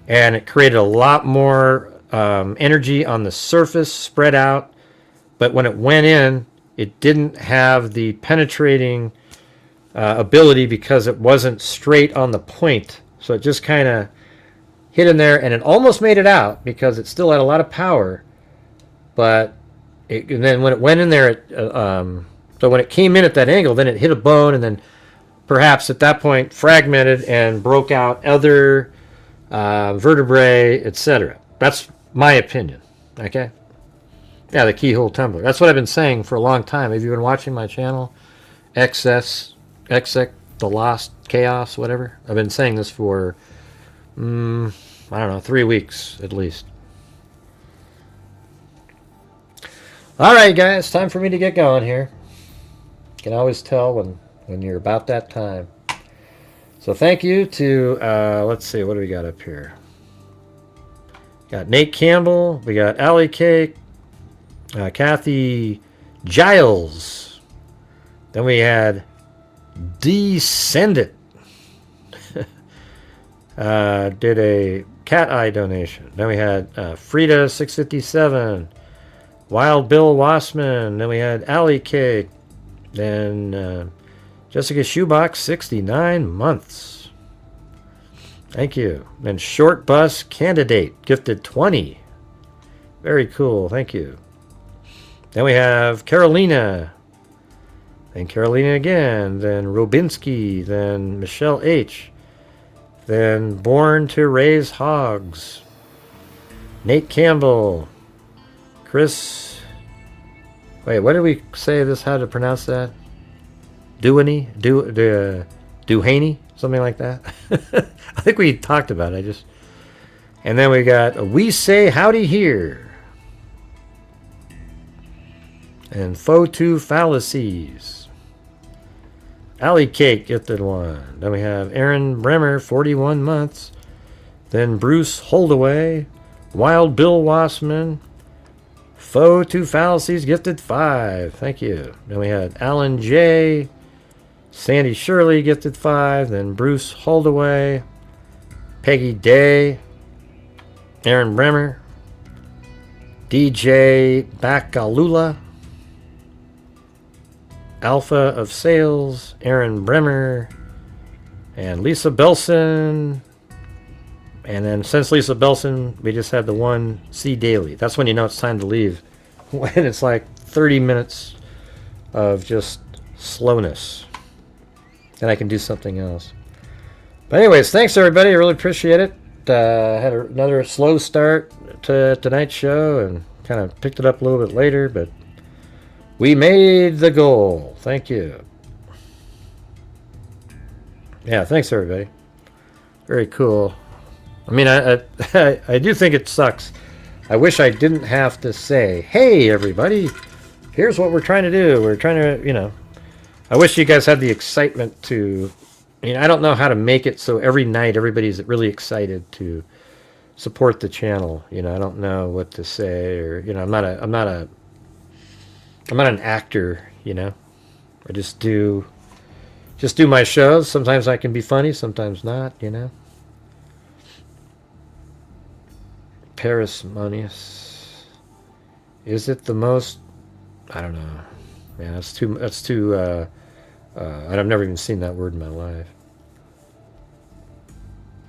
A: and it created a lot more energy on the surface, spread out. But when it went in, it didn't have the penetrating ability because it wasn't straight on the point. So it just kind of hit in there, and it almost made it out because it still had a lot of power. But and then when it went in there, so when it came in at that angle, then it hit a bone, and then perhaps at that point fragmented and broke out other vertebrae, etc. That's my opinion. Okay. Yeah, the keyhole tumbler. That's what I've been saying for a long time. Have you been watching my channel? XS, The Lost Chaos, whatever. I've been saying this for, I don't know, 3 weeks at least. All right, guys, time for me to get going here. You can always tell when you're about that time. So thank you to, let's see, what do we got up here? Got Nate Campbell. We got Allie Cake. Kathy Giles. Then we had Descendant. Did a cat eye donation. Then we had Frida 657. Wild Bill Wassman. Then we had Allie Cake. Then Jessica Shoebox 69 months. Thank you. Then Short Bus Candidate gifted 20. Very cool. Thank you. Then we have Carolina. Then Carolina again. Then Robinsky. Then Michelle H. Then Born to Raise Hogs. Nate Campbell. Chris. Wait, what did we say this? How to pronounce that? Duhaney? Duhaney? Something like that. I think we talked about it. And then we got We Say Howdy Here. And Photo Fallacies. Alley Cake gifted one. Then we have Aaron Bremer, 41 months. Then Bruce Holdaway. Wild Bill Wassman. Photo Fallacies gifted 5. Thank you. Then we had Alan J. Sandy Shirley gifted 5. Then Bruce Holdaway. Peggy Day. Aaron Bremer. DJ Bakalula. Alpha of Sales, Aaron Bremer, and Lisa Belson. And then since Lisa Belson, we just had the one C Daily. That's when you know it's time to leave. When it's like 30 minutes of just slowness. And I can do something else. But anyways, thanks everybody. I really appreciate it. Had another slow start to tonight's show and kind of picked it up a little bit later, but we made the goal. Thank you. Yeah, thanks everybody. Very cool. I mean, I do think it sucks. I wish I didn't have to say, hey everybody, here's what we're trying to do. We're trying to, I wish you guys had the excitement to I don't know how to make it so every night everybody's really excited to support the channel. I don't know what to say, or I'm not an actor. I just do my shows. Sometimes I can be funny, sometimes not. Parsimonious. Is it the most? I don't know. Man, that's too. I've never even seen that word in my life.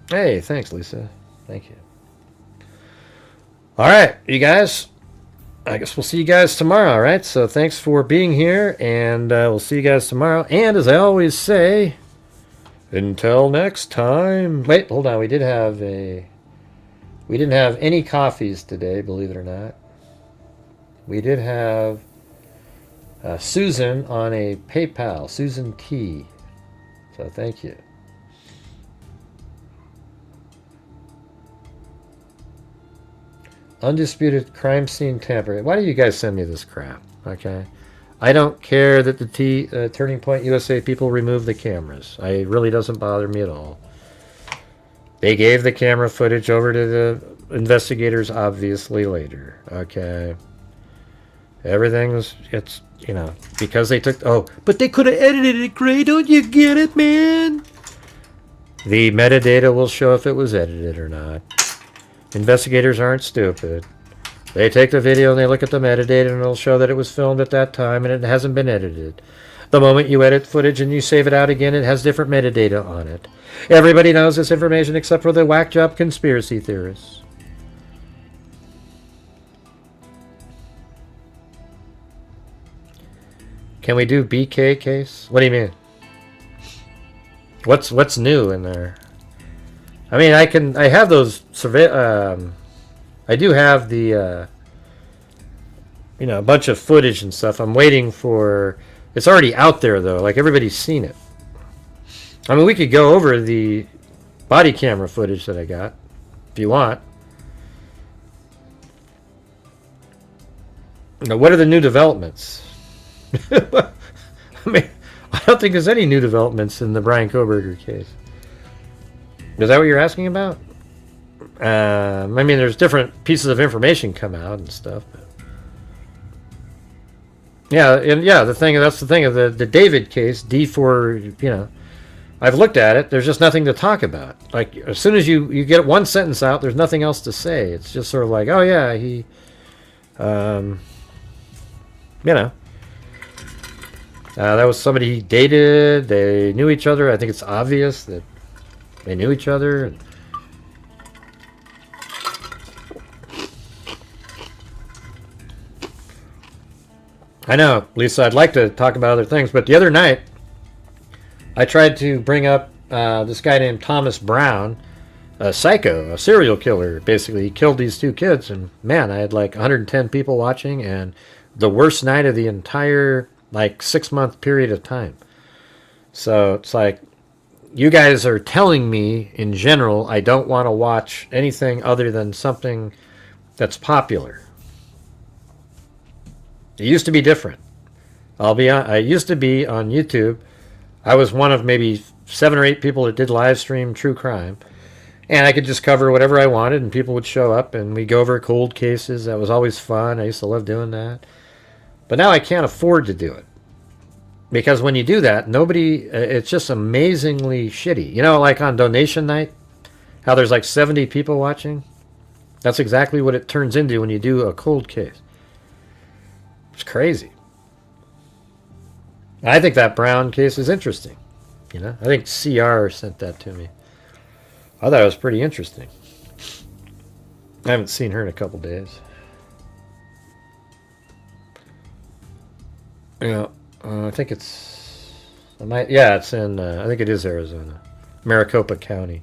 A: Hey, thanks, Lisa. Thank you. All right, you guys. I guess we'll see you guys tomorrow, all right? So thanks for being here, and we'll see you guys tomorrow. And as I always say, until next time. Wait, hold on. We didn't have any coffees today, believe it or not. We did have Susan on a PayPal, Susan T. So thank you. Undisputed crime scene tampering. Why do you guys send me this crap? Okay, I don't care that the Turning Point USA people remove the cameras. It really doesn't bother me at all. They gave the camera footage over to the investigators, obviously, later. Okay. Everything's, because they took, but they could have edited it, Gray. Don't you get it, man? The metadata will show if it was edited or not. Investigators aren't stupid. They take the video and they look at the metadata and it'll show that it was filmed at that time and it hasn't been edited. The moment you edit footage and you save it out again, it has different metadata on it. Everybody knows this information except for the whack job conspiracy theorists. Can we do BK case? What do you mean? What's new in there? I mean, I have those I do have the a bunch of footage and stuff. I'm waiting for, it's already out there though, like everybody's seen it. I mean, we could go over the body camera footage that I got if you want. What are the new developments? I mean, I don't think there's any new developments in the Brian Kohberger case. Is that what you're asking about? I mean, there's different pieces of information come out and stuff. But that's the thing of the David case, D4, I've looked at it. There's just nothing to talk about. Like, as soon as you get one sentence out, there's nothing else to say. It's just sort of like, oh yeah, he, that was somebody he dated. They knew each other. I think it's obvious that they knew each other. I know, Lisa, I'd like to talk about other things, but the other night, I tried to bring up this guy named Thomas Brown, a psycho, a serial killer. Basically, he killed these two kids, and man, I had like 110 people watching, and the worst night of the entire 6-month period of time. So it's like, you guys are telling me in general I don't want to watch anything other than something that's popular. It used to be different. I used to be on YouTube. I was one of maybe 7 or 8 people that did live stream true crime, and I could just cover whatever I wanted and people would show up and we'd go over cold cases. That was always fun. I used to love doing that. But now I can't afford to do it. Because when you do that, it's just amazingly shitty. Like on donation night, how there's like 70 people watching? That's exactly what it turns into when you do a cold case. It's crazy. I think that Brown case is interesting. I think CR sent that to me. I thought it was pretty interesting. I haven't seen her in a couple days. I think it's in, I think it is Arizona. Maricopa County.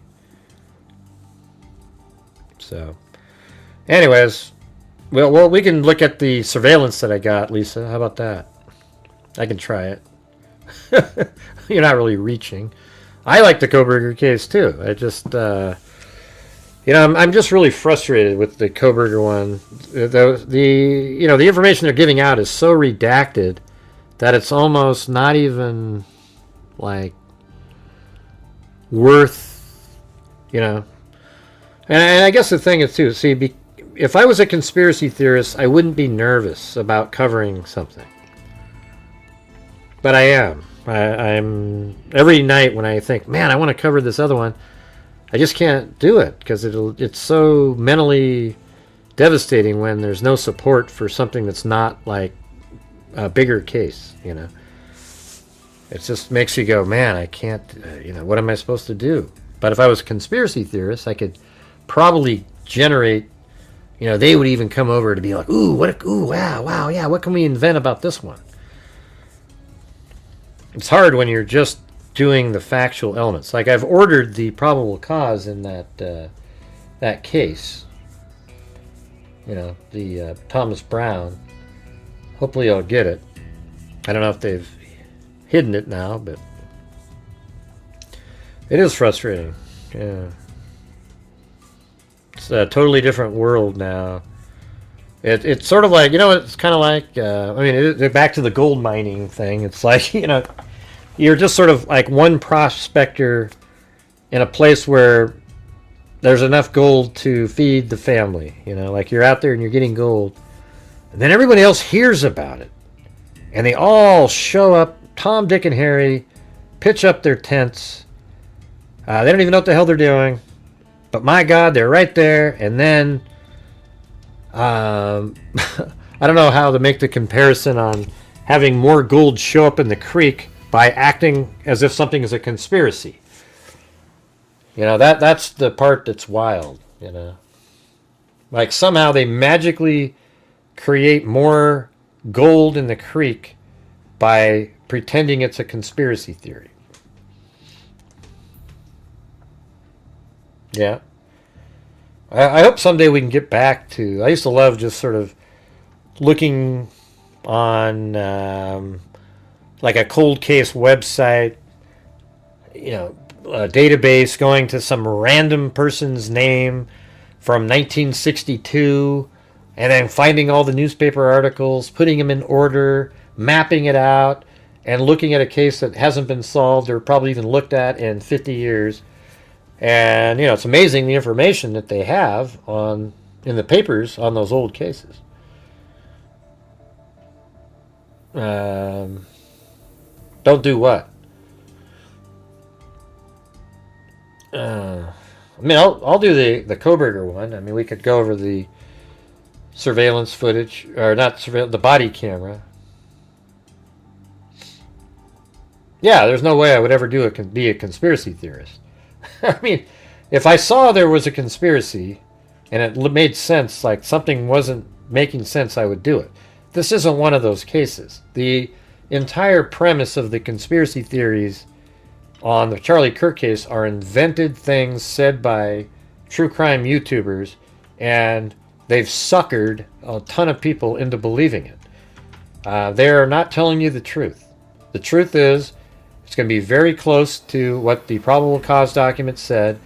A: So, anyways, well, we can look at the surveillance that I got, Lisa. How about that? I can try it. You're not really reaching. I like the Kohberger case, too. I just, I'm just really frustrated with the Kohberger one. The information they're giving out is so redacted that it's almost not even worth, you know. And I guess the thing is, too, see, if I was a conspiracy theorist, I wouldn't be nervous about covering something. But I am. I'm every night when I think, man, I want to cover this other one, I just can't do it because it's so mentally devastating when there's no support for something that's not like a bigger case, you know. It just makes you go, man, I can't, you know, what am I supposed to do? But if I was a conspiracy theorist, I could probably generate, you know, they would even come over to be like, ooh, wow, yeah, what can we invent about this one? It's hard when you're just doing the factual elements. Like I've ordered the probable cause in that case. You know, the Thomas Brown. Hopefully I'll get it. I don't know if they've hidden it now, but it is frustrating. Yeah. It's a totally different world now. It's sort of like, you know, it's kind of like, I mean, back to the gold mining thing. It's like, you know, you're just sort of like one prospector in a place where there's enough gold to feed the family. You know, like you're out there and you're getting gold. And then everybody else hears about it. And they all show up, Tom, Dick, and Harry, pitch up their tents. They don't even know what the hell they're doing. But my God, they're right there. And then, I don't know how to make the comparison on having more gold show up in the creek by acting as if something is a conspiracy. You know, that's the part that's wild, you know. Like somehow they magically create more gold in the creek by pretending it's a conspiracy theory. Yeah. I hope someday we can get back to... I used to love just sort of looking on like a cold case website, you know, a database, going to some random person's name from 1962, and then finding all the newspaper articles, putting them in order, mapping it out, and looking at a case that hasn't been solved or probably even looked at in 50 years. And, you know, it's amazing the information that they have in the papers on those old cases. Don't do what? I mean, I'll do the Koberger one. I mean, we could go over the surveillance footage, or not surveillance, the body camera. Yeah, there's no way I would ever be a conspiracy theorist. I mean, if I saw there was a conspiracy and it made sense, like something wasn't making sense, I would do it. This isn't one of those cases. The entire premise of the conspiracy theories on the Charlie Kirk case are invented things said by true crime YouTubers, and they've suckered a ton of people into believing it. They are not telling you the truth. The truth is, it's going to be very close to what the probable cause document said,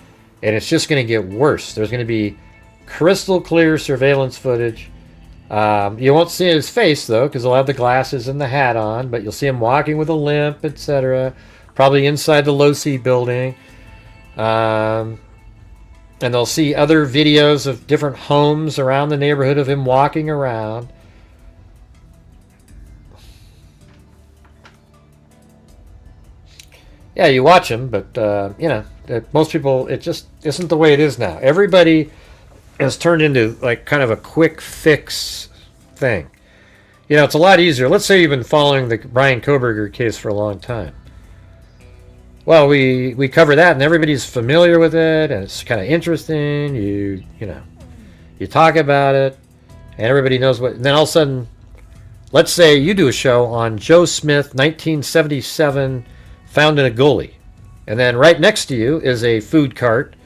A: and it's just going to get worse. There's going to be crystal clear surveillance footage. You won't see his face, though, because he'll have the glasses and the hat on, but you'll see him walking with a limp, etc., probably inside the Low-C building. And they'll see other videos of different homes around the neighborhood of him walking around. Yeah, you watch them, but, you know, most people, it just isn't the way it is now. Everybody has turned into, like, kind of a quick fix thing. You know, it's a lot easier. Let's say you've been following the Brian Koberger case for a long time. Well, we cover that, and everybody's familiar with it, and it's kind of interesting. You know, you talk about it, and everybody knows what... And then all of a sudden, let's say you do a show on Joe Smith, 1977... found in a gully, and then right next to you is a food cart.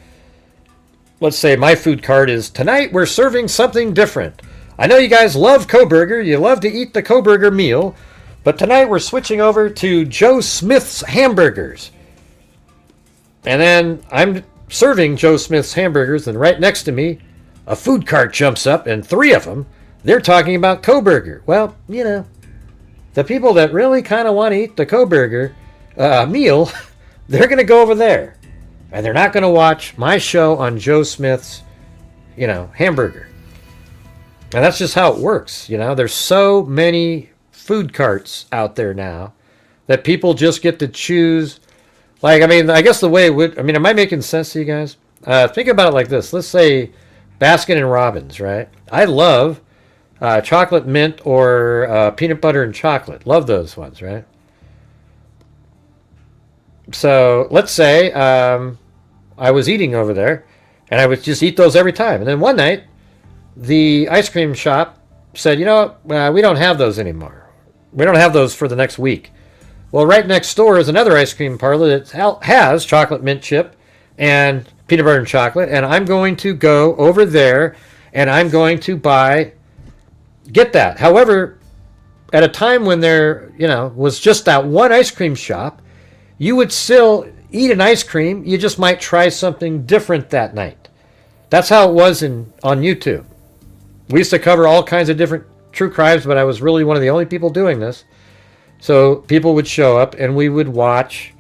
A: Let's say my food cart is, tonight we're serving something different. I know you guys love Koberger, you love to eat the Koberger meal, but tonight we're switching over to Joe Smith's hamburgers. And then I'm serving Joe Smith's hamburgers, and right next to me a food cart jumps up, and three of them, they're talking about Koberger. Well, you know, the people that really kind of want to eat the Koberger meal, they're going to go over there. And they're not going to watch my show on Joe Smith's, hamburger. And that's just how it works. There's so many food carts out there now that people just get to choose. Like, I guess the way it would, am I making sense to you guys? Think about it like this. Let's say Baskin and Robbins, right? I love chocolate mint or peanut butter and chocolate. Love those ones, right? So let's say I was eating over there, and I would just eat those every time. And then one night, the ice cream shop said, we don't have those anymore. We don't have those for the next week. Well, right next door is another ice cream parlor that has chocolate mint chip and peanut butter and chocolate, and I'm going to go over there, and I'm going to get that. However, at a time when there, was just that one ice cream shop, you would still eat an ice cream. You just might try something different that night. That's how it was on YouTube. We used to cover all kinds of different true crimes, but I was really one of the only people doing this. So people would show up, and we would watch,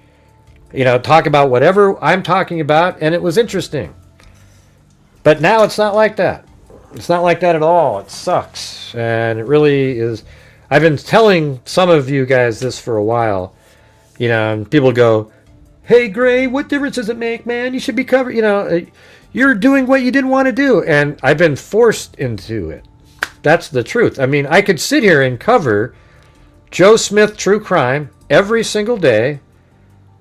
A: talk about whatever I'm talking about, and it was interesting. But now it's not like that. It's not like that at all. It sucks. And it really is. I've been telling some of you guys this for a while, and people go, hey, Gray, what difference does it make, man? You should be covered. You're doing what you didn't want to do. And I've been forced into it. That's the truth. I could sit here and cover Joe Smith True Crime every single day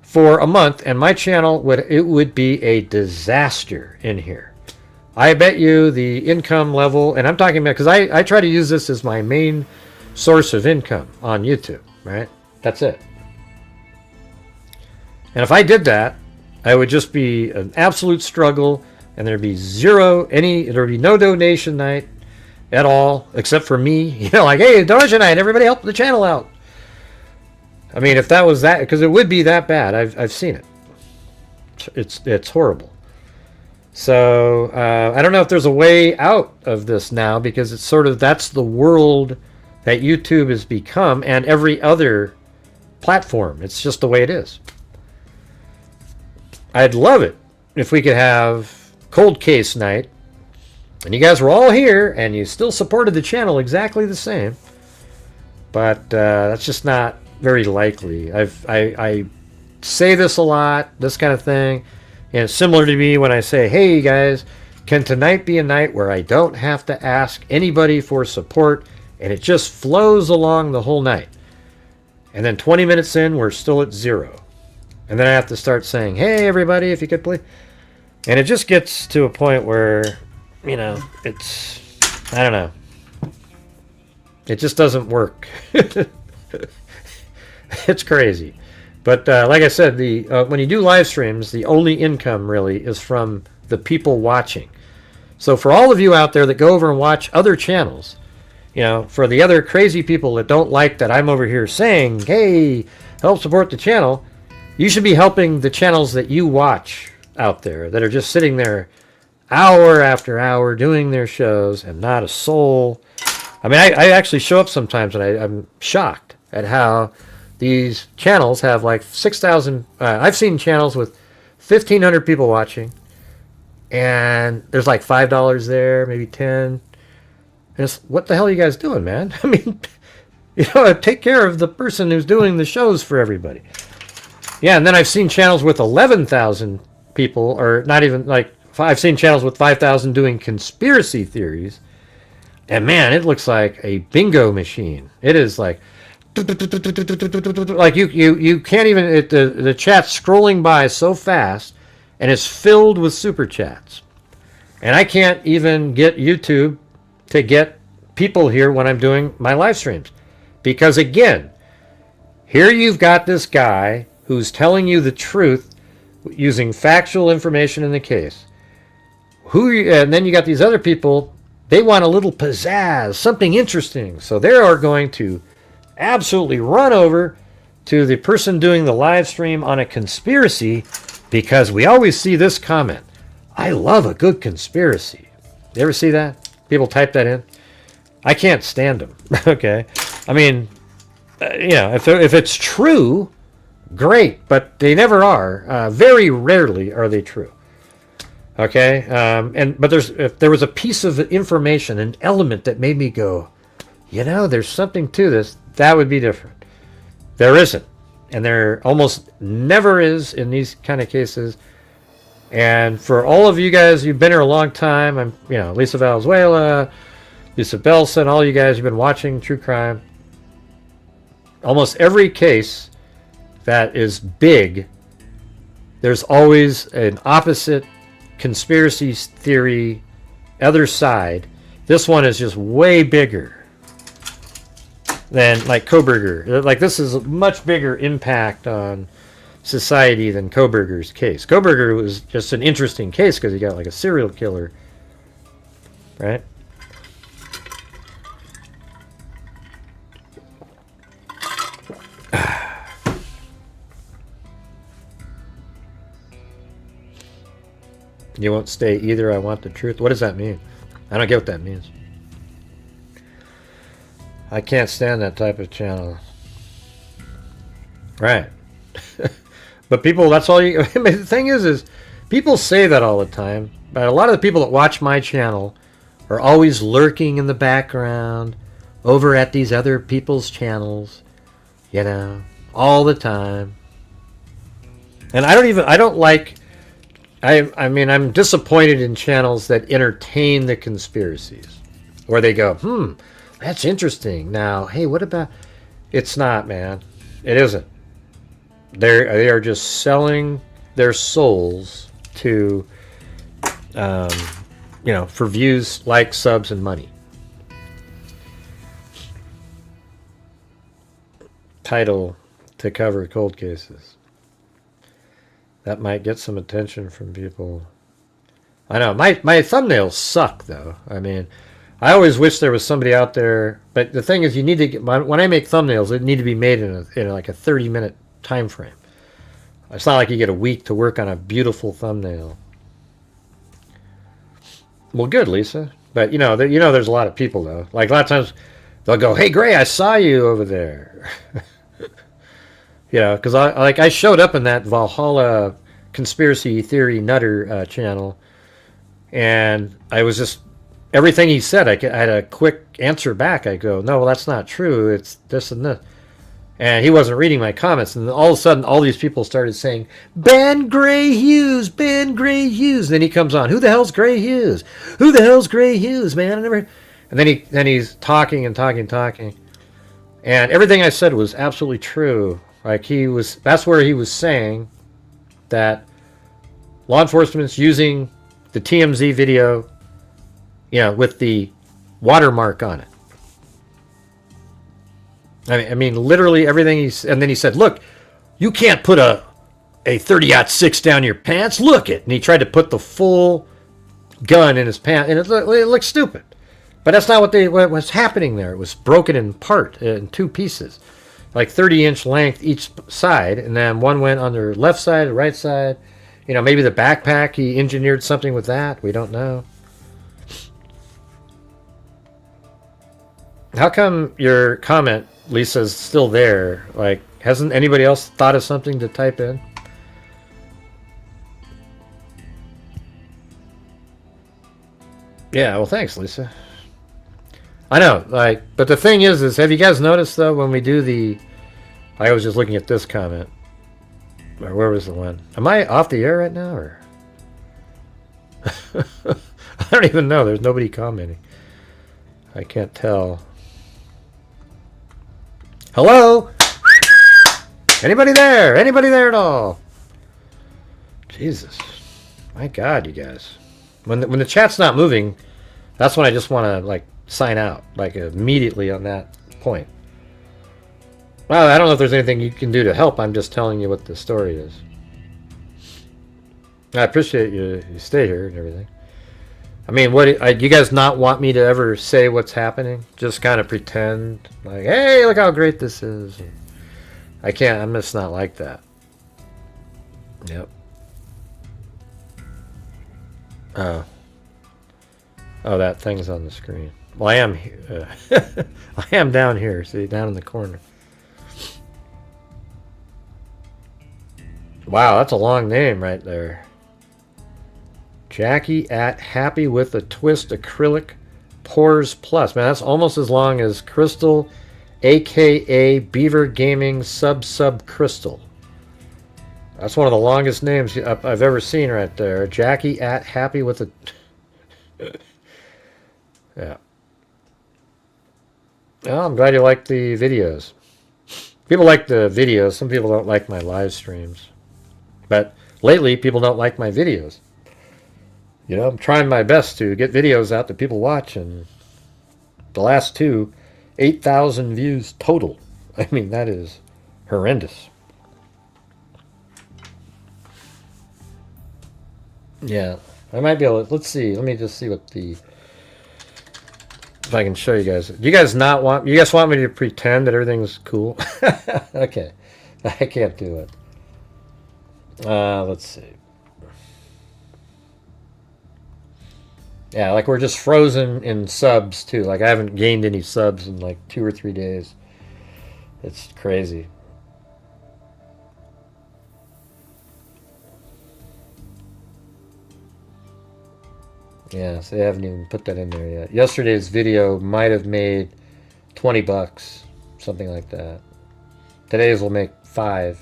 A: for a month, and my channel would be a disaster in here. I bet you the income level, and I'm talking about, because I try to use this as my main source of income on YouTube, right? That's it. And if I did that, I would just be an absolute struggle, and there'd be there'd be no donation night at all, except for me. Like, hey, donation night, everybody help the channel out. If that was that, because it would be that bad. I've seen it. It's horrible. So I don't know if there's a way out of this now, because it's that's the world that YouTube has become, and every other platform. It's just the way it is. I'd love it if we could have cold case night, and you guys were all here, and you still supported the channel exactly the same. But that's just not very likely. I say this a lot, this kind of thing. And it's similar to me when I say, hey guys, can tonight be a night where I don't have to ask anybody for support, and it just flows along the whole night. And then 20 minutes in, we're still at 0. And then I have to start saying, hey everybody, if you could please. And it just gets to a point where, it's, I don't know. It just doesn't work. It's crazy. But like I said, when you do live streams, the only income really is from the people watching. So for all of you out there that go over and watch other channels, for the other crazy people that don't like that I'm over here saying, hey, help support the channel, you should be helping the channels that you watch out there that are just sitting there hour after hour doing their shows and not a soul. I actually show up sometimes, and I'm shocked at how these channels have like 6,000. I've seen channels with 1,500 people watching, and there's like $5 there, maybe 10. And it's, what the hell are you guys doing, man? Take care of the person who's doing the shows for everybody. Yeah, and then I've seen channels with 11,000 people, or not even like. I've seen channels with 5,000 doing conspiracy theories, and man, it looks like a bingo machine. It is like you can't even, the chat's scrolling by so fast, and it's filled with super chats, and I can't even get YouTube to get people here when I'm doing my live streams, because again, here you've got this guy who's telling you the truth using factual information in the case. And then you got these other people, they want a little pizzazz, something interesting. So they are going to absolutely run over to the person doing the live stream on a conspiracy, because we always see this comment, I love a good conspiracy. You ever see that? People type that in. I can't stand them. Okay. If it's true, great, but they never are. Very rarely are they true. Okay, but if there was a piece of information, an element that made me go, you know, there's something to this, that would be different. There isn't, and there almost never is in these kind of cases. And for all of you guys, you've been here a long time. I'm, you know, Lisa Valenzuela, Lisa Belson, all you guys, you've been watching true crime. Almost every case that is big, there's always an opposite conspiracy theory, other side. This one is just way bigger than like Kohberger. Like, this is a much bigger impact on society than Kohberger's case. Kohberger was just an interesting case because he got like a serial killer, right? You won't stay either. I want the truth. What does that mean? I don't get what that means. I can't stand that type of channel. Right. But people, that's all you... I mean, the thing is people say that all the time. But a lot of the people that watch my channel are always lurking in the background over at these other people's channels. You know, all the time. And I don't like... I mean, I'm disappointed in channels that entertain the conspiracies. Or they go, that's interesting. Now, hey, what about... It's not, man. It isn't. They are just selling their souls to, you know, for views, likes, subs, and money. Title to cover cold cases. That might get some attention from people. I know, my thumbnails suck, though. I mean, I always wish there was somebody out there. But the thing is, you need to get... When I make thumbnails, they need to be made in like a 30-minute time frame. It's not like you get a week to work on a beautiful thumbnail. Well, good, Lisa. But, you know, there's a lot of people, though. Like, a lot of times, they'll go, hey, Gray, I saw you over there. You know, because I showed up in that Valhalla conspiracy theory nutter channel, and I was just, everything he said, I had a quick answer back. I go, no, well, that's not true. It's this and this. And he wasn't reading my comments, and all of a sudden, all these people started saying, ban Gray Hughes, ban Gray Hughes. And then he comes on, who the hell's Gray Hughes? Who the hell's Gray Hughes, man? I never... And then he's talking and talking and talking. And everything I said was absolutely true. Like, that's where he was saying that law enforcement's using the TMZ video, you know, with the watermark on it. I mean, literally everything and then he said, look, you can't put a 30-06 down your pants. Look it. And he tried to put the full gun in his pants, and it looked stupid. But that's not what was happening there. It was broken in part, in two pieces. Like 30-inch length each side, and then one went on the left side, the right side. You know, maybe the backpack, he engineered something with that. We don't know. How come your comment, Lisa's still there? Like, hasn't anybody else thought of something to type in? Yeah, well, thanks, Lisa. I know, like, but the thing is have you guys noticed, though, when we do I was just looking at this comment. Or where was the one? Am I off the air right now, or? I don't even know. There's nobody commenting. I can't tell. Hello? Anybody there? Anybody there at all? Jesus. My God, you guys. When the chat's not moving, that's when I just want to, like, sign out, like, immediately on that point. Well, I don't know if there's anything you can do to help. I'm just telling you what the story is. I appreciate you stay here and everything. I mean, you guys not want me to ever say what's happening? Just kind of pretend like, hey, look how great this is. I can't. I'm just not like that. Yep. Oh, that thing's on the screen. Well, I am. I am down here. See, down in the corner. Wow, that's a long name right there. Jackie at Happy with a Twist Acrylic Pores Plus. Man, that's almost as long as Crystal, aka Beaver Gaming Sub Crystal. That's one of the longest names I've ever seen right there. Jackie at Happy with a... Yeah. Well, I'm glad you like the videos. People like the videos. Some people don't like my live streams. But lately, people don't like my videos. You know, I'm trying my best to get videos out that people watch, and the last two, 8,000 views total. I mean, that is horrendous. Yeah, I might be able to, let's see, let me just see what the, if I can show you guys. Do you guys want me to pretend that everything's cool? Okay, I can't do it. Let's see. Yeah, like we're just frozen in subs too. Like I haven't gained any subs in like 2 or 3 days. It's crazy. Yeah, so they haven't even put that in there yet. Yesterday's video might have made $20, something like that. Today's will make 5.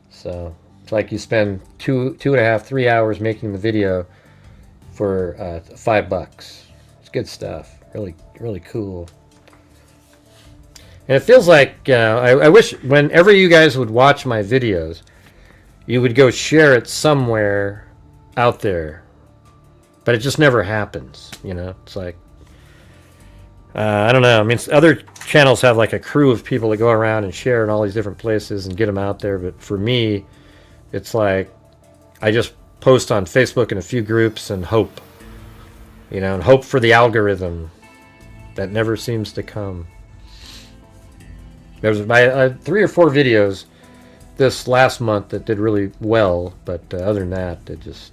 A: So it's like you spend 2.5, 3 hours making the video for $5. It's good stuff. Really, really cool. And it feels like I wish whenever you guys would watch my videos, you would go share it somewhere out there. But it just never happens, you know. It's like I don't know. I mean, other channels have like a crew of people that go around and share in all these different places and get them out there. But for me, it's like I just post on Facebook in a few groups and hope, you know, and hope for the algorithm that never seems to come. There was 3 or 4 videos this last month that did really well, but other than that, it just...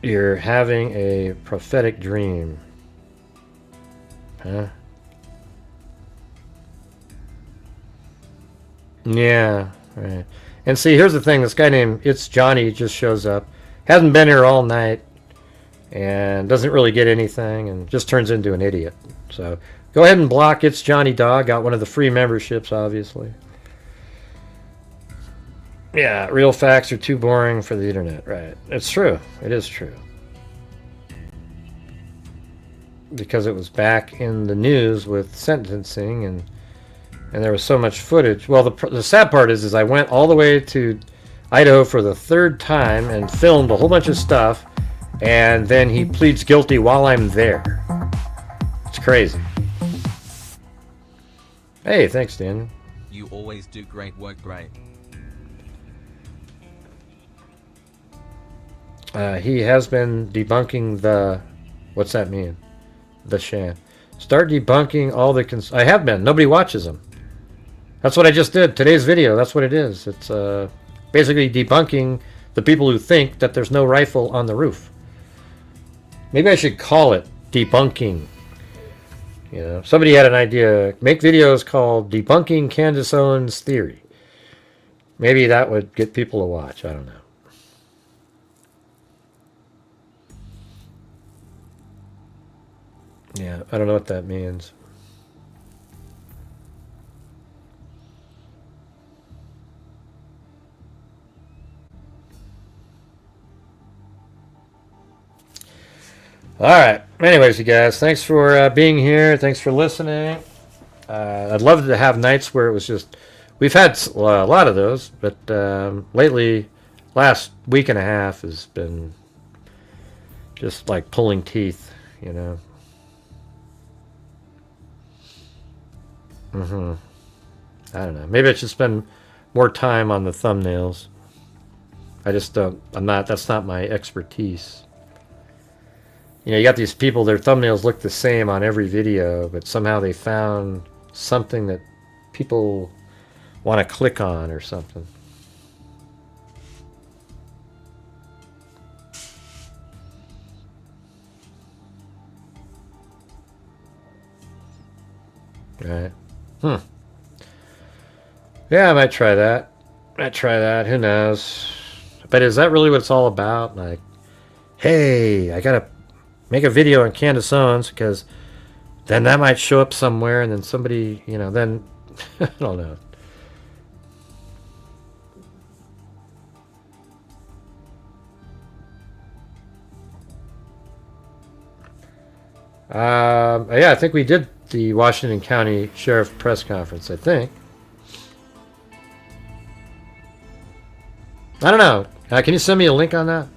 A: You're having a prophetic dream. Huh? Yeah, right. And see, here's the thing. This guy named It's Johnny just shows up. Hasn't been here all night. And doesn't really get anything. And just turns into an idiot. So, go ahead and block It's Johnny Dog. Got one of the free memberships, obviously. Yeah, real facts are too boring for the internet. Right. It's true. It is true. Because it was back in the news with sentencing and there was so much footage. Well, the sad part is I went all the way to Idaho for the 3rd time and filmed a whole bunch of stuff, and then he pleads guilty while I'm there. It's crazy. Hey, thanks, Dan.
C: You always do great work, great.
A: He has been debunking the... What's that mean? The Shan. Start debunking all the... I have been. Nobody watches them. That's what I just did. Today's video, that's what it is. It's basically debunking the people who think that there's no rifle on the roof. Maybe I should call it debunking. You know, somebody had an idea. Make videos called Debunking Candace Owens' Theory. Maybe that would get people to watch. I don't know. Yeah, I don't know what that means. All right. Anyways, you guys, thanks for being here. Thanks for listening. I'd love to have nights where it was just... We've had a lot of those, but lately, last week and a half has been just like pulling teeth, you know. I don't know. Maybe I should spend more time on the thumbnails. I just don't... That's not my expertise. You know, you got these people, their thumbnails look the same on every video, but somehow they found something that people want to click on or something. Right. Yeah, I might try that. Who knows? But is that really what it's all about? Like, hey, I gotta make a video on Candace Owens because then that might show up somewhere, and then somebody, you know, then I don't know. Yeah, I think we did the Washington County Sheriff press conference. I think. I don't know. Can you send me a link on that?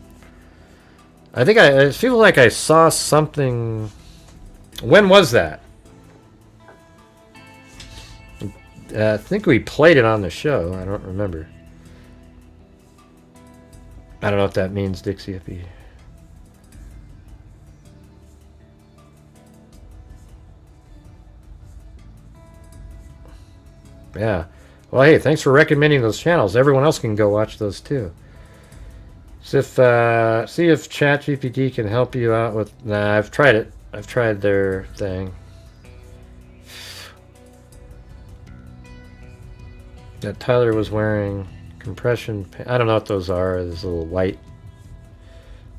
A: I think I feel like I saw something. When was that? I think we played it on the show. I don't remember. I don't know what that means, Dixie. If you... Yeah. Well, hey, thanks for recommending those channels. Everyone else can go watch those too. So see if ChatGPT can help you out with... Nah, I've tried it. I've tried their thing. That Tyler was wearing compression... I don't know what those are. Those little white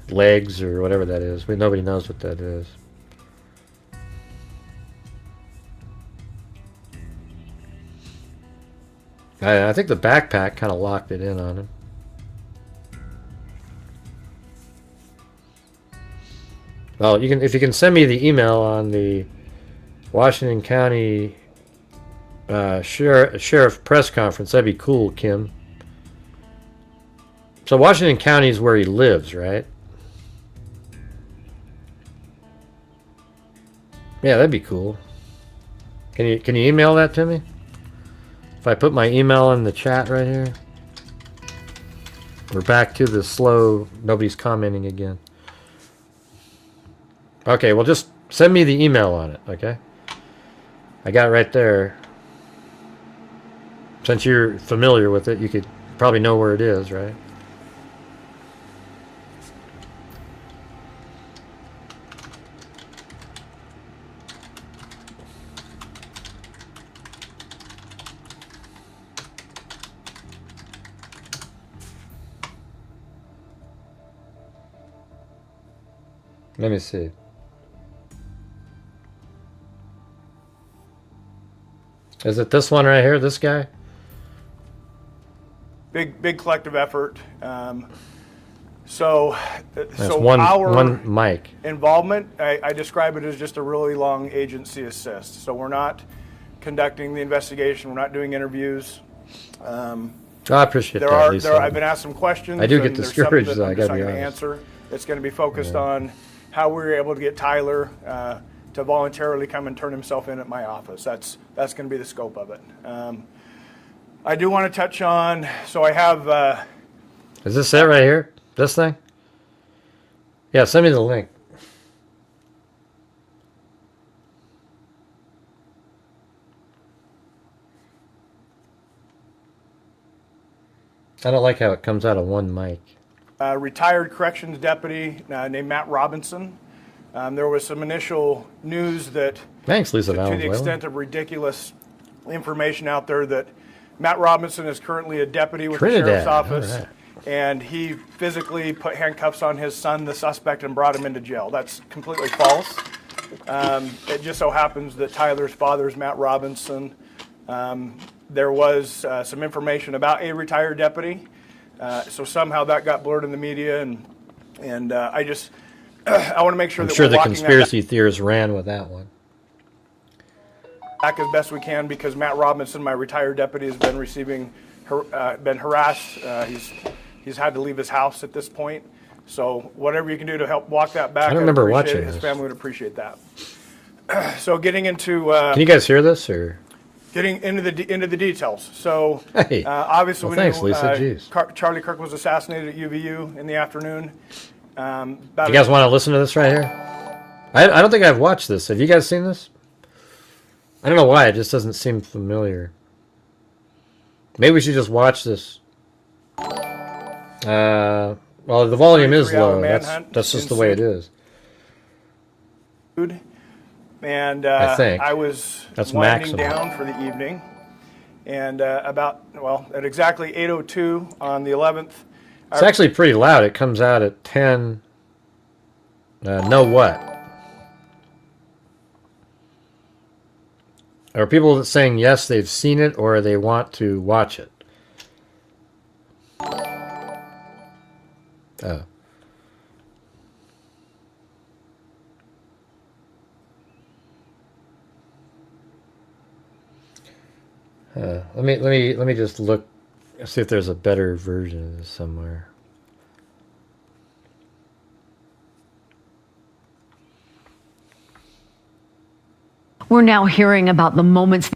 A: legs or whatever that is. Nobody knows what that is. I think the backpack kind of locked it in on him. Well, you can, if you can send me the email on the Washington County Sheriff press conference, that'd be cool, Kim. So Washington County is where he lives, right? Yeah, that'd be cool. Can you email that to me? If I put my email in the chat right here. We're back to the slow, nobody's commenting again. Okay, well just send me the email on it, okay? I got it right there. Since you're familiar with it, you could probably know where it is, right? Let me see. Is it this one right here, this guy?
F: Big collective effort. So
A: one
F: our
A: mic.
F: involvement, I describe it as just a really long agency assist. So we're not conducting the investigation. We're not doing interviews.
A: I appreciate that.
F: I've been asked some questions.
A: I do get discouraged, though. I got to be honest.
F: Answer. It's going to be focused on how we were able to get Tyler to voluntarily come and turn himself in at my office. That's going to be the scope of it. I do want to touch on, so I have...
A: Is this it right here? This thing? Yeah, send me the link. I don't like how it comes out of one mic.
F: Retired corrections deputy named Matt Robinson. There was some initial news that,
A: thanks, Lisa
F: to the extent of ridiculous information out there, that Matt Robinson is currently a deputy with the sheriff's office, and he physically put handcuffs on his son, the suspect, and brought him into jail. That's completely false. It just so happens that Tyler's father is Matt Robinson. There was some information about a retired deputy. So somehow that got blurred in the media, and I just I want to make sure that
A: the conspiracy theorists ran with that one
F: back as best we can, because Matt Robinson, my retired deputy, has been been harassed. He's had to leave his house at this point. So whatever you can do to help walk that back,
A: I don't remember watching
F: his
A: this.
F: family would appreciate that. So getting into
A: can you guys hear this or?
F: Getting into the details. So
A: hey.
F: Obviously,
A: well, thanks, Lisa.
F: Charlie Kirk was assassinated at UVU in the afternoon.
A: You guys want to listen to this right here? I don't think I've watched this. Have you guys seen this? I don't know why. It just doesn't seem familiar. Maybe we should just watch this. Well, the volume is low. That's just the way it is.
F: And
A: I think
F: I was
A: that's
F: winding
A: maximum.
F: down for the evening, And at exactly 8:02 on the 11th.
A: It's actually pretty loud. It comes out at 10. Know what? Are people saying yes, they've seen it, or they want to watch it? Oh. Let me just look, see if there's a better version of this somewhere.
G: We're now hearing about the moments.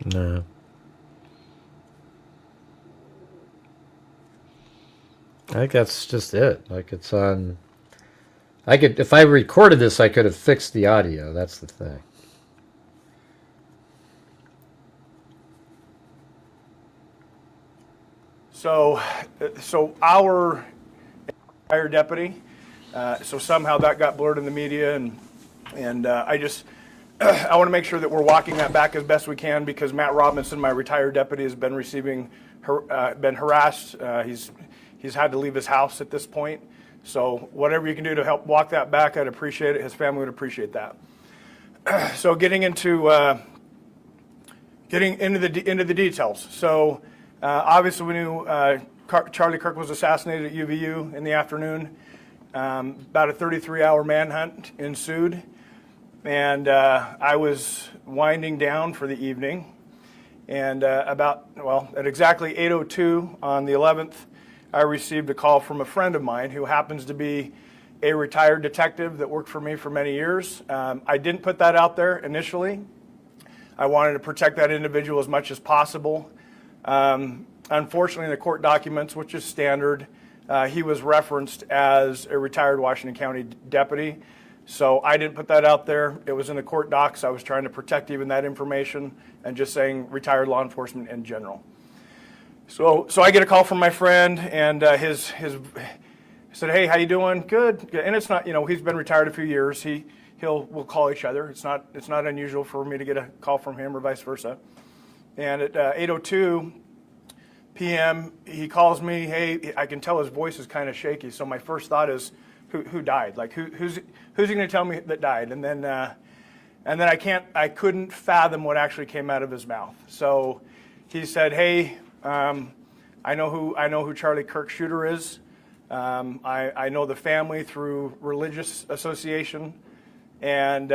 A: No. I think that's just it. Like, it's on. I could, if I recorded this, I could have fixed the audio. That's the thing.
F: So our entire deputy. So somehow that got blurred in the media, and I want to make sure that we're walking that back as best we can, because Matt Robinson, my retired deputy, has been been harassed. He's had to leave his house at this point. So whatever you can do to help walk that back, I'd appreciate it. His family would appreciate that. So getting into the details. So obviously we knew Charlie Kirk was assassinated at UVU in the afternoon. About a 33-hour manhunt ensued, and I was winding down for the evening. And at exactly 8:02 on the 11th, I received a call from a friend of mine who happens to be a retired detective that worked for me for many years. I didn't put that out there initially. I wanted to protect that individual as much as possible. Unfortunately, in the court documents, which is standard, he was referenced as a retired Washington County deputy. So I didn't put that out there. It was in the court docs. I was trying to protect even that information and just saying retired law enforcement in general. So I get a call from my friend, and his said, "Hey, how you doing?" "Good." And it's not, he's been retired a few years. We'll call each other. It's not unusual for me to get a call from him or vice versa. And at 8:02 p.m., he calls me. Hey, I can tell his voice is kind of shaky. So my first thought is, who died? Like, who's he going to tell me that died? And then I couldn't fathom what actually came out of his mouth. So he said, "Hey, I know who Charlie Kirk's shooter is. I know the family through religious association, and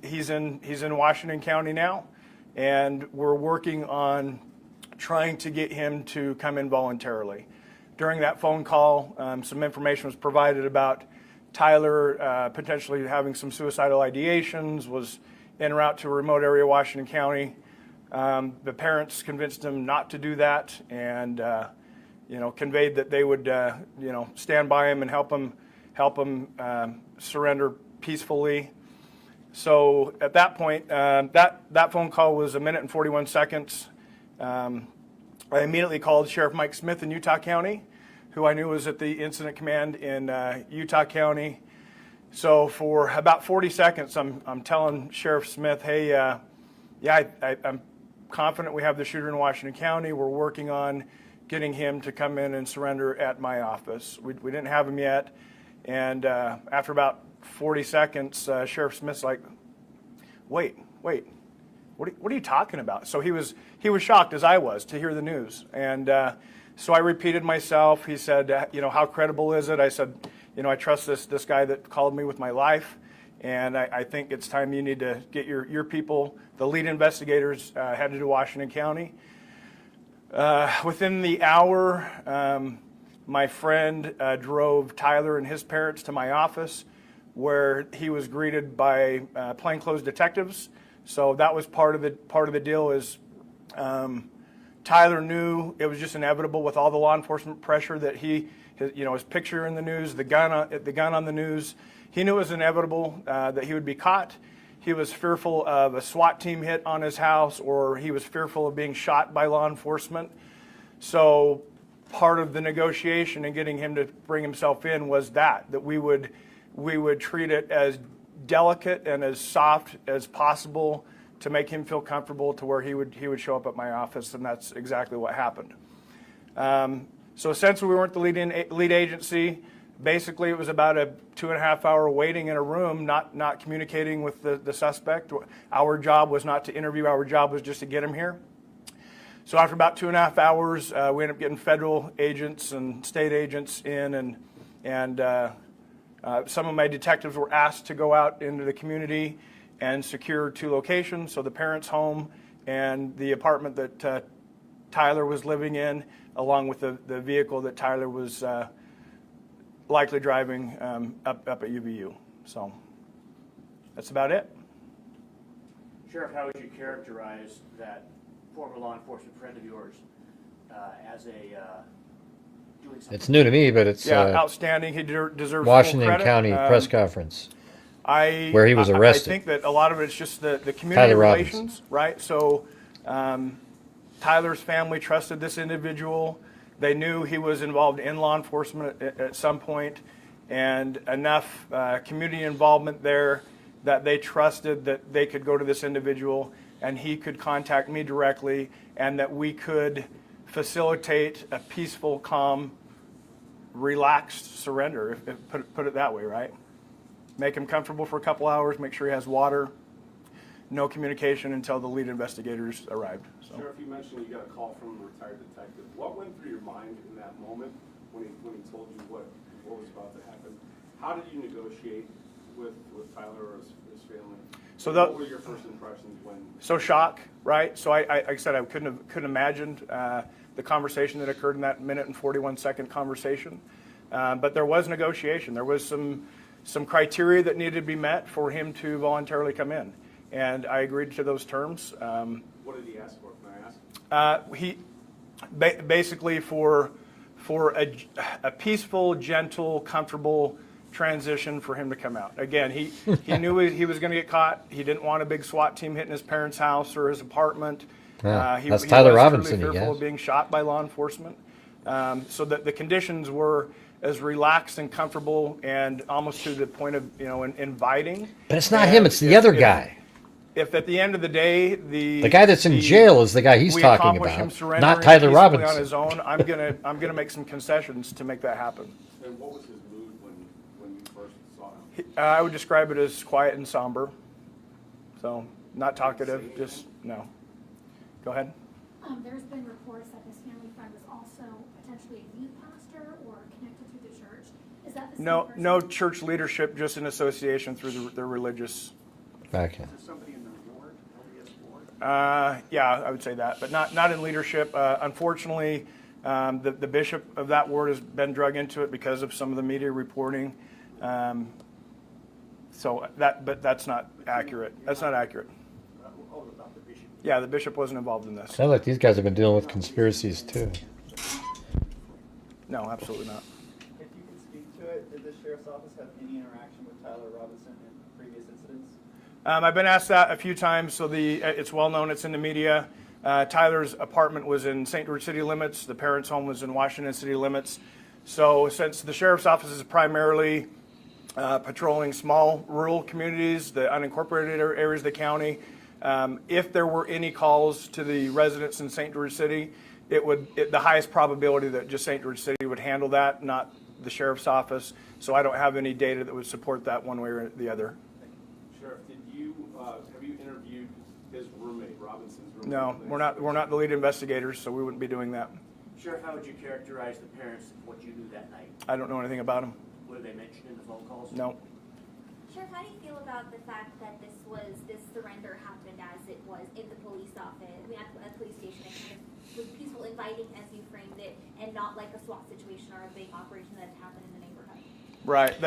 F: he's in Washington County now, and we're working on trying to get him to come in voluntarily." During that phone call, some information was provided about Tyler potentially having some suicidal ideations, was en route to a remote area of Washington County. The parents convinced him not to do that, and conveyed that they would stand by him and help him surrender peacefully. So at that point, that phone call was 1 minute and 41 seconds. I immediately called Sheriff Mike Smith in Utah County, who I knew was at the incident command in Utah County. So for about 40 seconds, I'm telling Sheriff Smith, "Hey, I'm confident we have the shooter in Washington County. We're working on getting him to come in and surrender at my office." We didn't have him yet, and after about 40 seconds, Sheriff Smith's like, "Wait, what are you talking about?" So he was shocked, as I was, to hear the news, and so I repeated myself. He said, "How credible is it?" I said, "I trust this guy that called me with my life, and I think it's time you need to get your people, the lead investigators, headed to Washington County." Within the hour, my friend drove Tyler and his parents to my office, where he was greeted by plainclothes detectives. So that was part of the deal. Is Tyler knew it was just inevitable with all the law enforcement pressure that his picture in the news, the gun on the news. He knew it was inevitable that he would be caught. He was fearful of a SWAT team hit on his house, or he was fearful of being shot by law enforcement. So part of the negotiation and getting him to bring himself in was that we would treat it as delicate and as soft as possible to make him feel comfortable to where he would show up at my office, and that's exactly what happened. So since we weren't the lead agency, basically it was about a 2.5 hour waiting in a room, not communicating with the suspect. Our job was not to interview, our job was just to get him here. So after about 2.5 hours, we ended up getting federal agents and state agents in, and some of my detectives were asked to go out into the community and secure 2 locations, so the parents' home and the apartment that Tyler was living in, along with the vehicle that Tyler was likely driving up at UVU. So that's about it.
H: Sheriff, how would you characterize that former law enforcement friend of yours as a doing something?
A: It's new to me, but it's
F: outstanding. He deserves
A: Washington
F: full credit.
A: County press conference.
F: Where
A: he was arrested.
F: I think that a lot of it's just the community
A: Tyler
F: relations, right? So Tyler's family trusted this individual. They knew he was involved in law enforcement at some point, and enough community involvement there that they trusted that they could go to this individual and he could contact me directly, and that we could facilitate a peaceful, calm, relaxed surrender, put it that way, right? Make him comfortable for a couple hours, make sure he has water, no communication until the lead investigators arrived. So.
I: Sheriff, you mentioned you got a call from a retired detective. What went through your mind in that moment when he told you what was about to happen? How did you negotiate with Tyler or his family?
F: So
I: what were your first impressions when?
F: So shock, right? So like I said, I couldn't imagine the conversation that occurred in that 1:41 conversation. But there was negotiation. There was some criteria that needed to be met for him to voluntarily come in, and I agreed to those terms.
I: What did he ask for? Can I ask?
F: He basically for a peaceful, gentle, comfortable transition for him to come out. Again, he knew he was going to get caught. He didn't want a big SWAT team hitting his parents' house or his apartment.
A: Yeah,
F: He
A: that's Tyler
F: was
A: Robinson,
F: fearful
A: yes.
F: of being shot by law enforcement. So that the conditions were as relaxed and comfortable and almost to the point of inviting.
A: But it's not him; it's the other guy.
F: If at the end of the day
A: The guy that's in jail is the guy he's
F: we
A: talking
F: accomplish him
A: about,
F: surrendering
A: not Tyler
F: peacefully
A: Robinson.
F: on his own, I'm gonna make some concessions to make that happen.
I: And what was his mood when you first saw him?
F: I would describe it as quiet and somber. So not talkative, just no. Go ahead.
J: There's been reports that this family friend was also potentially a youth pastor or connected to the church. Is that the same person?
F: No church leadership, just an association through the religious.
A: Okay.
H: Is there somebody in the ward, LDS ward?
F: Yeah, I would say that, but not in leadership. Unfortunately, the bishop of that ward has been drug into it because of some of the media reporting. But that's not accurate. That's not accurate.
H: About the bishop.
F: Yeah, the bishop wasn't involved in this.
A: Sounds like these guys have been dealing with conspiracies too.
F: No, absolutely not.
E: If you could speak to it, did the sheriff's office have any interaction with Tyler Robinson in previous incidents?
F: I've been asked that a few times, so it's well known, it's in the media. Tyler's apartment was in St. George city limits. The parents' home was in Washington city limits. So since the sheriff's office is primarily patrolling small rural communities, the unincorporated areas of the county, if there were any calls to the residents in St. George City, the highest probability that just St. George City would handle that, not the sheriff's office. So I don't have any data that would support that one way or the other.
I: Sheriff, have you interviewed his roommate, Robinson's roommate?
F: No, we're not the lead investigators, so we wouldn't be doing that.
H: Sheriff, how would you characterize the parents of what you knew that night?
F: I don't know anything about them.
H: What did they mention in the phone calls?
F: No.
K: Sheriff, how do you feel about the fact that this surrender happened as it was in the police office, at the police station, it kind of was peaceful, inviting as you framed it, and not like a SWAT situation or a big operation that had happened in the neighborhood?
F: Right.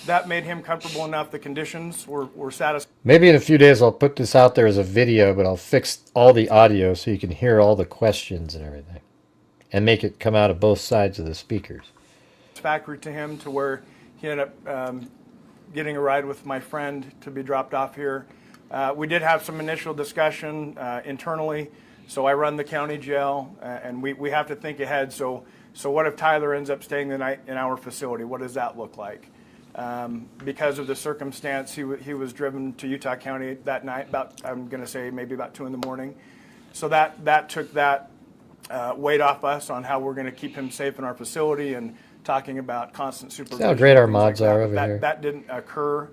F: That made him comfortable enough. The conditions were satisfied.
A: Maybe in a few days I'll put this out there as a video, but I'll fix all the audio so you can hear all the questions and everything, and make it come out of both sides of the speakers.
F: Satisfactory to him to where he ended up getting a ride with my friend to be dropped off here. We did have some initial discussion internally. So I run the county jail, and we have to think ahead. So what if Tyler ends up staying the night in our facility? What does that look like? Because of the circumstance, he was driven to Utah County that night, I'm going to say maybe about 2 in the morning. So that took that weight off us on how we're going to keep him safe in our facility and talking about constant supervision.
A: See how great our
F: things
A: mods
F: like
A: are
F: that.
A: over here.
F: That didn't occur.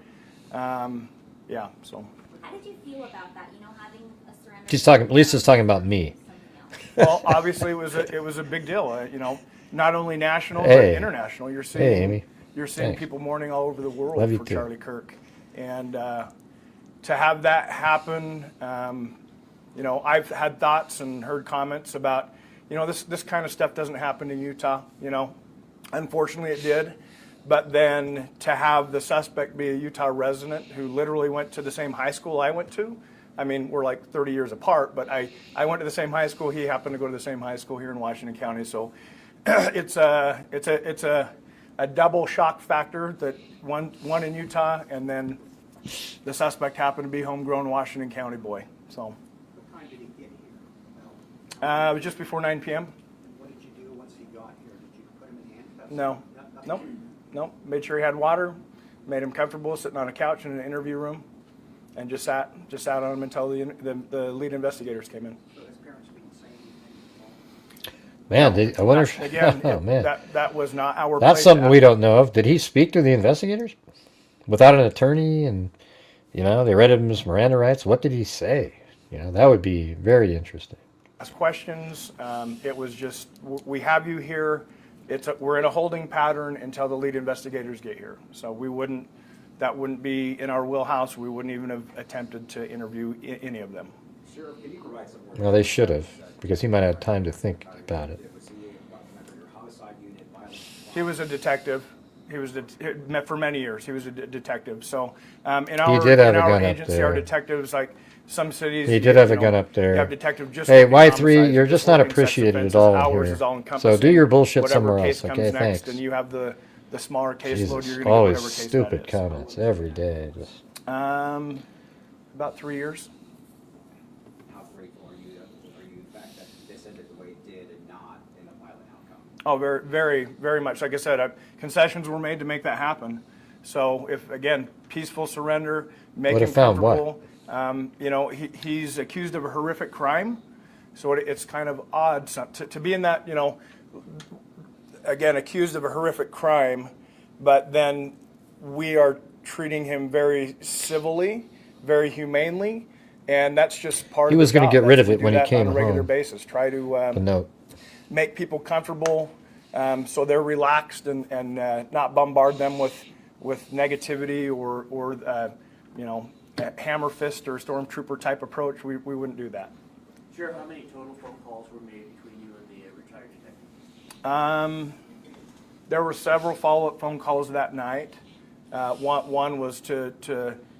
F: Yeah, so.
K: How did you feel about that? You know, having a surrender.
A: She's talking. Lisa's talking about me.
F: Well, obviously it was a big deal. You know, not only national
A: Hey.
F: but international. You're seeing
A: Hey, Amy.
F: you're seeing
A: Thanks.
F: people mourning all over the world
A: Love you
F: for
A: too.
F: Charlie Kirk, and to have that happen, you know, I've had thoughts and heard comments about, you know, this kind of stuff doesn't happen in Utah. You know, unfortunately it did. But then to have the suspect be a Utah resident who literally went to the same high school I went to. I mean, we're like 30 years apart, but I went to the same high school. He happened to go to the same high school here in Washington County. So it's a double shock factor that one in Utah, and then the suspect happened to be homegrown Washington County boy. So
L: What time did he get here?
F: it was just before 9 p.m.
L: What did you do once he got here? Did you put him in handcuffs?
F: No,
L: Nothing?
F: nope. Made sure he had water, made him comfortable sitting on a couch in an interview room, and just sat on him until the lead investigators came in.
L: So his parents didn't say anything?
A: Man, I wonder if.
F: Again,
A: Oh man,
F: that was not our.
A: that's
F: place
A: something
F: to
A: we
F: ask.
A: don't know of. Did he speak to the investigators without an attorney? And you know, they read him his Miranda rights. What did he say? You know, that would be very interesting.
F: Ask questions. It was just, we have you here. We're in a holding pattern until the lead investigators get here. So that wouldn't be in our wheelhouse. We wouldn't even have attempted to interview any of them.
L: Sheriff, can you provide some more?
A: Well, they should have, because he might have time to think about it.
L: Was he a your homicide unit, violence?
F: He was a detective. He was for many years. He was a detective. So in
A: He
F: our
A: did have a gun up
F: agency, our
A: there.
F: detectives, like some cities,
A: He did have a gun up
F: You
A: there.
F: have detective just
A: Hey,
F: looking
A: Y3,
F: homicides,
A: you're just not
F: looking sex
A: appreciated
F: offenses.
A: at all
F: Ours
A: here.
F: is all
A: So
F: encompassing.
A: do your bullshit
F: Whatever
A: somewhere
F: case
A: else,
F: comes
A: okay?
F: next,
A: Thanks.
F: and you have the smaller caseload.
A: Jesus,
F: You're going to get
A: always
F: whatever case
A: stupid
F: that is.
A: comments every day. Just.
F: About 3 years.
L: How grateful are you the fact that this ended the way it did and not in a violent outcome?
F: Oh, very, very, very much. Like I said, concessions were made to make that happen. So if, again, peaceful surrender, make
A: Would
F: him
A: have found what?
F: comfortable. You know, he's accused of a horrific crime. So it's kind of odd to be in that, you know, again, accused of a horrific crime, but then we are treating him very civilly, very humanely, and that's just part of
A: He
F: the
A: was going
F: job.
A: to get rid of
F: We
A: it
F: do
A: when he
F: that
A: came
F: on a regular
A: home.
F: basis. Try to
A: The note.
F: make people comfortable, so they're relaxed and not bombard them with negativity or you know, hammer fist or stormtrooper type approach. We wouldn't do that.
H: Sheriff, how many total phone calls were made between you and the retired detective?
F: There were several follow-up phone calls that night. One was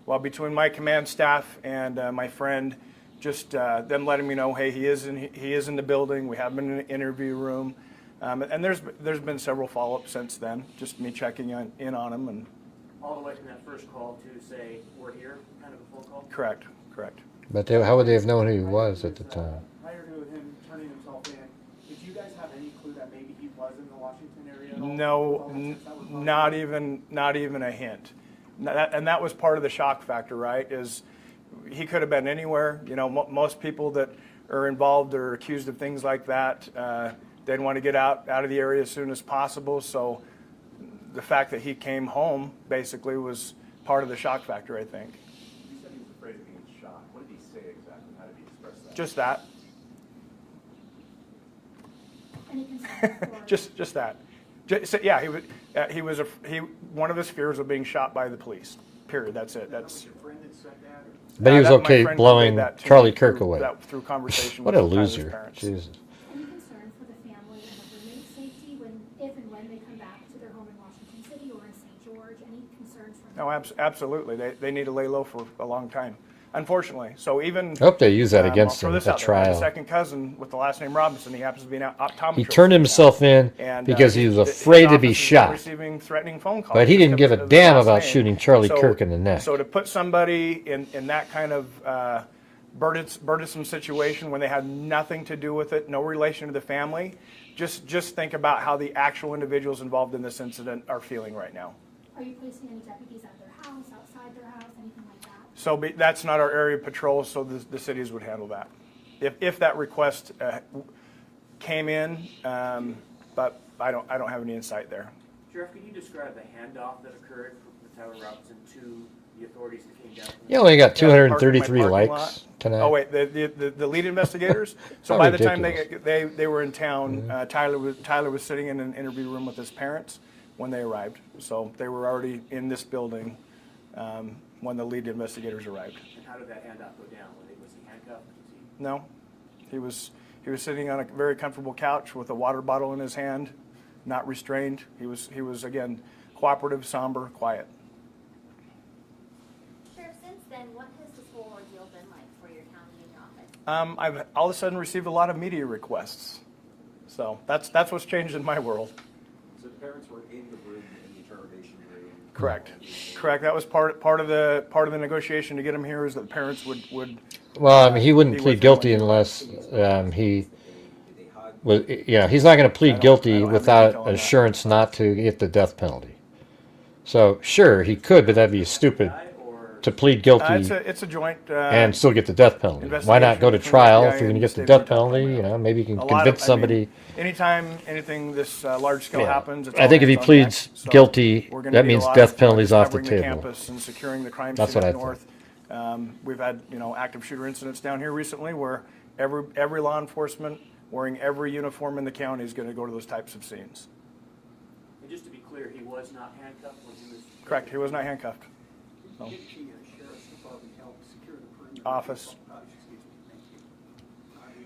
F: well, between my command staff and my friend, just them letting me know, hey, he is in the building. We have him in an interview room, and there's been several follow-ups since then. Just me checking in on him, and
H: All the way from that first call to say, we're here, kind of a phone call?
F: correct.
A: But how would they have known who he was at the time?
M: Prior to him turning himself in, did you guys have any clue that maybe he was in the Washington area? at all?
F: No, not even a hint. And that was part of the shock factor, right? Is he could have been anywhere. You know, most people that are involved or accused of things like that, they'd want to get out of the area as soon as possible. So the fact that he came home basically was part of the shock factor, I think.
I: You said he was afraid of being shot. What did he say exactly? How did he express that?
F: Just that.
J: Any concern for
F: Just that. So, yeah, one of his fears of being shot by the police. Period. That's it. That's.
L: Your friend that said that? Or?
A: But he was
F: My
A: okay
F: friend
A: blowing
F: conveyed that to
A: Charlie
F: me
A: Kirk
F: through-
A: away.
F: through conversation
A: What
F: with
A: a
F: Tyler's
A: loser.
F: parents.
A: Jesus.
J: any concern for the family and the roommate's safety if and when they come back to their home in Washington City or in St. George? Any concerns from
F: No, absolutely. They need to lay low for a long time. unfortunately. So even
A: I hope they use that against
F: I'll
A: him
F: throw
A: at
F: this out there. I had a
A: trial.
F: second cousin with the last name Robinson. He happens to be an optometrist.
A: He turned himself in
F: And,
A: because he
F: his-
A: was
F: his
A: afraid to
F: office
A: be
F: has been
A: shot.
F: Receiving threatening phone calls
A: But he didn't
F: just
A: give a
F: because of
A: damn
F: his last
A: about
F: name.
A: shooting Charlie
F: So-
A: Kirk in the neck.
F: So to put somebody in that kind of burdensome situation when they have nothing to do with it, no relation to the family, just think about how the actual individuals involved in this incident are feeling right now.
J: Are you placing any deputies at their house, outside their house, anything like that?
F: So that's not our area of patrol, so the cities would handle that. If that request came in, but I don't have any insight there.
H: Sheriff, could you describe the handoff that occurred from Tyler Robinson to the authorities that came down?
A: You only got
F: Yeah, parked in my
A: 233
F: parking
A: likes
F: lot.
A: tonight.
F: Oh wait, the lead investigators. So
A: How
F: by the time
A: ridiculous.
F: they were in town, Tyler was sitting in an interview room with his parents when they arrived. So they were already in this building when the lead investigators arrived.
H: And how did that handoff go down? Was he handcuffed?
F: No, he was sitting on a very comfortable couch with a water bottle in his hand, not restrained. He was again cooperative, somber, quiet.
K: Sheriff, since then, what has this whole ordeal been like for your county and your office?
F: I've all of a sudden received a lot of media requests. So that's what's changed in my world.
L: So the parents were in the room, in the interrogation room?
F: Correct. That was part of the negotiation to get him here is that the parents would.
A: Well, I mean, he wouldn't
F: be
A: plead
F: with him
A: guilty
F: when he
A: unless he was. Yeah, he's not going to plead guilty
F: have any
A: without
F: detail on that.
A: assurance not to get the death penalty. So sure, he could, but that'd be stupid to plead guilty
F: It's a joint.
A: and still get the death penalty. Why not go to
F: investigation
A: trial
F: between
A: if
F: the
A: you're going to
F: FBI
A: get the
F: and
A: death
F: the state
A: penalty?
F: department.
A: You know, maybe you can
F: A lot
A: convince
F: of-
A: somebody.
F: Anytime anything this large scale
A: Yeah.
F: happens, it's
A: I think
F: all
A: if he
F: hands on
A: pleads
F: deck. So
A: guilty,
F: we're gonna
A: that
F: need a
A: means
F: lot
A: death
F: of
A: penalty's off the
F: covering
A: table.
F: campus and securing the crime
A: That's
F: scene
A: what
F: up
A: I
F: north. We've had active shooter incidents down here recently where every law enforcement wearing every uniform in the county is going to go to those types of scenes.
H: And just to be clear, he was not handcuffed when he was...
F: Correct. He was not handcuffed. So.
M: Did the sheriff's department help secure the perimeter?
F: Office.
M: The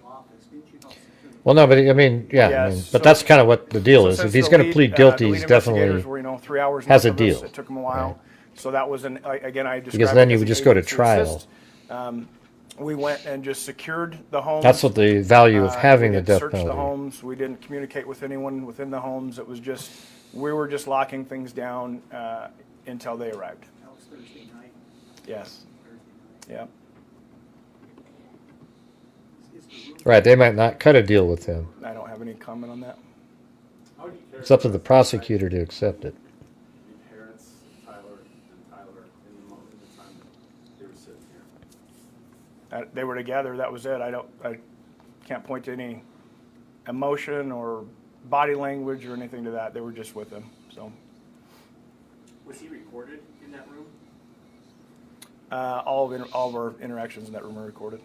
M: office, didn't you help secure the...
A: Well, no, but I mean, yeah, I mean,
F: Yes.
A: but
F: So-
A: that's kind of what the deal
F: So
A: is.
F: since
A: If he's
F: the
A: going to
F: lead-
A: plead guilty,
F: the
A: he's
F: lead
A: definitely
F: investigators were, 3 hours
A: has a
F: north of us.
A: deal.
F: It took him a while. So that was again, I described
A: Because then
F: it
A: you
F: as
A: would
F: the
A: just go to
F: agency
A: trial.
F: assist. We went and just secured the homes.
A: That's what the value of having
F: we
A: the
F: didn't
A: death
F: search
A: penalty.
F: the homes. We didn't communicate with anyone within the homes. It was just we were just locking things down until they arrived.
M: That was Thursday night.
F: Yes. Yeah.
A: Right, they might not cut a deal with him.
F: I don't have any comment on that.
I: How do you
A: It's up to the prosecutor to accept it.
I: The parents, Tyler in the moment, the time that they were sitting here?
F: They were together. That was it. I can't point to any emotion or body language or anything to that. They were just with him. So
H: Was he recorded in that room?
F: all of our interactions in that room are recorded.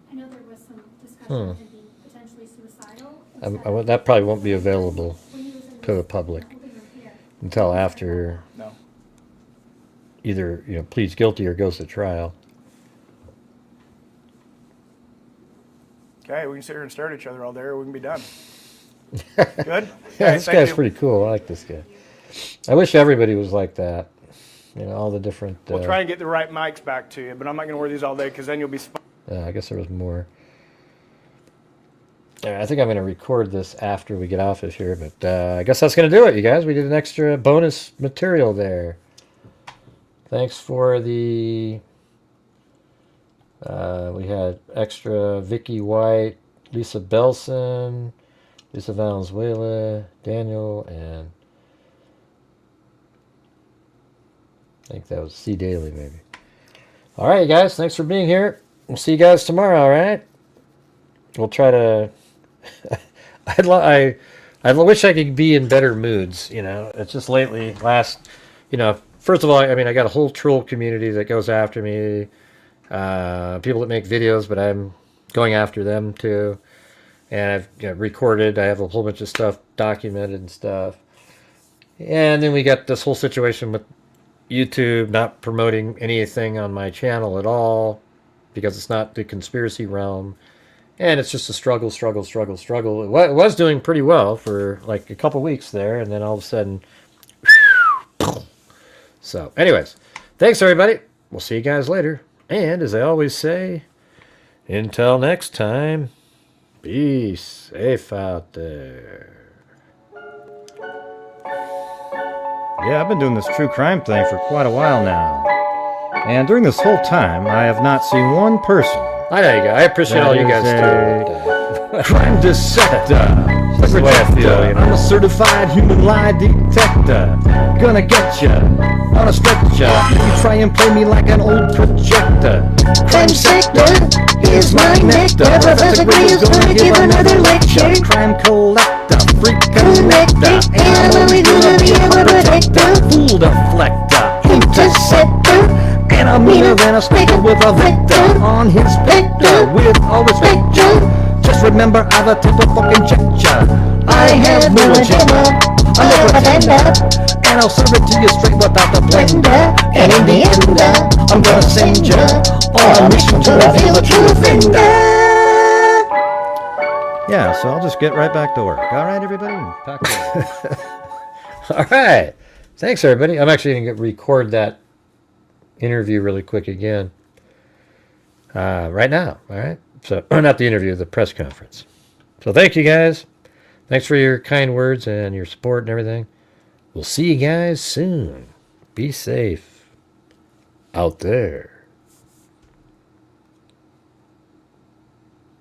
J: I know there was some discussion of him being potentially suicidal.
A: That probably won't be available
J: When he was in
A: to the
J: this
A: public
J: holding room here.
A: until after
F: No.
A: either pleads guilty or goes to trial.
F: Okay, we can sit here and stare at each other all day, or we can be done. Good?
A: Yeah,
F: Okay,
A: this
F: thank
A: guy's
F: you.
A: pretty cool. I like this guy. I wish everybody was like that. All the different.
F: We'll try and get the right mics back to you, but I'm not going to wear these all day because then you'll be.
A: I guess there was more. Yeah, I think I'm going to record this after we get off of here, but I guess that's going to do it, you guys. We did an extra bonus material there. Thanks for the... we had extra Vicky White, Lisa Belson, Lisa Valenzuela, Daniel, and I think that was C. Daly, maybe. All right, you guys. Thanks for being here. We'll see you guys tomorrow, all right? We'll try to... I wish I could be in better moods, It's just lately, first of all, I mean, I got a whole troll community that goes after me. People that make videos, but I'm going after them too. And I've recorded. I have a whole bunch of stuff documented and stuff. And then we got this whole situation with YouTube not promoting anything on my channel at all because it's not the conspiracy realm. And it's just a struggle. It was doing pretty well for like a couple weeks there, and then all of a sudden... So, anyways, thanks everybody. We'll see you guys later. And as I always say, until next time, be safe out there.
N: Yeah, I've been doing this true crime thing for quite a while now. And during this whole time, I have not seen one person.
A: I know you guys. I appreciate all you guys
N: do. Crime dissector.
A: That's the way I feel, you know.
N: I'm a certified human lie detector. Gonna get ya on a stretcher if you try and play me like an old projector. Crime sector, here's my nectar. Professor Gray is gonna give another lecture. Crime collector, freak connector, and I'm only gonna be a protector. Fool deflector, interceptor, and I'm meaner than a snake with a vector on his vector. With all respect, just remember I've a type of fucking check. I have no agenda, I'm a pretender, and I'll serve it to you straight without the blender. And in the end, I'm gonna send you on a mission to reveal the true offender. Yeah, so I'll just get right back to work. All right, everybody?
A: All right. Thanks, everybody. I'm actually going to record that interview really quick again right now. All right. So, not the interview, the press conference. So, thank you guys. Thanks for your kind words and your support and everything. We'll see you guys soon. Be safe out there.